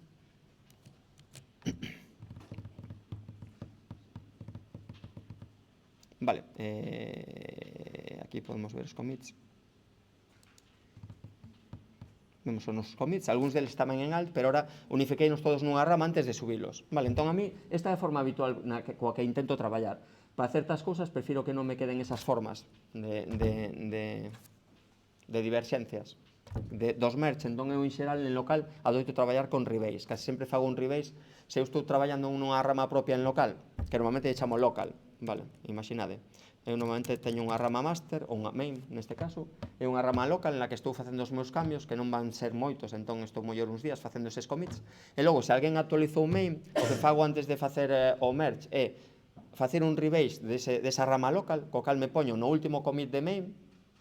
vale, aquí podemos ver os commits, vemos os nosos commits, algúns deles tamén en alt, pero ahora unifiqueinos todos nunha rama antes de subilos, vale, entón a mí esta é a forma habitual coa que intento traballar. Para certas cousas prefiro que non me queden esas formas de diverxencias dos merge, entón eu en xeral en local adoito traballar con rebase, casi sempre fago un rebase se eu estou traballando nunha rama propia en local, que normalmente chamo local, vale, imaginade, eu normalmente teño unha rama master, ou unha main neste caso, é unha rama local en la que estou facendo os meus cambios, que non van ser moitos, entón estou mellor uns días facendo eses commits, e logo se alguén actualizou main, o que fago antes de facer o merge é facer un rebase desa rama local, co cal me poño no último commit de main.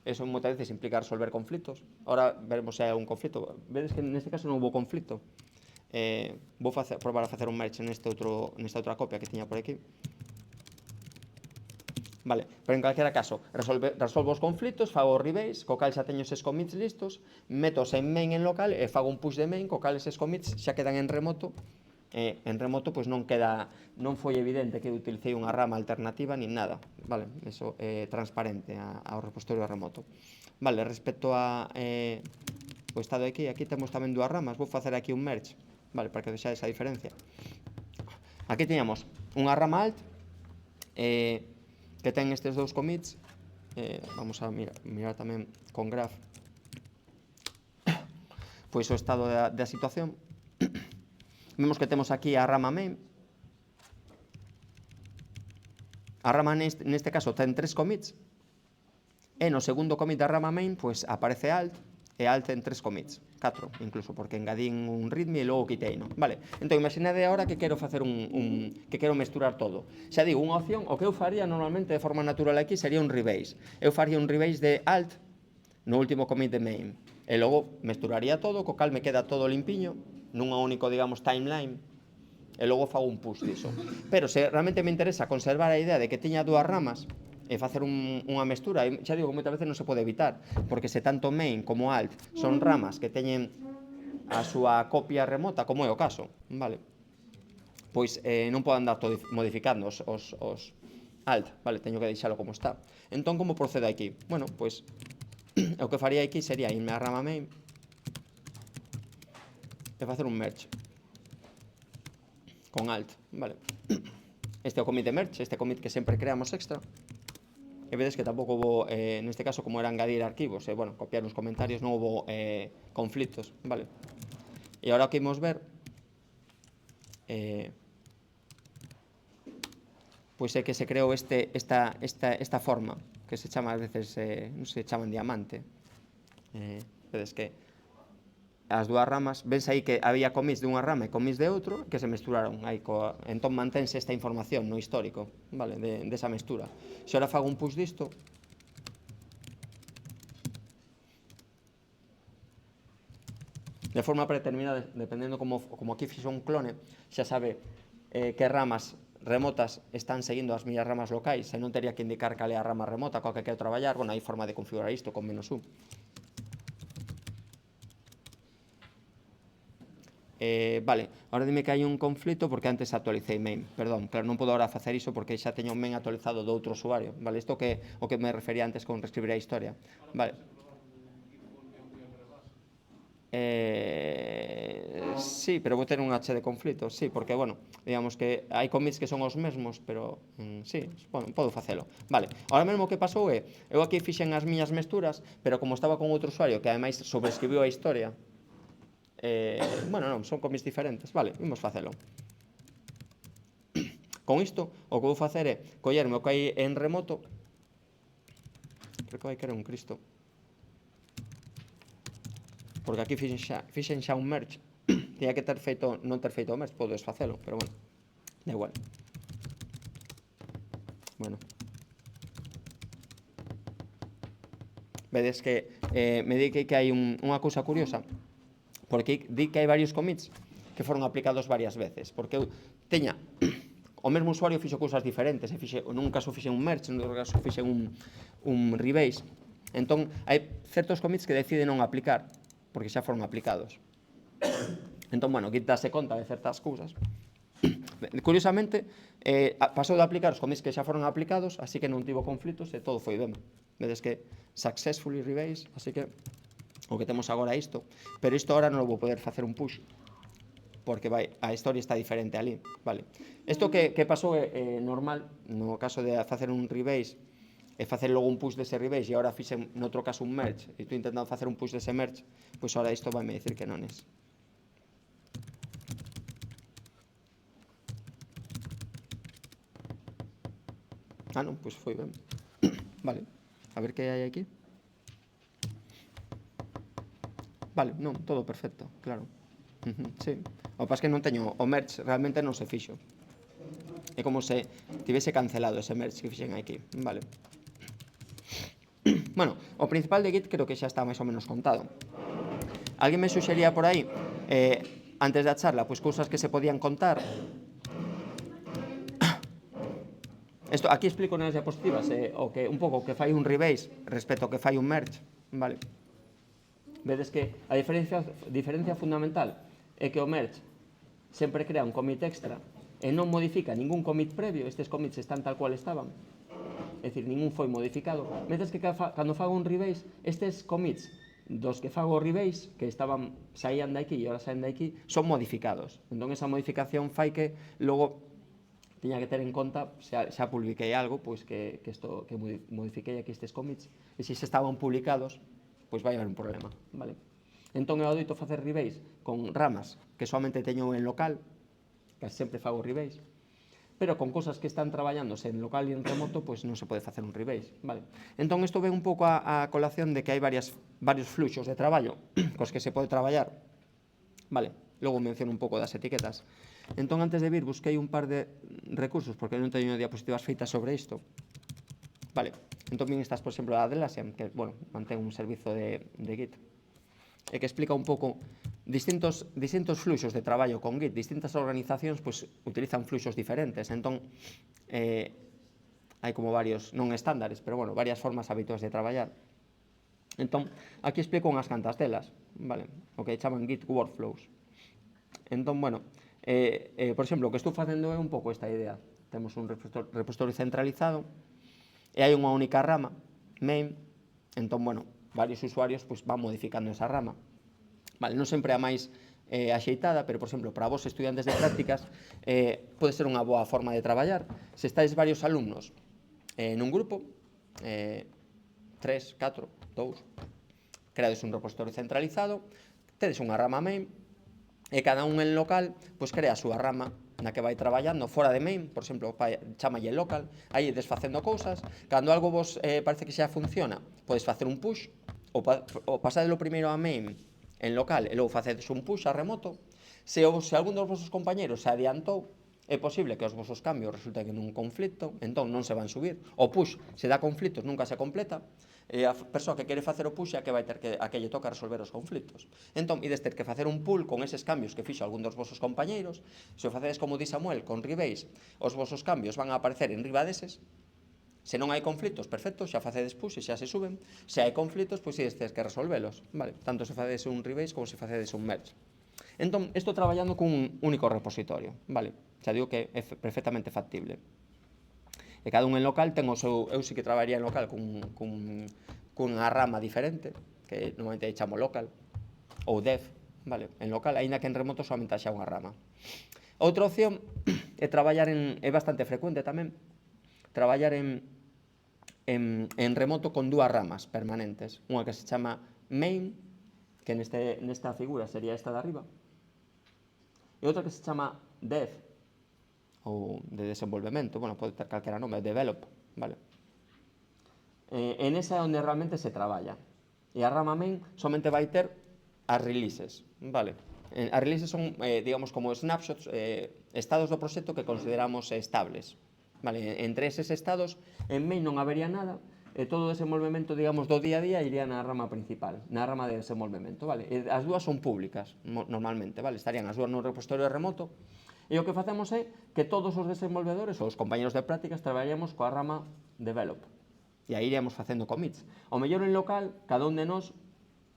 Eso moitas veces implica resolver conflitos. Ahora veremos se hai un conflito. Vedes que neste caso non houve conflito. Vou probar a facer un merge nesta outra copia que tiña por aquí. Vale, pero en calquera caso, resolvo os conflitos, fago o rebase, co cal xa teño eses commits listos, metos en main en local e fago un push de main, co cal eses commits xa quedan en remoto. En remoto pois non foi evidente que utilicei unha rama alternativa nin nada, vale, eso é transparente ao repositorio remoto. Vale, respecto ao estado aquí temos tamén dúas ramas, vou facer aquí un merge, vale, para que vexades a diferencia. Aquí teñamos unha rama alt que ten estes dous commits, vamos a mirar tamén con graph pois o estado da situación. Vemos que temos aquí a rama main. A rama neste caso ten 3 commits. E no segundo commit da rama main, pois aparece alt, e alt ten 3 commits, 4 incluso, porque engadín un readme e logo quitei, non? Vale, entón imaginade agora que quero facer que quero mesturar todo. Xa digo, unha opción, o que eu faría normalmente de forma natural aquí sería un rebase. Eu faría un rebase de alt no último commit de main. E logo mesturaría todo, co cal me queda todo limpiño, nunha único, digamos, timeline, e logo fago un push diso. Pero se realmente me interesa conservar a idea de que teña dúas ramas e facer unha mestura, e xa digo que moitas veces non se pode evitar, porque se tanto main como alt son ramas que teñen a súa copia remota, como é o caso, vale? Pois non podo andar modificando os alt, vale? Teño que deixalo como está. Entón, como procedo aquí? Bueno, pois o que faría aquí sería irme a rama main e facer un merge con alt, vale. Este é o commit de merge, este commit que sempre creamos extra. e vedes que tampouco houve, neste caso, como era engadir arquivos, bueno, copiar os comentarios, non houve conflitos, vale? E agora o que imos ver pois é que se creou esta forma que se chama, a veces, non se chaman diamante. Vedes que as dúas ramas, ves aí que había commits dunha rama e commits de outro que se mesturaron aí entón mantense esta información no histórico, vale, desa mestura. Se ora fago un push disto, de forma predeterminada, dependendo como aquí fixo un clone, xa sabe que ramas remotas están seguindo as miñas ramas locais, e non teria que indicar cal é a rama remota coa que quero traballar. Bueno, hai forma de configurar isto con -u. Vale, ahora dime que hai un conflito porque antes actualicei main, perdón, claro, non podo agora facer iso porque xa teño main actualizado do outro usuario, vale, isto que o que me refería antes con reescribir a historia, vale. Sí, pero vou ter un H de conflito, sí, porque, bueno, digamos que hai commits que son os mesmos, pero sí, bueno, podo facelo. Vale, ahora mesmo o que pasou é, eu aquí fixen as miñas mesturas, pero como estaba con outro usuario que ademais sobreescribiu a historia, bueno, non, son commits diferentes, vale, imos facelo. Con isto, o que vou facer é collerme o que hai en remoto, creo que vai querer un Cristo, porque aquí fixen xa un merge, tiña que ter feito, non ter feito o merge, podo desfacelo, pero bueno, da igual. Bueno, vedes que me di que hai unha cousa curiosa, porque di que hai varios commits que foron aplicados varias veces, porque eu teña o mesmo usuario fixo cousas diferentes, nun caso fixen un merge, nun caso fixen un rebase, entón hai certos commits que deciden non aplicar porque xa foron aplicados. Entón, bueno, Git dase conta de certas cousas. Curiosamente, pasou de aplicar os commits que xa foron aplicados, así que non tivo conflitos e todo foi ben. Vedes que successfully rebase, así que o que temos agora é isto, pero isto agora non vou poder facer un push porque a historia está diferente ali, vale. Isto que pasou é normal no caso de facer un rebase e facer logo un push dese rebase e agora fixen noutro caso un merge e estou intentando facer un push dese merge, pois agora isto vai me dicir que non é. Non, pois foi ben. Vale, a ver que hai aquí. Vale, non, todo perfecto, claro. Sí, o que pasa é que non teño o merge, realmente non se fixo. É como se tivese cancelado ese merge que fixen aquí, vale. Bueno, o principal de Git creo que xa está máis ou menos contado. Alguén me suxería por aí, antes da charla, pois cousas que se podían contar. Aquí explico nas diapositivas un pouco o que fai un rebase respecto ao que fai un merge, vale. Vedes que a diferencia fundamental é que o merge sempre crea un commit extra e non modifica ningún commit previo, estes commits están tal cual estaban, é dicir, ningún foi modificado. Vedes que cando fago un rebase, estes commits dos que fago o rebase, que saían de aquí e ahora saen de aquí, son modificados. Entón, esa modificación fai que logo tiña que ter en conta, xa publiquei algo, pois que modifiquei aquí estes commits, e se estaban publicados, pois vai haber un problema, vale? Entón, eu adoito facer rebase con ramas que somente teño en local, que sempre fago rebase, pero con cosas que están traballándose en local e en remoto, pois non se pode facer un rebase, vale? Entón, isto ve un pouco a colación de que hai varios fluxos de traballo cos que se pode traballar, vale? Logo menciono un pouco das etiquetas. Entón, antes de vir, busquei un par de recursos, porque non teño diapositivas feitas sobre isto, vale? Entón, bien, estás, por exemplo, a Atlassian, que, bueno, mantén un servizo de Git, e que explica un pouco distintos fluxos de traballo con Git. Distintas organizacións, pois, utilizan fluxos diferentes. Entón, hai como varios, non estándares, pero, bueno, varias formas habituais de traballar. Entón, aquí explico unhas cantas delas, vale? O que chaman Git Workflows. Entón, bueno, por exemplo, o que estou facendo é un pouco esta idea. Temos un repositorio centralizado, e hai unha única rama, main, entón, bueno, varios usuarios van modificando esa rama. Vale, non sempre a máis axeitada, pero, por exemplo, para vos, estudiantes de prácticas, pode ser unha boa forma de traballar. Se estáis varios alumnos nun grupo, 3, 4, 2, creades un repositorio centralizado, tedes unha rama main, e cada un en local pois crea a súa rama na que vai traballando fora de main, por exemplo, chamalle local, aí desfacendo cousas, cando algo vos parece que xa funciona, podes facer un push, ou pasadelo primeiro a main en local e logo facedes un push a remoto. Se algún dos vosos compañeros se adiantou, é posible que os vosos cambios resulten en un conflito, entón non se van subir. O push, se dá conflitos, nunca se completa, e a persoa que quere facer o push é a que vai ter a que lle toca resolver os conflitos. Entón, ides ter que facer un pull con eses cambios que fixo algún dos vosos compañeiros. Se o facedes como di Samuel, con Rebase, os vosos cambios van a aparecer en riba deses. Se non hai conflitos, perfecto, xa facedes push e xa se suben. Se hai conflitos, pois ides ter que resolvelos, vale? Tanto se facedes un Rebase como se facedes un merge. Entón, isto traballando cun único repositorio, vale? Xa digo que é perfectamente factible. E cada un en local ten o seu... Eu sí que traballaría en local cunha rama diferente, que normalmente chamo local, ou dev, vale? En local, aínda que en remoto solamente xa unha rama. Outra opción é traballar en... É bastante frecuente tamén, traballar en remoto con dúas ramas permanentes. Unha que se chama main, que nesta figura sería esta de arriba, e outra que se chama dev, ou de desenvolvemento, bueno, pode ter calquera nome, develop, vale? En esa é onde realmente se traballa. E a rama main somente vai ter as releases, vale? As releases son, digamos, como snapshots, estados do proxecto que consideramos estables, vale? Entre eses estados, en main non habería nada, e todo o desenvolvemento, digamos, do día a día iría na rama principal, na rama de desenvolvemento, vale? E as dúas son públicas, normalmente, vale? Estarían as dúas no repositorio remoto, e o que facemos é que todos os desenvolvedores ou os compañeros de prácticas traballaríamos coa rama develop, e aí iríamos facendo commits. O mellor en local, cada un de nós,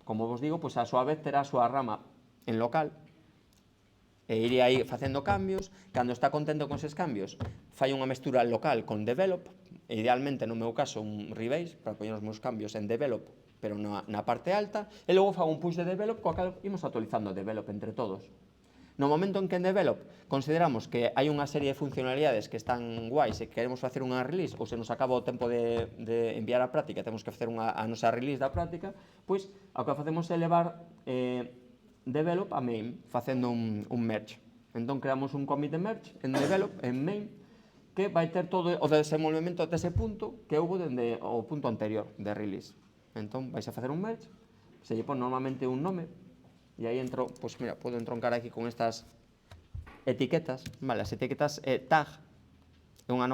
como vos digo, pois a súa vez terá a súa rama en local, e iría aí facendo cambios. Cando está contento con eses cambios, fai unha mestura local con develop, idealmente no meu caso un rebase para poñer os meus cambios en develop, pero na parte alta, e logo fago un push de develop coa cal imos actualizando develop entre todos. No momento en que en develop consideramos que hai unha serie de funcionalidades que están guais e queremos facer unha release, ou se nos acaba o tempo de enviar a práctica, temos que facer a nosa release da práctica, pois o que facemos é levar develop a main, facendo un merge. Entón creamos un commit de merge en develop, en main, que vai ter todo o desenvolvemento dese punto que houve dende o punto anterior de release. Entón vais a facer un merge, se lle pon normalmente un nome, e aí entro, pois mira, podo entroncar aquí con estas etiquetas, vale, as etiquetas tag é unha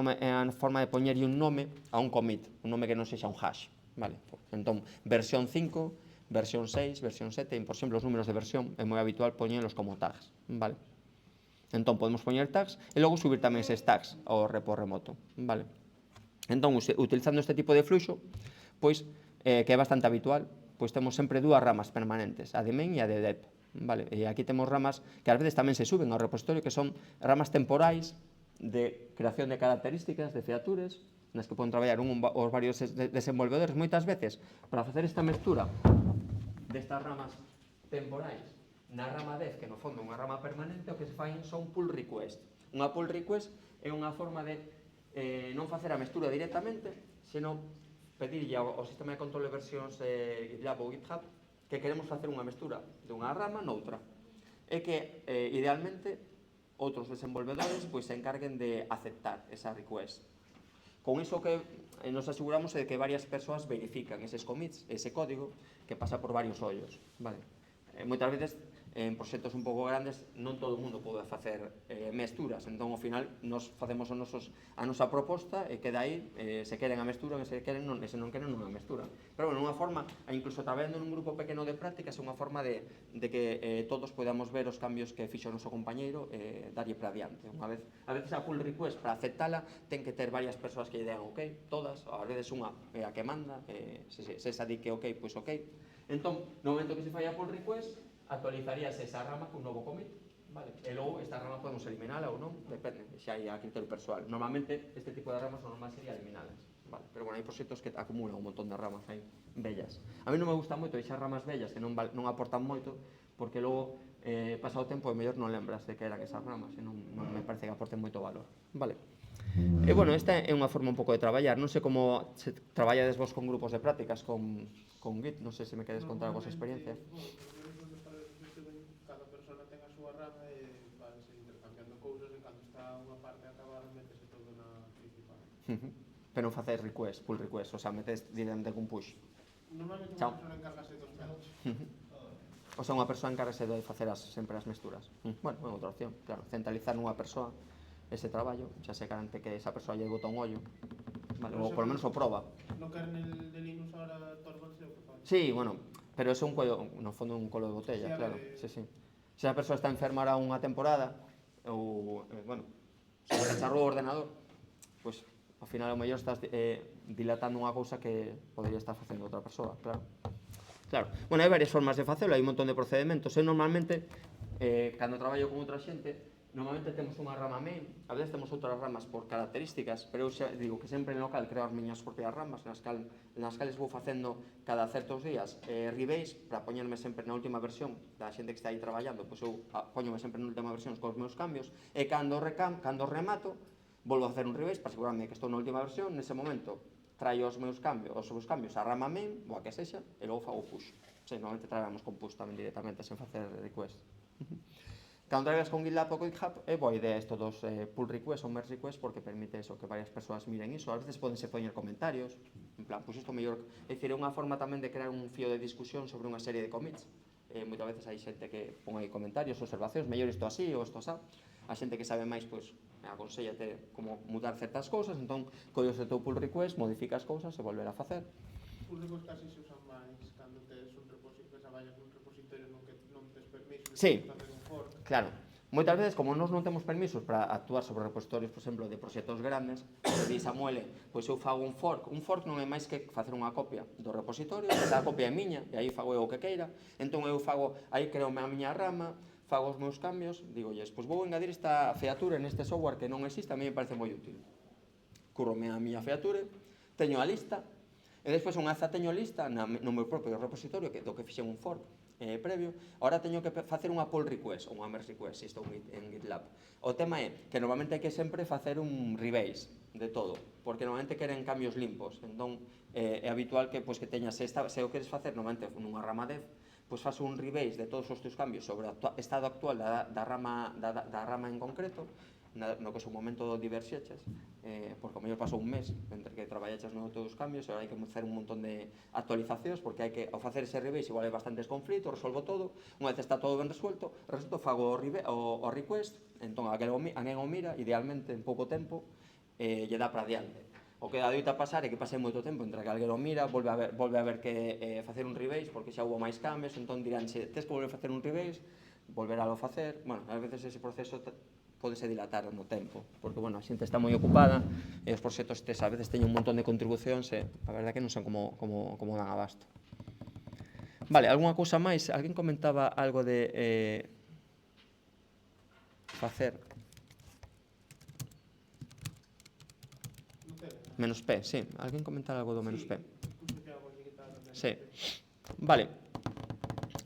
forma de poñerlle un nome a un commit, un nome que non sexa un hash, vale? Entón, versión 5, versión 6, versión 7, por exemplo, os números de versión é moi habitual poñelos como tags, vale? Entón, podemos poñer tags e logo subir tamén eses tags ao repo remoto, vale? Entón, utilizando este tipo de fluxo, pois, que é bastante habitual, pois temos sempre dúas ramas permanentes, a de main e a de dev, vale? E aquí temos ramas que ás veces tamén se suben ao repositorio, que son ramas temporais de creación de características, de features, nas que poden traballar os varios desenvolvedores moitas veces para facer esta mestura destas ramas temporais na rama dev, que no fondo é unha rama permanente. O que se fai son pull request. Unha pull request é unha forma de non facer a mestura directamente, senón pedirlle ao sistema de control de versións GitLab ou GitHub que queremos facer unha mestura dunha rama noutra, e que idealmente outros desenvolvedores pois se encarguen de aceptar esa request. Con iso que nos aseguramos de que varias persoas verifican eses commits, ese código que pasa por varios ollos, vale? Moitas veces en proxectos un pouco grandes non todo o mundo pode facer mesturas, entón ao final nos facemos a nosa proposta e queda aí, se queren a mestura, se non queren non a mestura. Pero bueno, unha forma, incluso traballando nun grupo pequeno de prácticas, é unha forma de que todos podamos ver os cambios que fixo o noso compañeiro e darlle para adiante. A veces a pull request para aceptala ten que ter varias persoas que lle den ok, todas, a veces unha é a que manda, se esa di que ok, pois ok. Entón, no momento que se fai a pull request, actualizaríase esa rama cun novo commit, vale? E logo esta rama podemos eliminala ou non, depende, xa hai a criterio persoal. Normalmente este tipo de ramas o normal sería eliminalas, vale? Pero bueno, hai proxectos que acumulan un montón de ramas aí, bellas. A mí non me gusta moito deixar ramas bellas que non aportan moito, porque logo, pasado o tempo, mellor non lembras de que eran esas ramas, e non me parece que aporten moito valor, vale? E, bueno, esta é unha forma un pouco de traballar. Non sei como se traballades vos con grupos de prácticas con Git, non sei se me queres contar a vosa experiencia. Cada persona ten a súa rama e vanse intercambiando cousas e cando está unha parte acabada metese todo na principal. Pero non facedes request, pull request, o sea, metes directamente algún push. Normalmente unha persona encárgase dos match. O sea, unha persoa encárgase de facer sempre as mesturas. Bueno, é outra opción, claro, centralizar nunha persoa ese traballo, xa se garante que esa persoa lle bota un ollo, vale, ou por lo menos o proba. No kernel de Linux ahora Torvalds é o que fai. Sí, bueno, pero é un cuello, no fondo un colo de botella, claro, sí. Se a persoa está enferma ahora unha temporada, ou, bueno, se cacharrou o ordenador, pois, ao final, ao mellor estás dilatando unha cousa que podería estar facendo outra persoa, claro. Claro, bueno, hai varias formas de facelo, hai un montón de procedementos. Eu normalmente, cando traballo con outra xente, normalmente temos unha rama main, a veces temos outras ramas por características, pero eu xa digo que sempre en local creo as miñas propias ramas, nas cales vou facendo cada certos días rebase, para poñerme sempre na última versión da xente que está aí traballando, pois eu poñome sempre na última versión cos meus cambios, e cando remato, volvo a facer un rebase para asegurarme que estou na última versión, nese momento traio os meus cambios a rama main, ou a que sexa, e logo fago push. Sí, normalmente traballamos con push tamén directamente, sen facer request. Cando traballas con GitLab ou GitHub, é boa idea isto dos pull request ou merge request, porque permite eso, que varias persoas miren iso. A veces podense poñer comentarios, en plan, pois isto mellor. É dicir, é unha forma tamén de crear un fío de discusión sobre unha serie de commits. Moitas veces hai xente que pon aí comentarios, observacións, mellor isto así ou isto asá. A xente que sabe máis, pois, aconsellate como mudar certas cousas, entón, colles o teu pull request, modificas cousas e volver a facer. Pull request casi se usan máis cando tes un repositorio, que traballas nun repositorio non tes permiso de facer un fork. Claro. Moitas veces, como nós non temos permisos para actuar sobre repositorios, por exemplo, de proxectos grandes, di Samuel, pois eu fago un fork. Un fork non é máis que facer unha copia do repositorio, esa copia é miña, e aí fago eu o que queira, entón eu fago, aí creome a miña rama, fago os meus cambios, digolles, pois vou engadir esta feature neste software que non existe, a mí me parece moi útil. Currome a miña feature, teño a lista, e despois unha vez a teño lista no meu propio repositorio, do que fixen un fork previo, ahora teño que facer unha pull request, ou unha merge request, se estou en GitLab. O tema é que normalmente hai que sempre facer un rebase de todo, porque normalmente queren cambios limpos, entón é habitual que teñas, se o queres facer normalmente nunha rama dev, pois faz un rebase de todos os teus cambios sobre o estado actual da rama en concreto, no que é un momento diverxeches, porque ao mellor pasou un mes entre que traballaches nos teus cambios, e agora hai que facer un montón de actualizacións, porque hai que, ao facer ese rebase, igual hai bastantes conflitos, resolvo todo, unha vez está todo ben resuelto, fago o request, entón alguén o mira, idealmente en pouco tempo, lle dá para adiante. O que adoita pasar é que pase moito tempo entre que alguén o mira, volve a ver que facer un rebase, porque xa houve máis cambios, entón diránse, tes que volver a facer un rebase, volver a facer, bueno, ás veces ese proceso podese dilatar no tempo, porque, bueno, a xente está moi ocupada, e os proxectos a veces teñen un montón de contribucións, e a verdade que non son como dan abasto. Vale, algunha cousa máis? Alguén comentaba algo de facer menos P, sí. Alguén comentaba algo do menos P. Sí. Vale.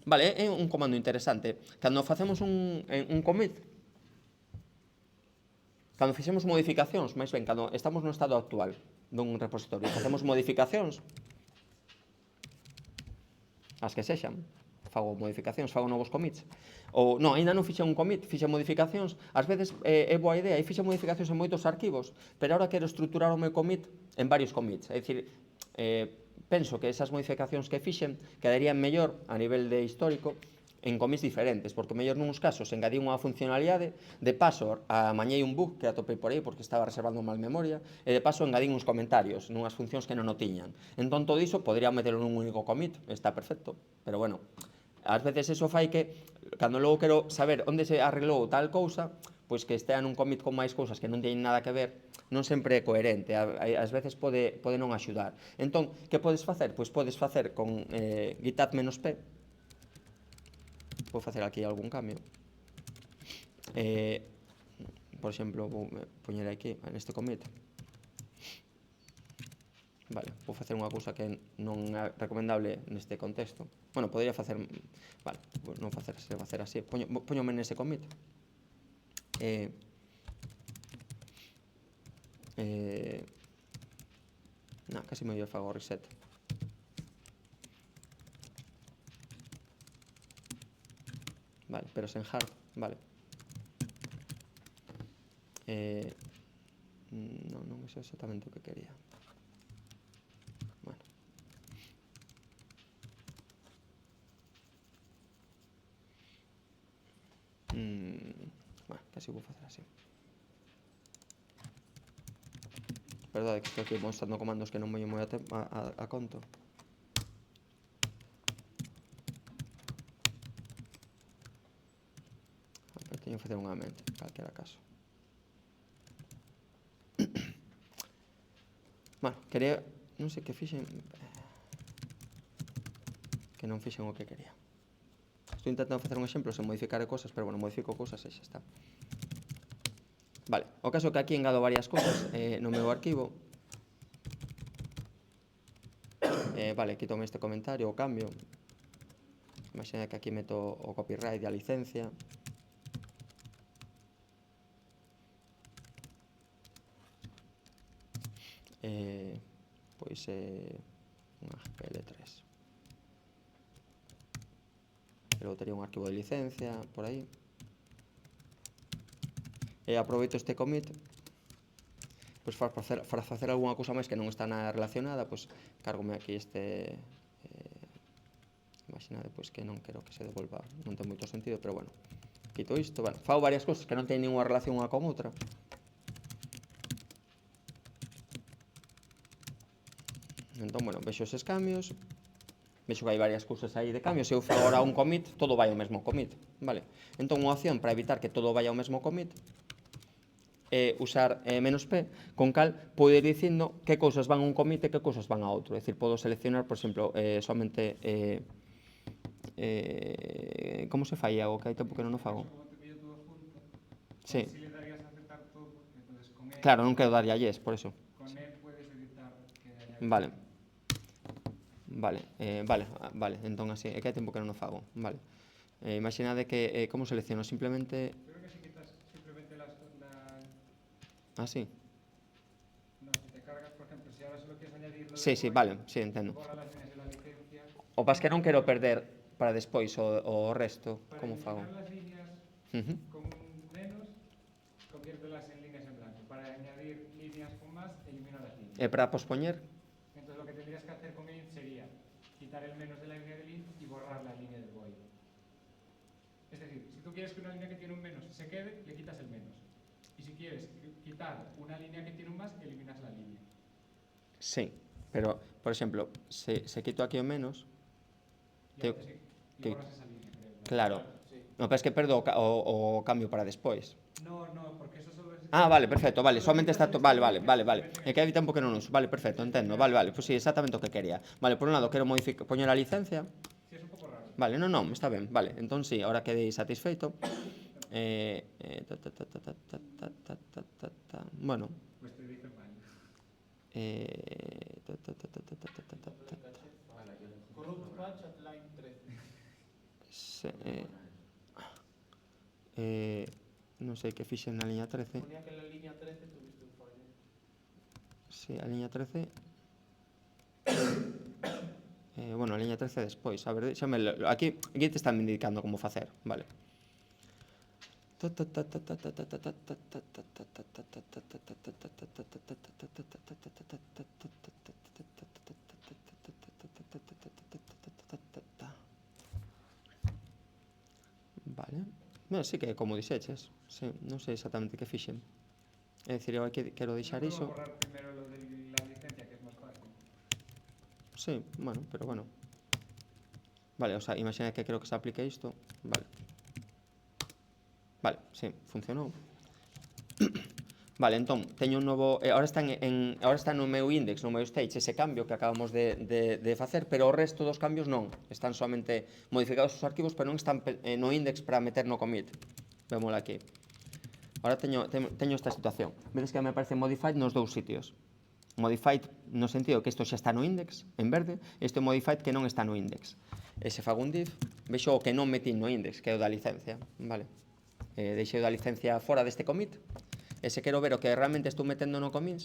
Vale, é un comando interesante. Cando facemos un commit, cando fixemos modificacións, máis ben, cando estamos no estado actual dun repositorio, facemos modificacións, as que sexan, fago modificacións, fago novos commits, ou, non, ainda non fixe un commit, fixe modificacións, ás veces é boa idea, e fixe modificacións en moitos arquivos, pero ahora quero estruturar o meu commit en varios commits, é dicir, penso que esas modificacións que fixen quedarían mellor a nivel de histórico en commits diferentes, porque mellor nuns casos engadí unha funcionalidade, de paso amañei un bug que atopei por aí porque estaba reservando mal memoria, e de paso engadín uns comentarios nunhas funcións que non o tiñan. Entón todo iso podría meterlo nun único commit, está perfecto, pero bueno, ás veces eso fai que, cando logo quero saber onde se arreglou tal cousa, pois que estea nun commit con máis cousas que non teñen nada que ver, non sempre é coherente, ás veces pode non axudar. Entón, que podes facer? Pois podes facer con git-add-p, vou facer aquí algún cambio, por exemplo, vou poñer aquí neste commit, vale, vou facer unha cousa que non é recomendable neste contexto, bueno, podría facer, vale, non facer así, poñome nese commit, No, casi mellor fago reset. Vale, pero sen hard, vale. Non é exactamente o que quería. Bueno. Bueno, casi vou facer así. Verdade que estou aquí mostrando comandos que non me moi a conto. Teño que facer unha mente, calquera caso. Bueno, quería... Non sei que fixen... Que non fixen o que quería. Estou intentando facer un exemplo sen modificar cosas, pero bueno, modifico cosas e xa está. Vale, o caso é que aquí engado varias cosas no meu arquivo. Vale, quítome este comentario, o cambio. Imagina que aquí meto o copyright e a licencia. Pois unha GPL3. E logo tería un arquivo de licencia por aí. E aproveito este commit pois para facer algunha cousa máis que non está nada relacionada, pois cárgome aquí este imaginade pois que non quero que se devolva, non ten moito sentido, pero bueno, quito isto, bueno, fago varias cousas que non teñen ninguna relación unha con outra. Entón, bueno, vexo eses cambios, vexo que hai varias cousas aí de cambios. Se eu fago agora un commit, todo vai ao mesmo commit, vale? Entón, unha opción para evitar que todo vaya ao mesmo commit é usar -p, con cal podo ir dicindo que cousas van a un commit e que cousas van a outro. É dicir, podo seleccionar, por exemplo, somente... como se fai algo que hai tempo que non o fago? Sí. Claro, non quero darlle a yes, por eso. Vale. Vale, entón así, é que hai tempo que non o fago, vale. Imaginade que, como selecciono, simplemente... Creo que si quitas simplemente las... Ah, sí. No, si te cargas, por ejemplo, si ahora solo quieres añadir... Sí, vale, sí, entendo. Borra las líneas de la licencia... O pas que non quero perder para despois o resto, como fago? Para eliminar las líneas con menos, conviértelas en líneas en blanco. Para añadir líneas con más, elimina las líneas. E para pospoñer? Entonces lo que tendrías que hacer con int sería quitar el menos de la línea del int y borrar la línea del void. Es decir, si tú quieres que una línea que tiene un menos se quede, le quitas el menos. Y si quieres quitar una línea que tiene un más, eliminas la línea. Sí, pero, por exemplo, se quito aquí o menos... Y borras esa línea, creo. Claro. No, pero es que perdo o cambio para despois. No, porque eso solo es... Ah, vale, perfecto, vale, solamente está... Vale. É que hai tempo que non uso. Vale, perfecto, entendo. Vale, pois sí, exactamente o que quería. Vale, por un lado, quero poñer a licencia. Sí, es un pouco raro. Vale, non, está ben. Vale, entón sí, ahora quedei satisfeito. Bueno. Pues te dice mal. Corrupt patch at line 13. Non sei que fixen na liña 13. Ponía que en la línea 13 tuviste un fallo. Sí, a liña 13... bueno, a liña 13 despois. A ver, aquí te están indicando como facer, vale. Vale. Bueno, sí que como dixeches. Sí, non sei exactamente que fixen. É dicir, eu aquí quero deixar iso. Vou borrar primero lo de la licencia, que es más fácil. Sí, bueno, pero bueno. Vale, o sea, imagina que quero que se aplique isto. Vale. Vale, sí, funcionou. Vale, entón, teño un novo... Ahora está no meu index, no meu stage, ese cambio que acabamos de facer, pero o resto dos cambios non. Están solamente modificados os arquivos, pero non están no index para meter no commit. Vémola aquí. Ahora teño esta situación. Vedes que me aparece modified nos dous sitios. Modified no sentido que isto xa está no index, en verde, e isto é modified que non está no index. E se fago un div, vexo o que non metín no index, que é o da licencia, vale? Deixei da licencia fora deste commit, E se quero ver o que realmente estou metendo no commit,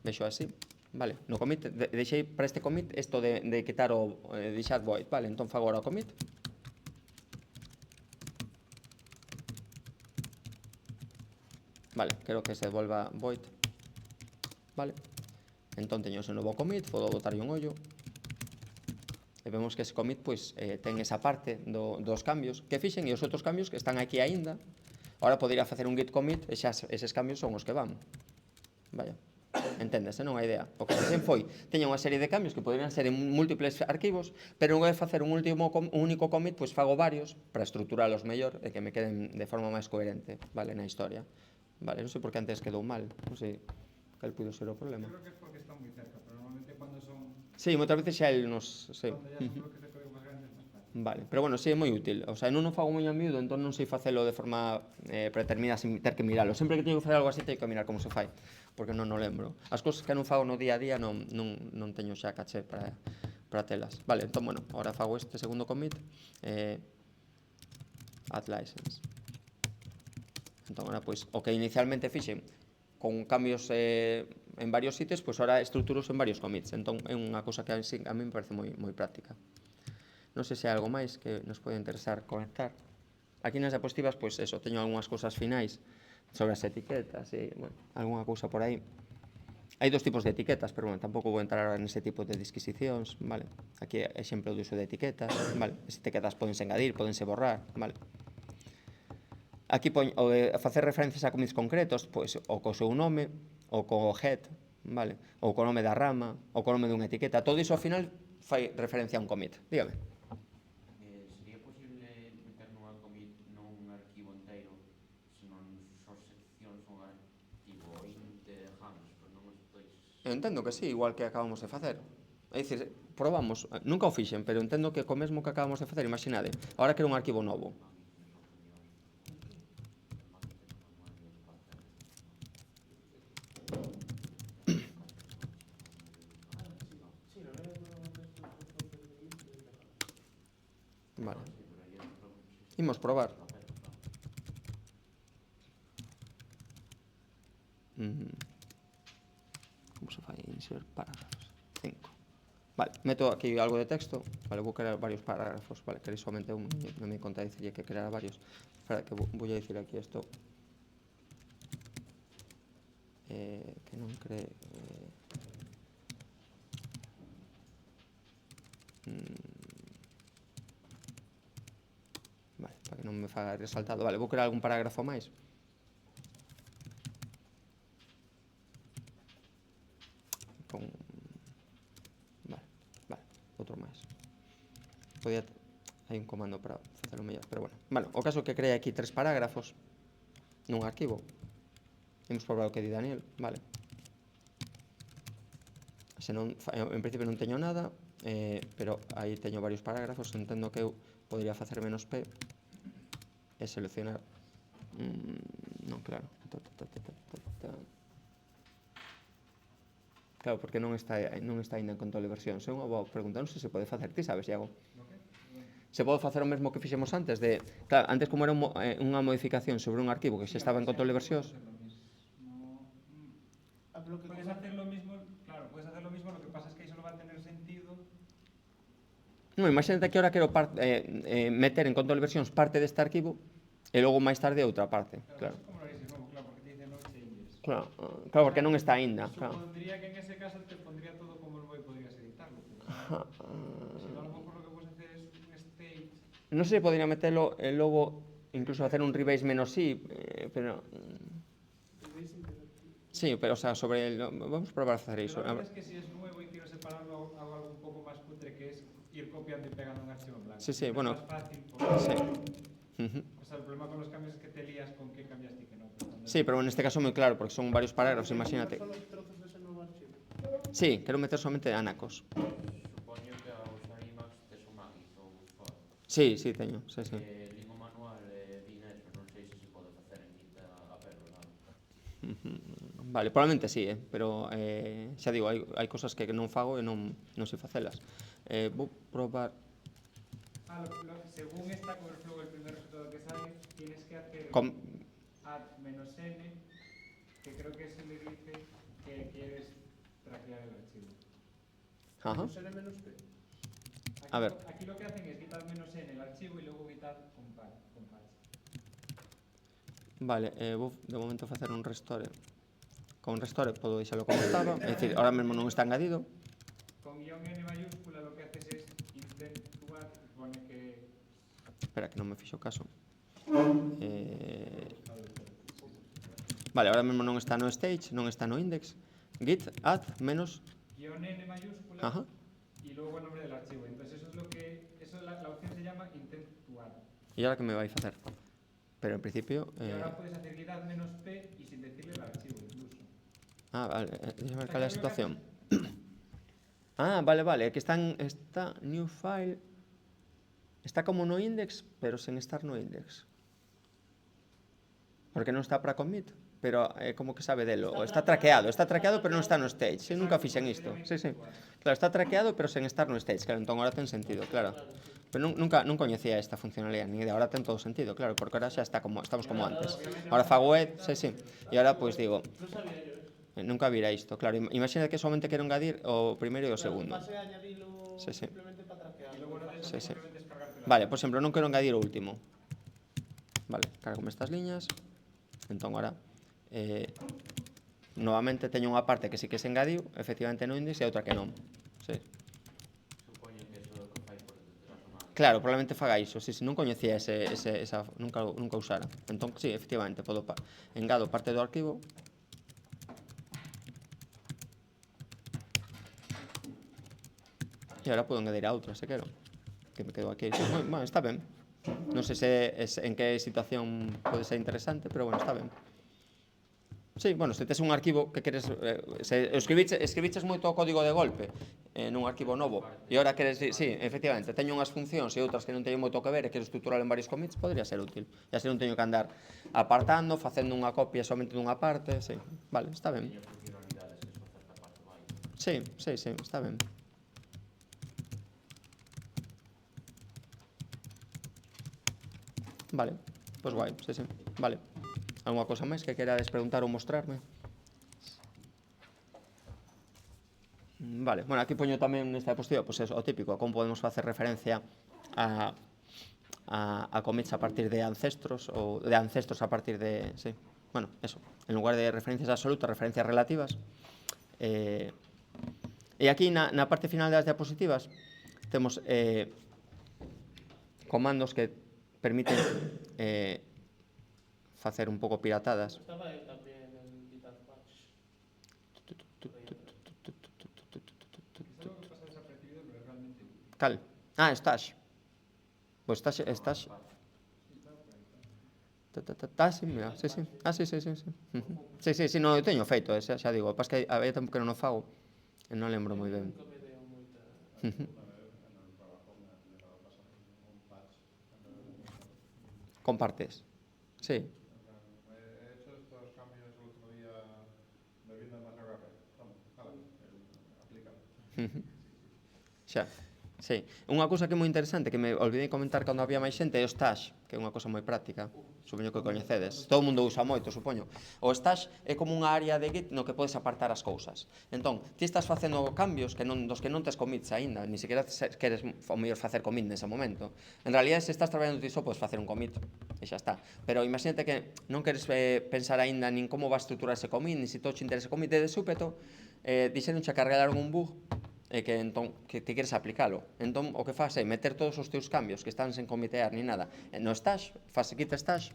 vexo así, vale, no commit, deixei para este commit isto de quitar o deixar void, vale, entón fago agora o commit. Vale, quero que se devolva void, vale, entón teño ese novo commit, podo botarlle un ollo, e vemos que ese commit pois, ten esa parte dos cambios que fixen e os outros cambios que están aquí aínda. Ahora podería facer un git commit e xa eses cambios son os que van. Vaya, enténdese, non a idea. O que fixen foi, teña unha serie de cambios que poderían ser en múltiples arquivos, pero en vez de facer un único commit, pois fago varios para estructuralos mellor e que me queden de forma máis coherente, vale, na historia. Vale, non sei por que antes quedou mal, non sei cal puido ser o problema. Yo creo que es porque están muy cerca, pero normalmente cuando son... Sí, moitas veces xa el nos... Sí. Cuando ya son bloques de código más grandes, más fácil. Vale, pero bueno, sí é moi útil. O sea, non o fago moi a miúdo, entón non sei facelo de forma predeterminada sin ter que miralo. Sempre que teño que facer algo así, teño que mirar como se fai, porque non o lembro. As cousas que non fago no día a día non teño xa caché para telas. Vale, entón, bueno, ahora fago este segundo commit, add license. Entón, ahora, pois, o que inicialmente fixen con cambios en varios sitios, pois ahora estruturos en varios commits. Entón, é unha cousa que a mí me parece moi práctica. Non sei se hai algo máis que nos pode interesar comentar. Aquí nas diapositivas, pois eso, teño algunhas cousas finais sobre as etiquetas e, bueno, algunha cousa por aí. Hai dos tipos de etiquetas, pero, bueno, tampouco vou entrar ahora nese tipo de disquisicións, vale? Aquí exemplo de uso de etiquetas, vale? As etiquetas podense engadir, podense borrar, vale? Aquí o de facer referencias a commits concretos, pois, o co seu nome, ou co head, vale? Ou co nome da rama, ou co nome dunha etiqueta. Todo iso, ao final, fai referencia a un commit. Dígame. Sería posible meter nunha commit nun arquivo inteiro, senón só seccións un arquivo int Hans, pero non estou... Entendo que sí, igual que acabamos de facer. É dicir, probamos, nunca o fixen, pero entendo que co mesmo que acabamos de facer, imaginade, agora quero un arquivo novo. Vale. Imos probar. Como se fai? Insert parágrafos. 5. Vale, meto aquí algo de texto. Vale, vou crear varios parágrafos. Vale, queréis somente un. Non me conta dicirlle que crear varios. Espera, que vou a dicir aquí isto. Que non cree... Vale, para que non me faga resaltado. Vale, vou crear algún parágrafo máis. Vale, outro máis. Hai un comando para facelo mellor, pero bueno. Vale, o caso que cree aquí 3 parágrafos nun arquivo. Imos probar o que di Daniel, vale. Se non, en principio non teño nada, pero aí teño varios parágrafos, entendo que eu podría facer menos P e seleccionar non, claro claro, porque non está ainda en control de versión. É unha boa pregunta, non sei se pode facer, ti sabes, Iago? Se pode facer o mesmo que fixemos antes de, claro, antes como era unha modificación sobre un arquivo que xa estaba en control de versións. Puedes hacer lo mismo, claro, puedes hacer lo mismo, lo que pasa es que eso no va a tener sentido. Non, imagínate que ahora quero meter en control de versións parte deste arquivo e logo máis tarde outra parte, claro. Como lo haréis de nuevo, claro, porque te dice no changes. Claro, porque non está aínda, claro. Supondría que en ese caso te pondría todo como nuevo y podrías editarlo. Si no, a lo mejor lo que puedes hacer es un state. Non sei se podría metelo e logo incluso hacer un rebase menos i, pero... Sí, pero, o sea, sobre el... Vamos a probar a hacer iso. La verdad es que si es nuevo y quiero separarlo, hago algo un poco más cutre, que es ir copiando y pegando un archivo en blanco. Sí, Es bueno. más fácil porque... Sí. O sea, el problema con los cambios es que te lías con qué cambiaste y qué no. Sí, pero en este caso moi claro, porque son varios parágrafos, imagínate. Sí, quero meter solamente anacos. Supoño que ao usar Emacs tes o Magis ou Ford. Sí, sí, teño, sí. Lin o manual vin eso, non sei se se pode facer en Git a perro, non? Vale, probablemente sí, pero xa digo, hai cosas que non fago e non sei facelas. Vou probar... Según esta Overflow, el primer resultado que sale, tienes que hacer... add -n, que creo que se le dice que quieres traquear el archivo. Ajá. N menos P. A ver. Aquí lo que hacen es quitar -n el archivo y luego quitar con patch. Vale, vou de momento facer un restore. Con restore podo deixalo como estaba, é dicir, ahora mesmo non está engadido. Con -n mayúscula lo que haces es intent to add y pone que... Espera, que non me fixo caso. Vale, ahora mesmo non está no stage, non está no index. Git add menos... -n mayúscula. Ajá. Y luego el nombre del archivo. Entonces eso es lo que... la opción se llama intent to add. E ahora que me vai facer? Pero en principio... Y ahora puedes hacer git add -p y sin decirle el archivo incluso. Ah, vale, déjame ver cal é a situación. Ah, vale, que está new file. Está como no index, pero sen estar no index. Porque non está para commit, pero como que sabe delo. Está traqueado, pero non está no stage. Eu nunca fixen isto. Sí. Claro, está traqueado, pero sen estar no stage. Claro, entón ahora ten sentido, claro. Pero non coñecía esta funcionalidade, ni de ahora ten todo sentido, claro, porque ahora xa está como, estamos como antes. Ahora fago ed, sí. E ahora, pois digo, Non sabía yo. nunca vira isto, claro. Imagina que solamente quero engadir o primeiro e o segundo. Pasé a añadilo Sí. simplemente para traquear. Y luego Sí. descargarte la... Vale, por exemplo, non quero engadir o último. Vale, cargome estas liñas. Entón, ahora, novamente teño unha parte que sí que se engadiu, efectivamente no index, e outra que non. Sí. Supoño que eso é o que fai por detrás o mal. Claro, probablemente faga iso. Sí, non coñecía esa nunca usara. Entón, sí, efectivamente, engado parte do arquivo. E agora podo engadir a outra, se quero. Que me quedo aquí. Sí, bueno, está ben. Non sei en que situación pode ser interesante, pero bueno, está ben. Sí, bueno, se tes un arquivo que queres... se escribiches moito o código de golpe nun arquivo novo, e agora queres... Sí, efectivamente, teño unhas funcións e outras que non teñen moito que ver e quero estruturar en varios commits, podría ser útil. E así non teño que andar apartando, facendo unha copia somente dunha parte, sí. Vale, está ben. Teño funcionalidades que só certa parte vai. Sí, está ben. Vale, pois guai, sí. Vale. Alguna cosa máis que querades preguntar ou mostrarme? Vale, bueno, aquí poño tamén nesta diapositiva, pois é o típico, como podemos facer referencia a commits a partir de ancestros ou de ancestros a partir de, sí. Bueno, eso, en lugar de referencias absolutas, referencias relativas. E aquí na parte final das diapositivas temos comandos que permiten facer un pouco piratadas. Estaba él también en quitar patch. Esto pasa desapercibido, pero es realmente útil. Cal? Ah, stash. Pois stash. Sí, mira, sí. Ah, sí. Sí, non, eu teño feito, xa digo, pas que había tempo que non o fago, e non lembro moi ben. Nunca me deu moita... Compartes. Sí. He hecho estos cambios el otro día bebiendo más agua. Vamos, aplícalo. Xa. Sí. Unha cousa que é moi interesante, que me olvidei comentar cando había máis xente, é o stash, que é unha cousa moi práctica. Supoño que coñecedes. Todo o mundo usa moito, supoño. O stash é como unha área de Git no que podes apartar as cousas. Entón, ti estás facendo cambios dos que non tes commits aínda, ni siquiera queres o mellor facer commit nese momento. En realidad, se estás traballando ti só, podes facer un commit e xa está. Pero imagínate que non queres pensar aínda nin como va a estruturar ese commit, nin se todo te interesa commit, e de súpeto dixeronche a cargar algún bug e que entón que ti queres aplicalo. Entón o que faz é meter todos os teus cambios que están sen comitear ni nada no stash, faz git stash.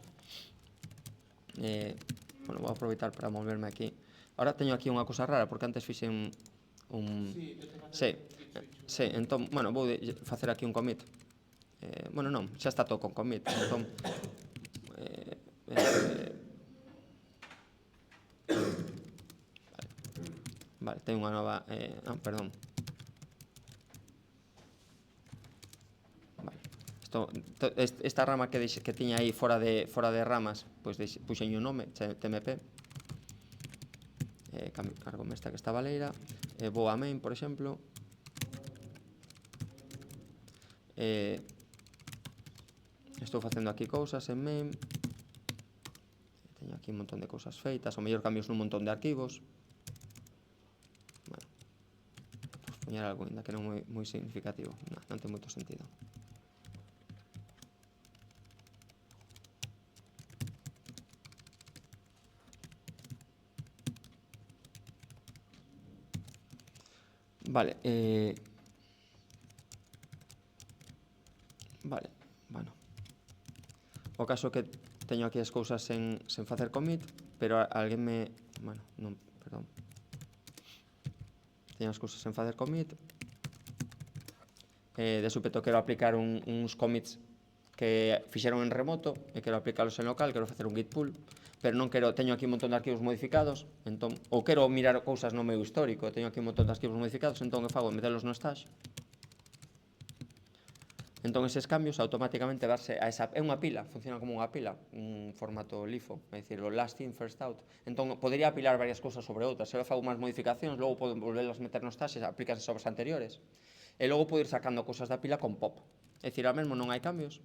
Bueno, vou aproveitar para moverme aquí. Ahora teño aquí unha cousa rara porque antes fixe un Sí, entón, bueno, vou facer aquí un commit. Bueno, non, xa está todo con commit. Entón Vale, teño unha nova perdón. Esta rama que tiña aí fora de ramas, pois puxen un nome, TMP. Cargome esta que está baleira. Vou a main, por exemplo. Estou facendo aquí cousas en main. Teño aquí un montón de cousas feitas, o mellor cambios nun montón de arquivos. Bueno, pues poñer algo, ainda que non moi significativo, non ten moito sentido. Vale, vale, bueno. O caso que teño aquí as cousas sen facer commit, pero alguén me... Bueno, non, perdón. Teño as cousas sen facer commit. De súpeto quero aplicar uns commits que fixeron en remoto e quero aplicalos en local, quero facer un git pull, pero non quero, teño aquí un montón de arquivos modificados, entón, ou quero mirar cousas no meu histórico, teño aquí un montón de arquivos modificados, entón que fago? Metelos no stash. Entón, eses cambios automáticamente darse a esa... É unha pila, funciona como unha pila, un formato LIFO, é dicir, o last in, first out. Entón, podería apilar varias cousas sobre outras. Se eu fago máis modificacións, logo podo volverlas meter nos stashes, aplicarse sobre as anteriores. E logo podo ir sacando cousas da pila con pop. É dicir, ahora mesmo non hai cambios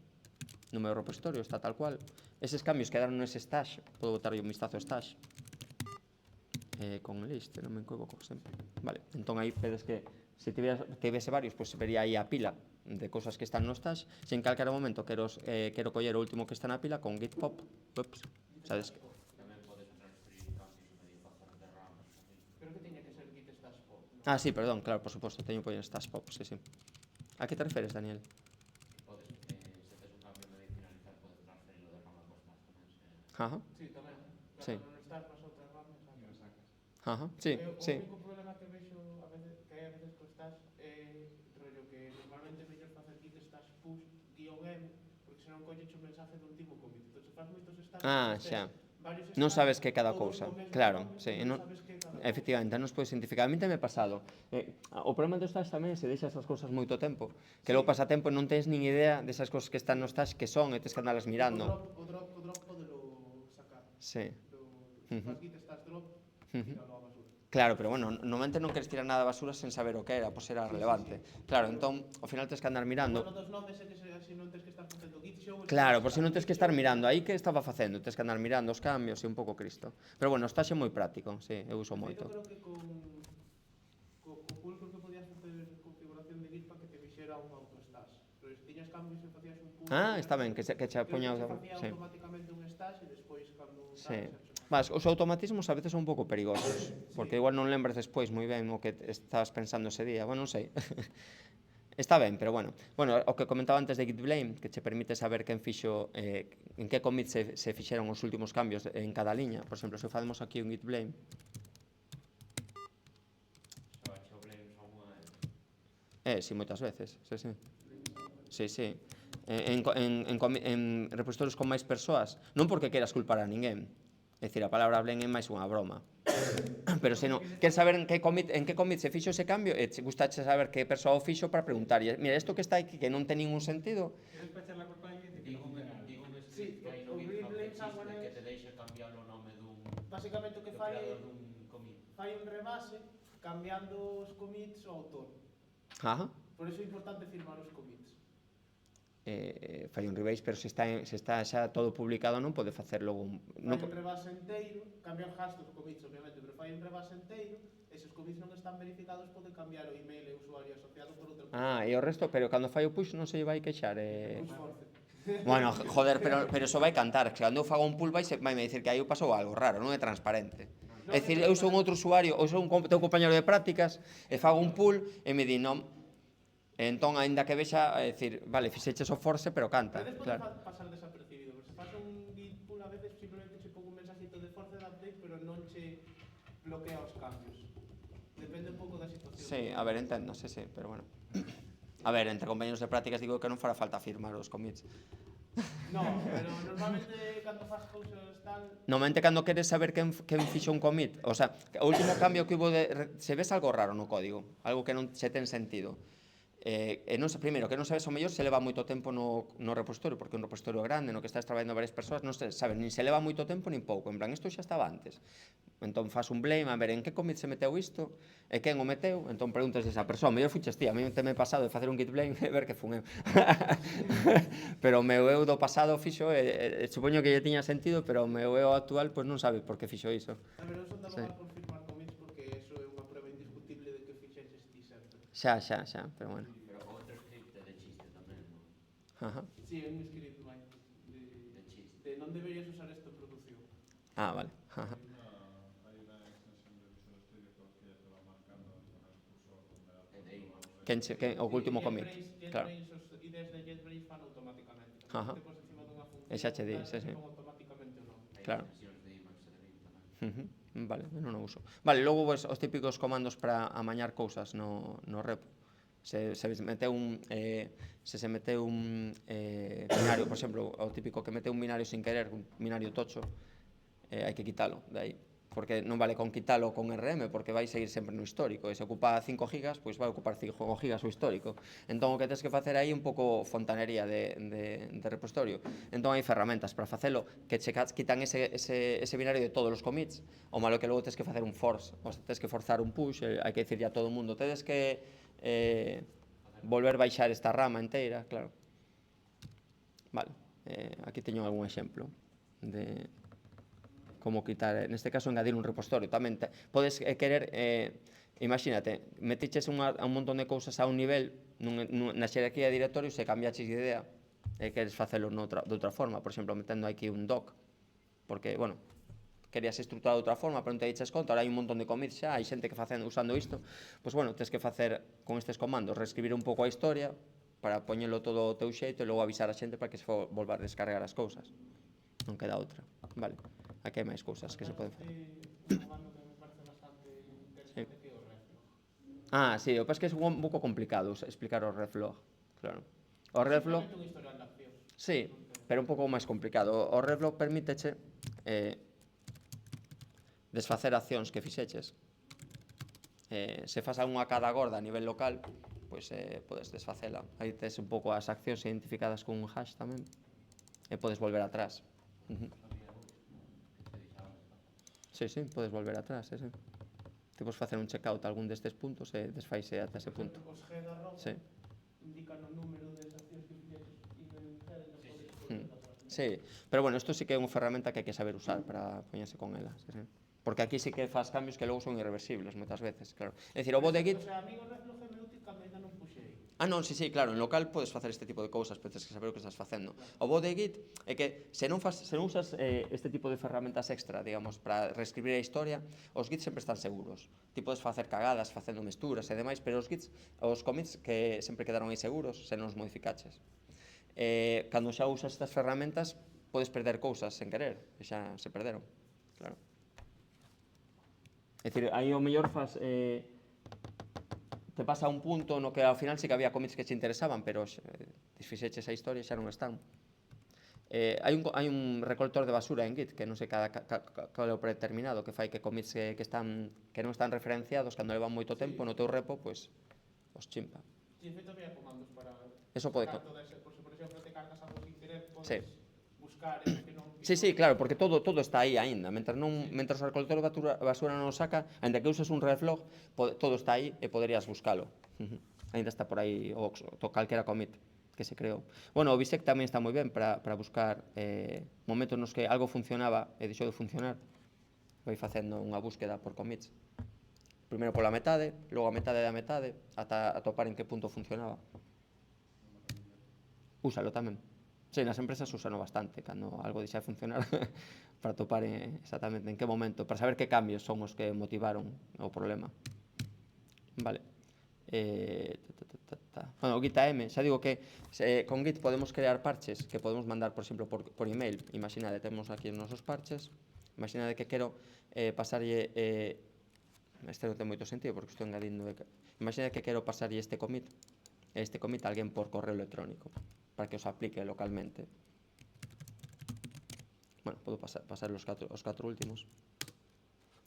no meu repositorio, está tal cual. Eses cambios quedaron nese stash, podo botarlle un vistazo ao stash. Con list, non me equivoco sempre. Vale, entón aí vedes que se tivese varios, pois se vería aí a pila de cousas que están no stash. Se en calquera momento quero coller o último que está na pila con git pop, sabes que... Tamén podes transferir cambios e medio facer de ramas. Creo que teña que ser git stash pop, ¿no? Ah, sí, perdón, claro, por suposto, teño que poñer stash pop, sí, sí. A que te referes, Daniel? Podes, se tes un cambio medio finalizar, podes transferirlo de rama por stash tamén. Ajá, Sí, tamén. Sí. Cando non estás nas outras ramas, E lo sacas. ajá, sí, O sí. único problema que vexo a veces, que hai a veces co stash é rollo que normalmente é mellor facer git stash push -m, porque senón colleche o mensaje do último commit. Entón, se faz moitos stashes, Ah, xa. Non sabes que cada cousa, claro, sí, non, efectivamente, non os podes identificar. A mí tamén me pasado. O problema do stash tamén é se deixas as cousas moito tempo, que logo pasa tempo e non tens nin idea desas cousas que están no stash que son e tens que andalas mirando. O drop podelo sacar. Sí. Se faz git stash drop, tíralo á basura. Claro, pero bueno, normalmente non queres tirar nada a basura sen saber o que era, pois era relevante. Claro, entón, ao final tens que andar mirando. Bueno, dos nomes é que así non tens que estar facendo git show. Claro, por si non tens que estar mirando. Aí que estaba facendo? Tens que andar mirando os cambios e un pouco Cristo. Pero bueno, o stash é moi práctico, sí, eu uso moito. Eu creo que co pull creo que podías facer configuración de git para que te fixera un auto-stash. Pero se tiñas cambios e facías un pull... Ah, está ben, que che poña... Creo que se facía Sí. automáticamente un stash e despois cando... Sí. Mas os automatismos a veces son un pouco perigosos, porque igual non lembras despois moi ben o que estabas pensando ese día. Bueno, non sei. Está ben, pero bueno. Bueno, o que comentaba antes de git blame, que che permite saber quen fixo, en que commit se fixeron os últimos cambios en cada liña. Por exemplo, se facemos aquí un git blame, Xa o blame son unha... sí, moitas veces, sí, sí. Sí, sí. En repositorios con máis persoas, non porque queras culpar a ninguén. É dicir, a palabra blame é máis unha broma. Pero se non, queres saber en que commit se fixo ese cambio, e gustache saber que persoa o fixo para preguntarlle, mira, isto que está aquí que non ten ningún sentido. Queres echar la culpa a alguien de que Digo non ten nada. un Sí, script que hai no o GitHub Green que Blame existe que te deixa cambiar o nome dun... Básicamente o que do fai creador dun commit. fai un rebase cambiando os commits ao autor. Ajá. Por iso é importante firmar os commits. Fai un rebase, pero se está xa todo publicado non pode facer logo un... Fai un rebase enteiro, cambia o hash dos commits, obviamente, pero fai un rebase enteiro, e se os commits non están verificados, pode cambiar o email e o usuario asociado por outro. E o resto, pero cando fai o push non se vai queixar. Push force. Bueno, joder, pero eso vai cantar, que cando eu fago un pull vai me dicir que aí pasou algo raro, non é transparente. É dicir, eu sou un outro usuario, ou sou un teu compañero de prácticas, e fago un pull e me di, non, entón, aínda que vexa, é dicir, vale, fixeches o force, pero canta, A veces pode claro. pasar desapercibido, pero se faz un git pull a veces simplemente che pongo un mensajito de force de update, pero non che bloquea os cambios. Depende un pouco da situación. Sí, a ver, entendo, sí, pero bueno. A ver, entre compañeros de prácticas digo que non fará falta firmar os commits. No, pero normalmente cando faz cousas tal... Normalmente cando queres saber quen fixo un commit, o sea, o último cambio que hubo se ves algo raro no código, algo que non se ten sentido, primeiro, que non sabes o mellor se leva moito tempo no repositorio, porque un repositorio grande no que estás traballando varias persoas, non sabes nin se leva moito tempo nin pouco, en plan, isto xa estaba antes. Entón faz un blame, a ver en que commit se meteu isto, e quen o meteu, entón preguntas a esa persoa, mellor fuches ti, a mí teme pasado de facer un git blame e ver que fun eu. Pero o meu eu do pasado fixo, supoño que lle tiña sentido, pero o meu eu actual pois non sabe por que fixo iso. A ver, non son Sí. de a confirmar commits porque eso é unha prueba indiscutible de que fixeches ti sempre. Xa, pero bueno. Pero outro script de chiste tamén, non? Ajá. Sí, é un script máis De chiste. de non deberías usar esta produción. Ah, vale. Ajá. Hay una extensión de Visual Studio que ya te va marcando con el cursor donde E de aí, O último commit. Claro. Os ideas de JetBrains fan automáticamente. Ajá. Te pos encima dunha función. E xa che di, sí. Fan automáticamente o nome. hai Claro. extensións de Emacs e de Vim tamén. Vale, non o uso. Vale, logo pues, os típicos comandos para amañar cousas no repo. Se meteu un binario, por exemplo, o típico que mete un binario sin querer, un binario tocho, hai que quitalo de aí, porque non vale con quitalo con RM, porque vai seguir sempre no histórico, e se ocupa 5 gigas, pois vai ocupar 5 gigas o histórico. Entón o que tens que facer aí un pouco fontanería de repositorio. Entón hai ferramentas para facelo que che quitan ese binario de todos os commits. O malo que logo tens que facer un force, ou tens que forzar un push, hai que dicirlle a todo o mundo, tedes que volver baixar esta rama inteira, claro. Vale, aquí teño algún exemplo de como quitar, neste caso, engadir un repositorio. Tamén podes querer, imagínate, metiches un montón de cousas a un nivel na xerarquía de directorios e cambiaches de idea e queres facelo de outra forma, por exemplo, metendo aquí un doc, porque, bueno, querías estruturar de outra forma, pero non te diches conta, ahora hai un montón de commits xa, hai xente que usando isto, pois, bueno, tens que facer con estes comandos, reescribir un pouco a historia para poñelo todo o teu xeito e logo avisar a xente para que se volva a descargar as cousas. Non queda outra, vale. Aquí hai máis cousas que se poden facer. Un comando que me parece bastante interesante que é o reflog. Ah, sí, o que pasa é que é un pouco complicado explicar o reflog, claro. O reflog, Simplemente un historial de accións. sí, pero un pouco máis complicado. O reflog permíteche desfacer accións que fixeches. Se fas unha cada gorda a nivel local, pois podes desfacela. Aí tes un pouco as accións identificadas con un hash tamén e podes volver atrás. Sí, podes volver atrás, sí. Te podes facer un checkout a algún destes puntos e desfaise ata ese punto. Os G da ROM Sí. indican o número de accións que fixeches e no head podes volver atrás. Sí, pero bueno, isto sí que é unha ferramenta que hai que saber usar para poñerse con ela, sí. Porque aquí sí que faz cambios que logo son irreversibles moitas veces, claro. É dicir, o bo de Git... O sea, a mí o reflog é útil cando ainda non puxei. Ah, non, sí, claro, en local podes facer este tipo de cousas, pero tens que saber o que estás facendo. O bo de Git é que se non usas este tipo de ferramentas extra, digamos, para reescribir a historia, os Gits sempre están seguros. Ti podes facer cagadas, facendo mesturas e demais, pero os commits que sempre quedaron aí seguros se non os modificaches. Cando xa usas estas ferramentas, podes perder cousas sen querer, e xa se perderon, claro. É dicir, aí o mellor te pasa un punto no que ao final sí que había commits que te interesaban, pero desfixeches a historia xa non están. Hai un recolector de basura en Git que non sei cal é o predeterminado que fai que commits que non están referenciados cando levan moito tempo no teu repo, pois os chimpa. Si, en feito había comandos para Eso pode sacar todo ese, por exemplo, te cargas algo sin querer, podes Sí. buscar eso que non... Sí, claro, porque todo está aí aínda. Mentras o recolector de basura non o saca, ainda que uses un reflog, todo está aí e poderías buscalo. Ainda está por aí o calquera commit que se creou. Bueno, o bisect tamén está moi ben para buscar momentos nos que algo funcionaba e deixou de funcionar. Vai facendo unha búsqueda por commits. Primeiro pola metade, logo a metade da metade, ata atopar en que punto funcionaba. Úsalo tamén. Sí, nas empresas úsano bastante, cando algo deixa de funcionar, para topar exactamente en que momento, para saber que cambios son os que motivaron o problema. Vale. Bueno, o Git AM, xa digo que con Git podemos crear parches que podemos mandar, por exemplo, por email. Imaginade, temos aquí os nosos parches, imaginade que quero pasarlle, este non ten moito sentido porque estou engadindo, imaginade que quero pasarlle este commit a alguén por correo electrónico, para que os aplique localmente. Bueno, podo pasar os 4 últimos.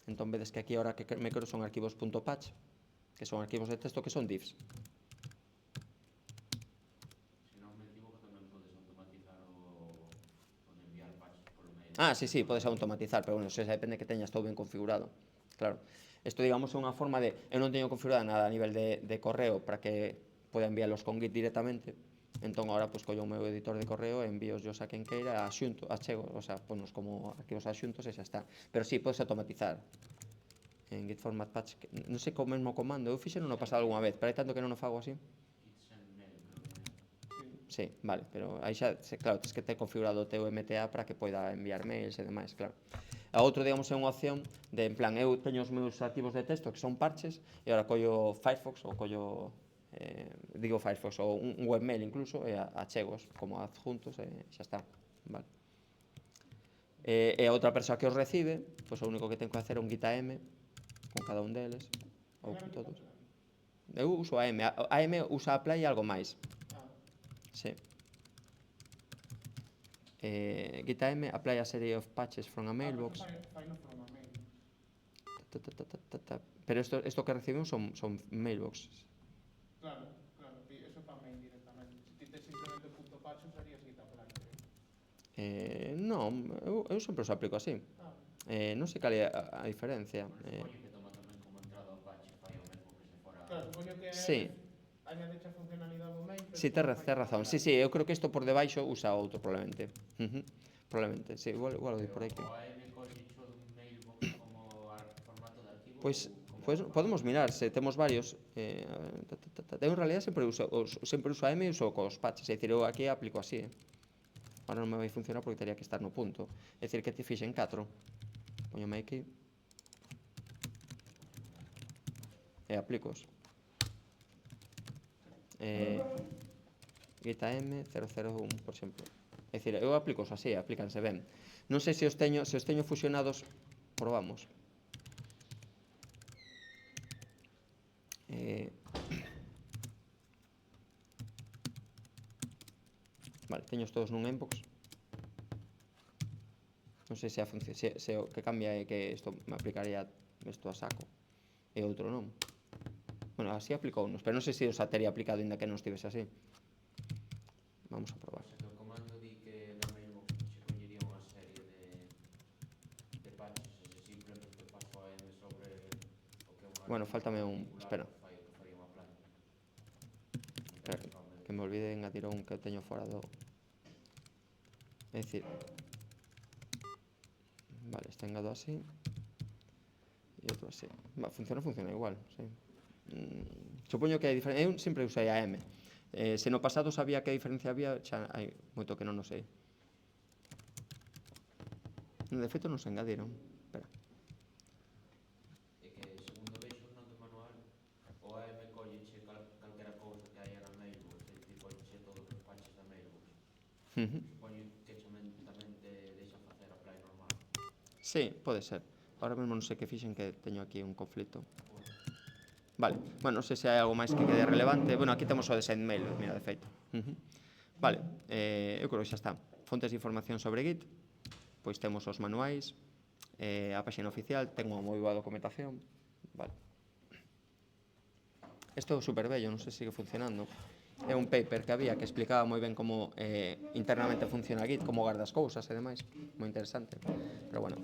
Entón vedes que aquí ahora que me quero son arquivos .patch, que son arquivos de texto que son divs. Ah, sí, podese automatizar, pero bueno, se depende que teñas todo ben configurado. Claro. Isto, digamos, é unha forma de... Eu non teño configurado nada a nivel de correo para que poda enviarlos con Git directamente. Entón, agora, pois, collo o meu editor de correo e envíos a quen queira, achego, o sea, ponos como arquivos axuntos e xa está. Pero sí, podes automatizar. En Git format patch, non sei co mesmo comando, eu fixen no pasado algunha vez, pero hai tanto que non o fago así. Git send mail, creo que Sí, vale, pero aí xa, claro, tens que ter configurado o teu MTA para que poida enviar mails e demais, claro. A outro, digamos, é unha opción de, en plan, eu teño os meus arquivos de texto que son parches e agora collo Firefox ou collo, digo Firefox ou un webmail incluso e achegos como adjuntos e xa está, vale. E a outra persoa que os recibe, pois o único que ten que facer é un git AM con cada un deles ou con todos. Eu uso AM, AM usa apply e algo máis. Sí. Git AM apply a serie of patches from a mailbox. Faino from a mail. Pero isto que recibimos son mailboxes. Claro, eso para mail directamente. Se ti tes simplemente punto patch, usarías git apply, creo. Non, eu sempre os aplico así. Non sei cal é a diferencia. Supoño que toma tamén como entrada o patch, fai o mesmo que se fora... Claro, supoño que Sí. añades a funcionalidade do mail. Si, tes razón. Sí, eu creo que isto por debaixo usa outro, probablemente. Probablemente, sí, igual o di por aquí. O AM colle xo dun mailbox como formato de arquivo? Pois podemos mirar, se temos varios. Eu en realidad sempre uso AM e uso cos patches, é dicir, eu aquí aplico así. Ahora non me vai funcionar porque teria que estar no punto. É dicir, que te fixen 4. Póñome aquí. E aplicos. Git AM 001, por exemplo. É dicir, eu aplico así, aplícanse ben. Non sei se os teño fusionados, probamos. Vale, teños todos nun inbox. Non sei se o que cambia é que isto me aplicaría isto a saco e outro non. Bueno, así aplicounos, pero non sei se os tería aplicado ainda que non estivese así. Vamos a probar. O sea, que o comando di que na mailbox se collería unha serie de patches, e se simplemente paso a AM sobre o que é unha... Bueno, faltame un... Espera. Fai o que faría unha planta. Que me olvide engadir un que teño fora do... É dicir... Vale, este engado así e outro así. Funciona igual, sí. Supoño que hai diferencia. Eu sempre usei AM. Se no pasado sabía que diferencia había, xa hai moito que non o sei. De feito non se engadiron. Espera. É que, segundo vexo no do manual, o AM colleche calquera cousa que hai na mailbox, é dicir, colleche todos os patches da mailbox. Supoño que tamén te deixa facer apply normal. Sí, pode ser. Ahora mesmo non sei que fixen que teño aquí un conflito. Vale, bueno, non sei se hai algo máis que quede relevante. Bueno, aquí temos o de send mail, mira, de feito. Vale, eu creo que xa está. Fontes de información sobre Git, pois temos os manuais, a página oficial, ten unha moi boa documentación. Vale. Isto é super bello, non sei se sigue funcionando. É un paper que había que explicaba moi ben como internamente funciona Git, como guarda as cousas e demais. Moi interesante. Pero bueno.